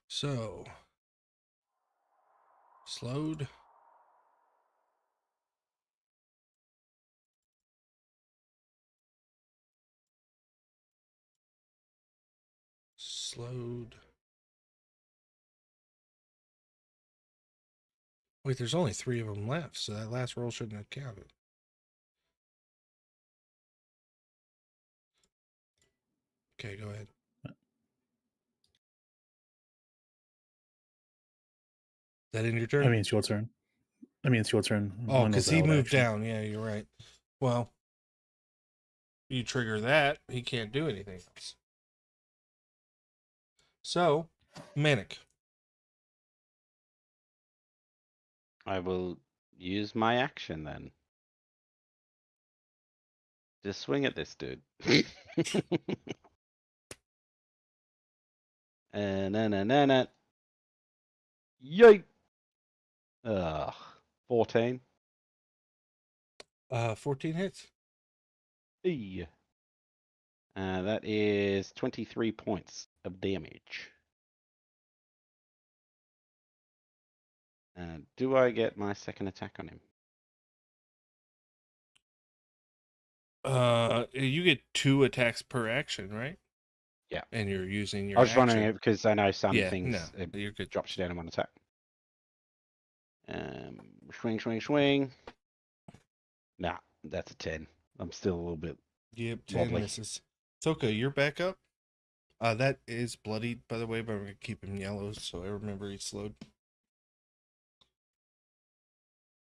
So, slowed. Slowed. Wait, there's only 3 of them left, so that last roll shouldn't have counted. Okay, go ahead. That in your turn? I mean, it's your turn. It's your turn. oh, Mine because was he out, moved actually. down. Yeah, you're right. Well, you trigger that, he can't do anything else. So, Manic. I will use my action then. Just swing at this dude. And then. Yay! Ugh. 14. 14 hits. Eee. That is 23 points of damage. Do I get my second attack on him? You get 2 attacks per action, right? Yeah. And you're using your I was action. wondering because I know some Yeah, things no, it you're good. drops you down in one attack. Swing. Nah, that's a 10. I'm still a little bit Yep, 10 wobbly. misses. Toka, you're back up. That is bloodied, by the way, but I'm going to keep him yellow so I remember he's slowed.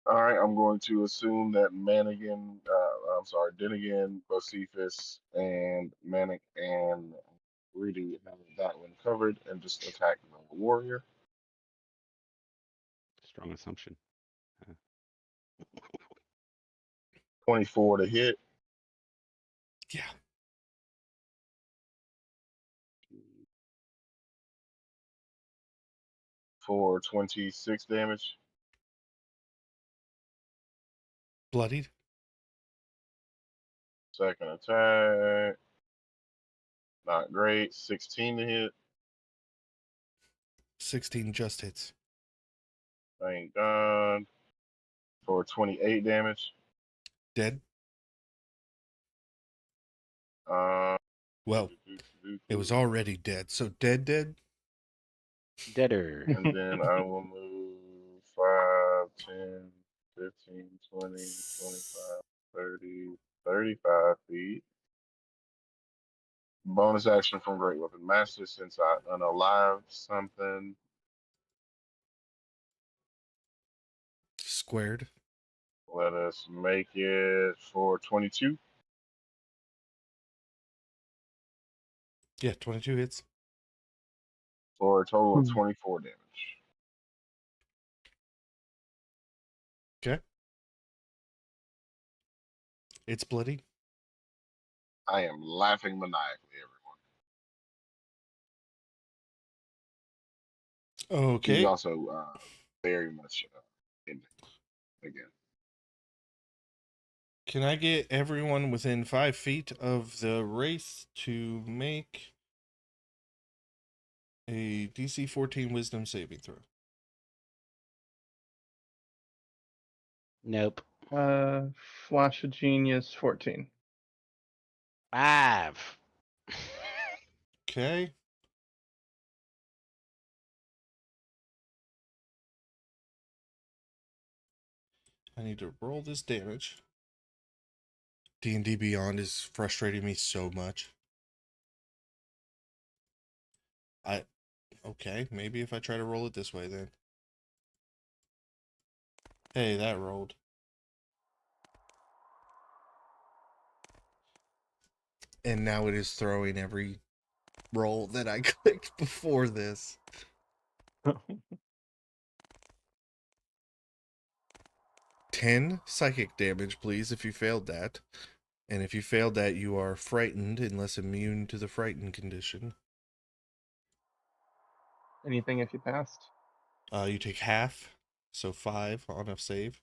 All right, I'm going to assume that Denigan, Bocephus, and Manic and Rudy have that one covered and just attack the warrior. Strong assumption. 24 to hit Yeah. for 26 damage. Bloodied. Second attack, not great. 16 to hit. 16 just hits. Thank God. For 28 damage. Dead. Uh, Well, it was already dead. So dead. Deader. And then I will move 5, 10, 15, 20, 25, 30, 35 feet. Bonus action from Great Weapon Master since I unalived something. Squared. Let us make it for 22 Yeah, 22 hits. for a total of 24 damage. Okay. It's bloody. I am laughing maniacally, everyone. Okay. He's also very much in again. Can I get everyone within 5 feet of the wraith to make a DC 14 Wisdom saving throw? Nope. Flash of Genius 14. 5. Okay. I need to roll this damage. D&D Beyond is frustrating me so much. Okay, maybe if I try to roll it this way then. Hey, that rolled. And now it is throwing every roll that I clicked before this. 10 psychic damage, please, if you failed that. And if you failed that, you are frightened unless immune to the frightened condition. Anything if you passed? You take half, so 5 on a save,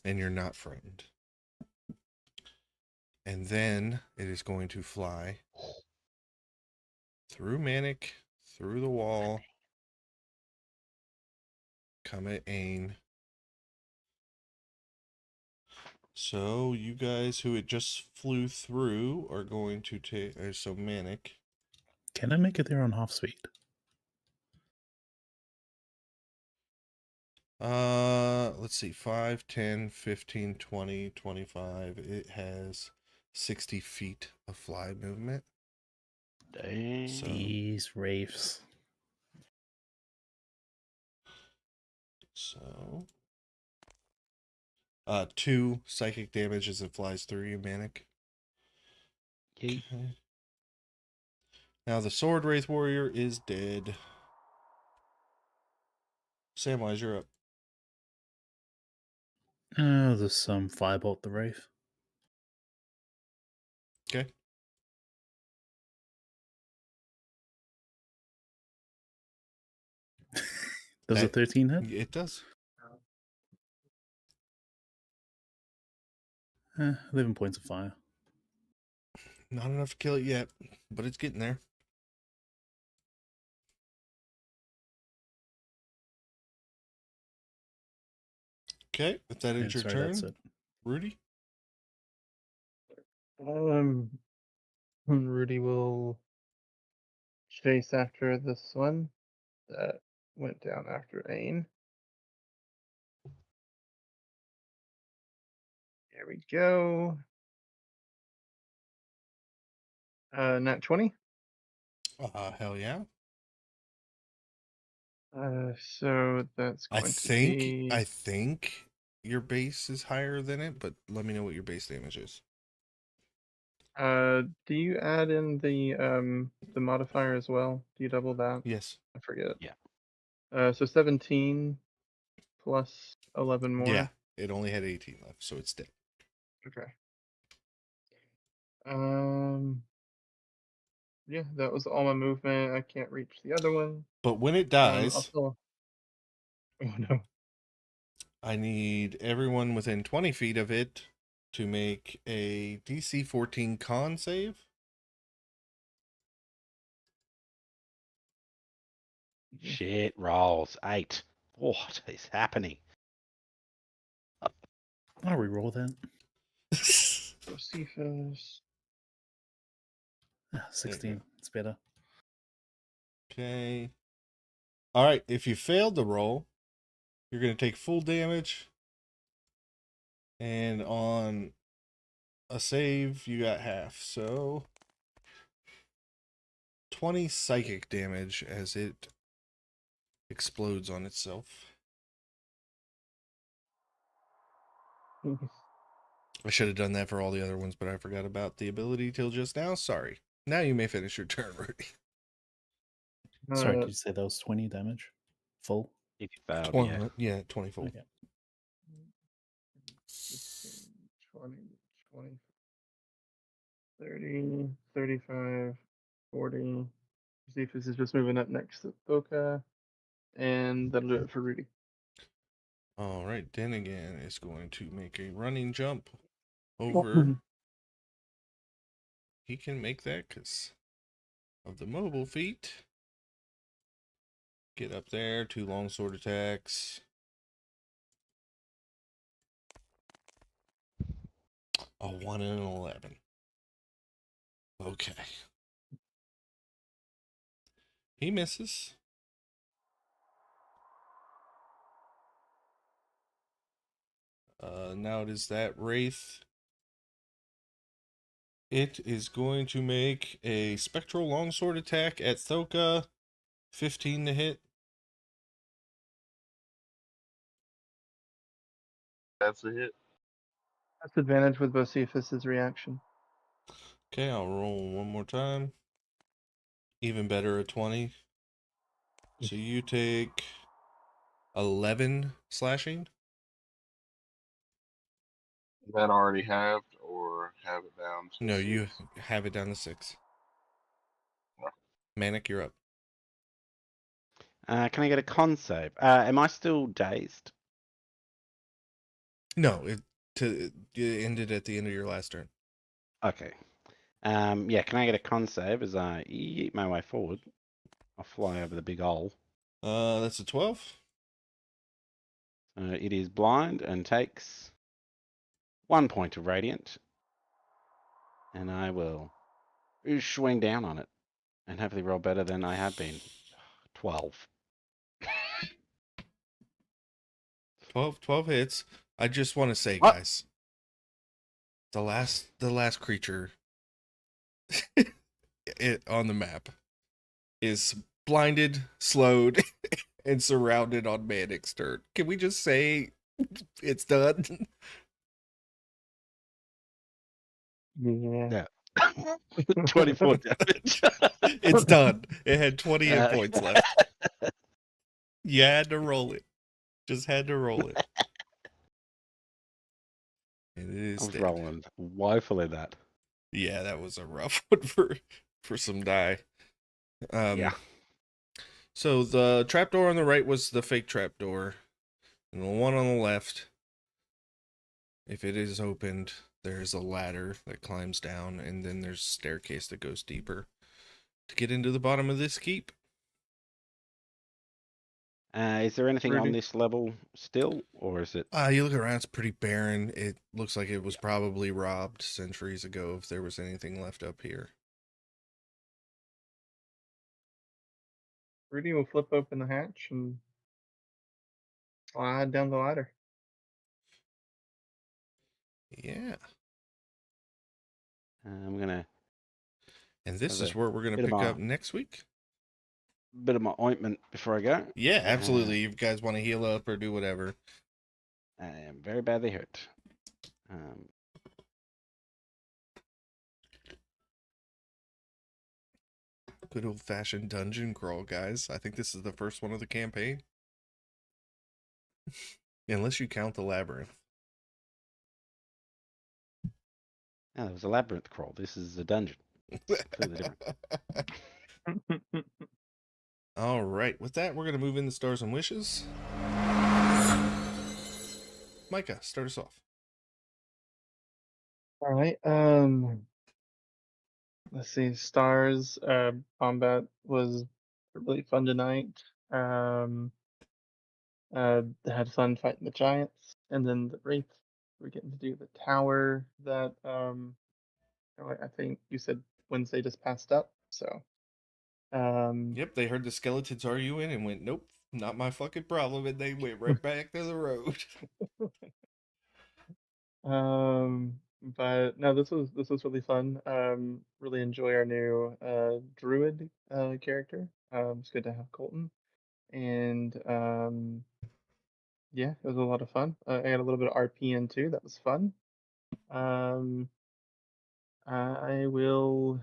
and you're not frightened. And then it is going to fly through Manic, through the wall, come at Ain. So you guys who it just flew through are going to take, so Manic. Can I make it there on half speed? Let's see, 5, 10, 15, 20, 25. It has 60 feet of fly movement. Dang. So These wraiths. So 2 psychic damage as it flies through you, Manic. Yeet. Okay. Now the Sword Wraith Warrior is dead. Samwise, you're up. There's some firebolt the wraith. Okay. Does a That- 13 hit? It does. 11 points of fire. Not enough to kill it yet, but it's getting there. Okay, if that Yeah, is your sorry, turn, that's it. Rudy. Rudy will chase after this one that went down after Ain. There we go. Nat 20. Hell yeah. So that's I going to think your base is higher than it, but let me know what your base damage is. Do you add in the modifier as well? Do you double that? Yes. I forget. Yeah. So 17 plus 11 more. Yeah. It only had 18 left, so it's dead. Okay. Yeah, that was all my movement. I can't reach the other one. But when it I'll dies, still... Oh no. I need everyone within 20 feet of it to make a DC 14 con save. Shit rolls. 8. What is happening? I'll reroll that. Josephus. 16. It's better. Okay. All right. If you failed the roll, you're going to take full damage. And on a save, you got half. So 20 psychic damage as it explodes on itself. I should have done that for all the other ones, but I forgot about the ability till just now. Sorry. Now you may finish your turn, Rudy. Sorry, did you say that was 20 damage? Full? If you failed, 20, yeah, 20 full. Okay. 15, 20, 20, 30, 35, 40. Josephus is just moving up next to Boca. And that'll do it for Rudy. All right, Denigan is going to make a running jump over. He can make that because of the mobile feat. Get up there, 2 longsword attacks. A 1 and an 11. Okay. He misses. Now it is that Wraith. It is going to make a spectral longsword attack at Thoka. 15 to hit. That's a hit. That's advantage with Josephus's reaction. Okay, I'll roll one more time. Even better, a 20. So you take 11 slashing. Is that already halved or have it down to No, you 6? have it down to 6. No. Manic, you're up. Can I get a con save? Am I still dazed? No, it ended at the end of your last turn. Okay. Yeah, can I get a con save as I eat my way forward? I'll fly over the big hole. That's a 12. It is blind and takes 1 point of radiant. And I will swing down on it and hopefully roll better than I have been. 12. 12 hits. I just want to say, What? guys, the last creature on the map is blinded, slowed, and surrounded on Manic's turn. Can we just say it's done? Yeah. Yeah. 24 damage. It's done. It had 20 hit Uh, points left. You had to roll it. Just had to roll it. And it I is was dead. rolling woefully that. Yeah, that was a rough one for some die. Yeah. So the trapdoor on the right was the fake trapdoor. And the one on the left, if it is opened, there's a ladder that climbs down, and then there's a staircase that goes deeper to get into the bottom of this keep. Is there anything on Rudy? this level still, or is it? You look around, it's pretty barren. It looks like it was probably robbed centuries ago if there was anything left up here. Rudy will flip open the hatch and slide down the ladder. Yeah. I'm gonna And this Have is a where we're going to bit of pick my- up next week. bit of my ointment before I go. Yeah, absolutely. You guys want to heal up or do whatever. I am very badly hurt. Good old fashioned dungeon crawl, guys. I think this is the first one of the campaign. Unless you count the labyrinth. Oh, there was a labyrinth crawl. This is a dungeon. Completely different. All right. With that, we're going to move into Stars and Wishes. Micah, start us off. All right. Let's see. Stars. Combat was really fun tonight. Had fun fighting the giants, and then the wraith. We're getting to do the tower that I think you said Wednesday just passed up. So Yep, they heard the skeletons are you in and went, nope, not my fucking problem. And they went right back to the road. But no, this was really fun. Really enjoy our new druid character. It's good to have Colton, and yeah, it was a lot of fun. I got a little bit of RPN too. That was fun. Um, I will.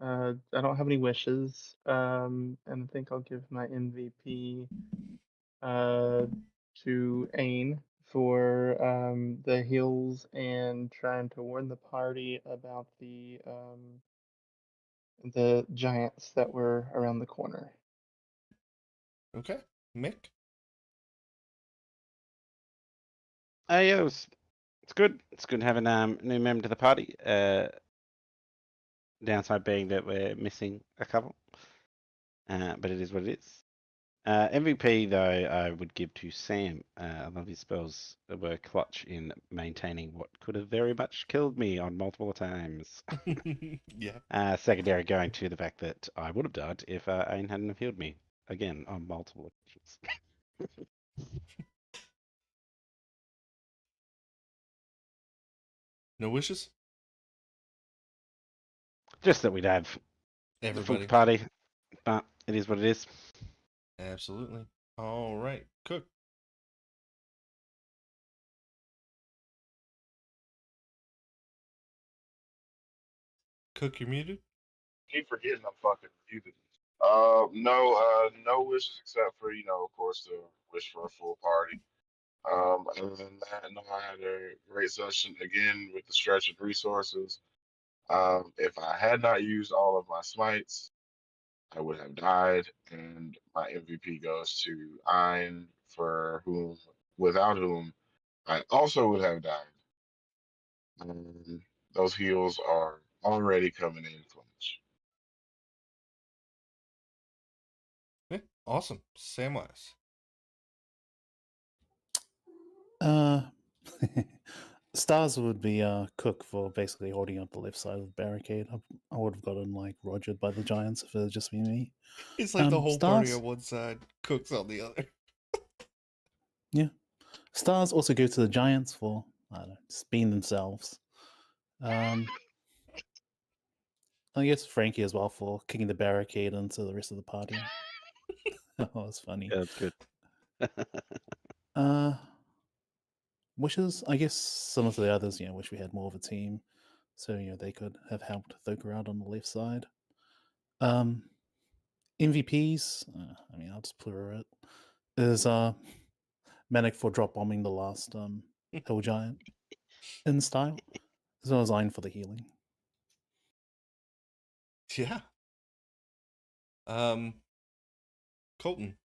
I don't have any wishes. And I think I'll give my MVP to Ain for the heals and trying to warn the party about the giants that were around the corner. Okay. Mick? Yeah, it's good. It's good having new member to the party. Downside being that we're missing a couple. But it is what it is. MVP though, I would give to Sam. I love his spells were clutch in maintaining what could have very much killed me on multiple times. Yeah. Secondary going to the fact that I would have died if Ain hadn't have healed me again on multiple occasions. No wishes? Just that we'd have the Everybody. full party, but it is what it is. Absolutely. All right. Cook. Cook, you're muted? Keep forgetting I'm fucking muted. No wishes except for, of course, the wish for a full party. Other than that, no, I had a great session again with the stretch of resources. If I had not used all of my smites, I would have died, and my MVP goes to Ein, without whom I also would have died. Those heals are already coming in clutch. Yeah. Awesome. Samwise. Stars would be Cook for basically holding up the left side of the barricade. I would have gotten like rogered by the giants if it had just been me. It's like the whole party Stars? on one side, Cook's on the other. Yeah. Stars also go to the giants for, I don't know, just being themselves. I guess Frankie as well for kicking the barricade into the rest of the party. That was funny. Yeah, that's good. Wishes, I guess some of the others, wish we had more of a team, so they could have helped Thoker out on the left side. MVPs, I mean, I'll just plur it. Is Manic for drop bombing the last Hill Giant in style, as well as Iron for the healing. Yeah. Colton.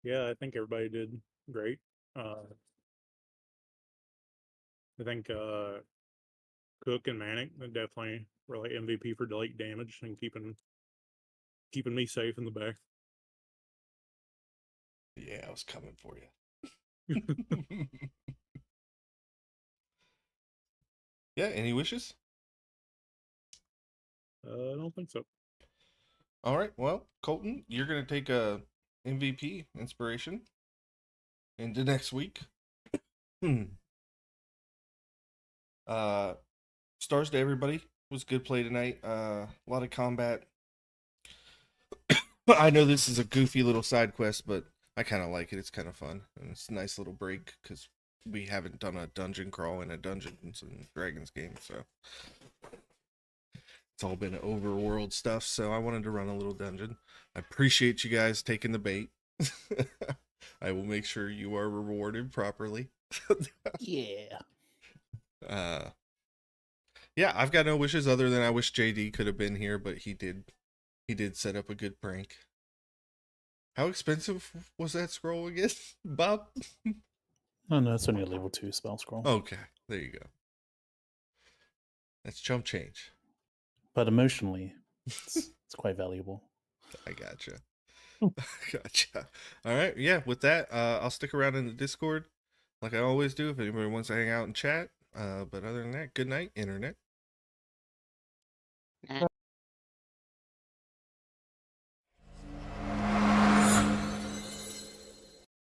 Yeah, I think everybody did great. I think Cook and Manic definitely were like MVP for delete damage and keeping me safe in the back. Yeah, I was coming for you. Yeah, any wishes? I don't think so. All right, well, Colton, you're going to take a MVP inspiration into next week. Stars to everybody. It was a good play tonight. A lot of combat. I know this is a goofy little side quest, but I kind of like it. It's kind of fun. And it's a nice little break because we haven't done a dungeon crawl in a Dungeons and Dragons game, so it's all been overworld stuff. So I wanted to run a little dungeon. I appreciate you guys taking the bait. I will make sure you are rewarded properly. Yeah. Yeah, I've got no wishes other than I wish JD could have been here, but he did set up a good prank. How expensive was that scroll again, Bob? Oh no, it's only a level 2 spell scroll. Okay, there you go. That's chump change. But emotionally, it's quite valuable. I gotcha. Gotcha. All right, yeah, with that, I'll stick around in the Discord like I always do if anybody wants to hang out and chat. But other than that, good night, Internet.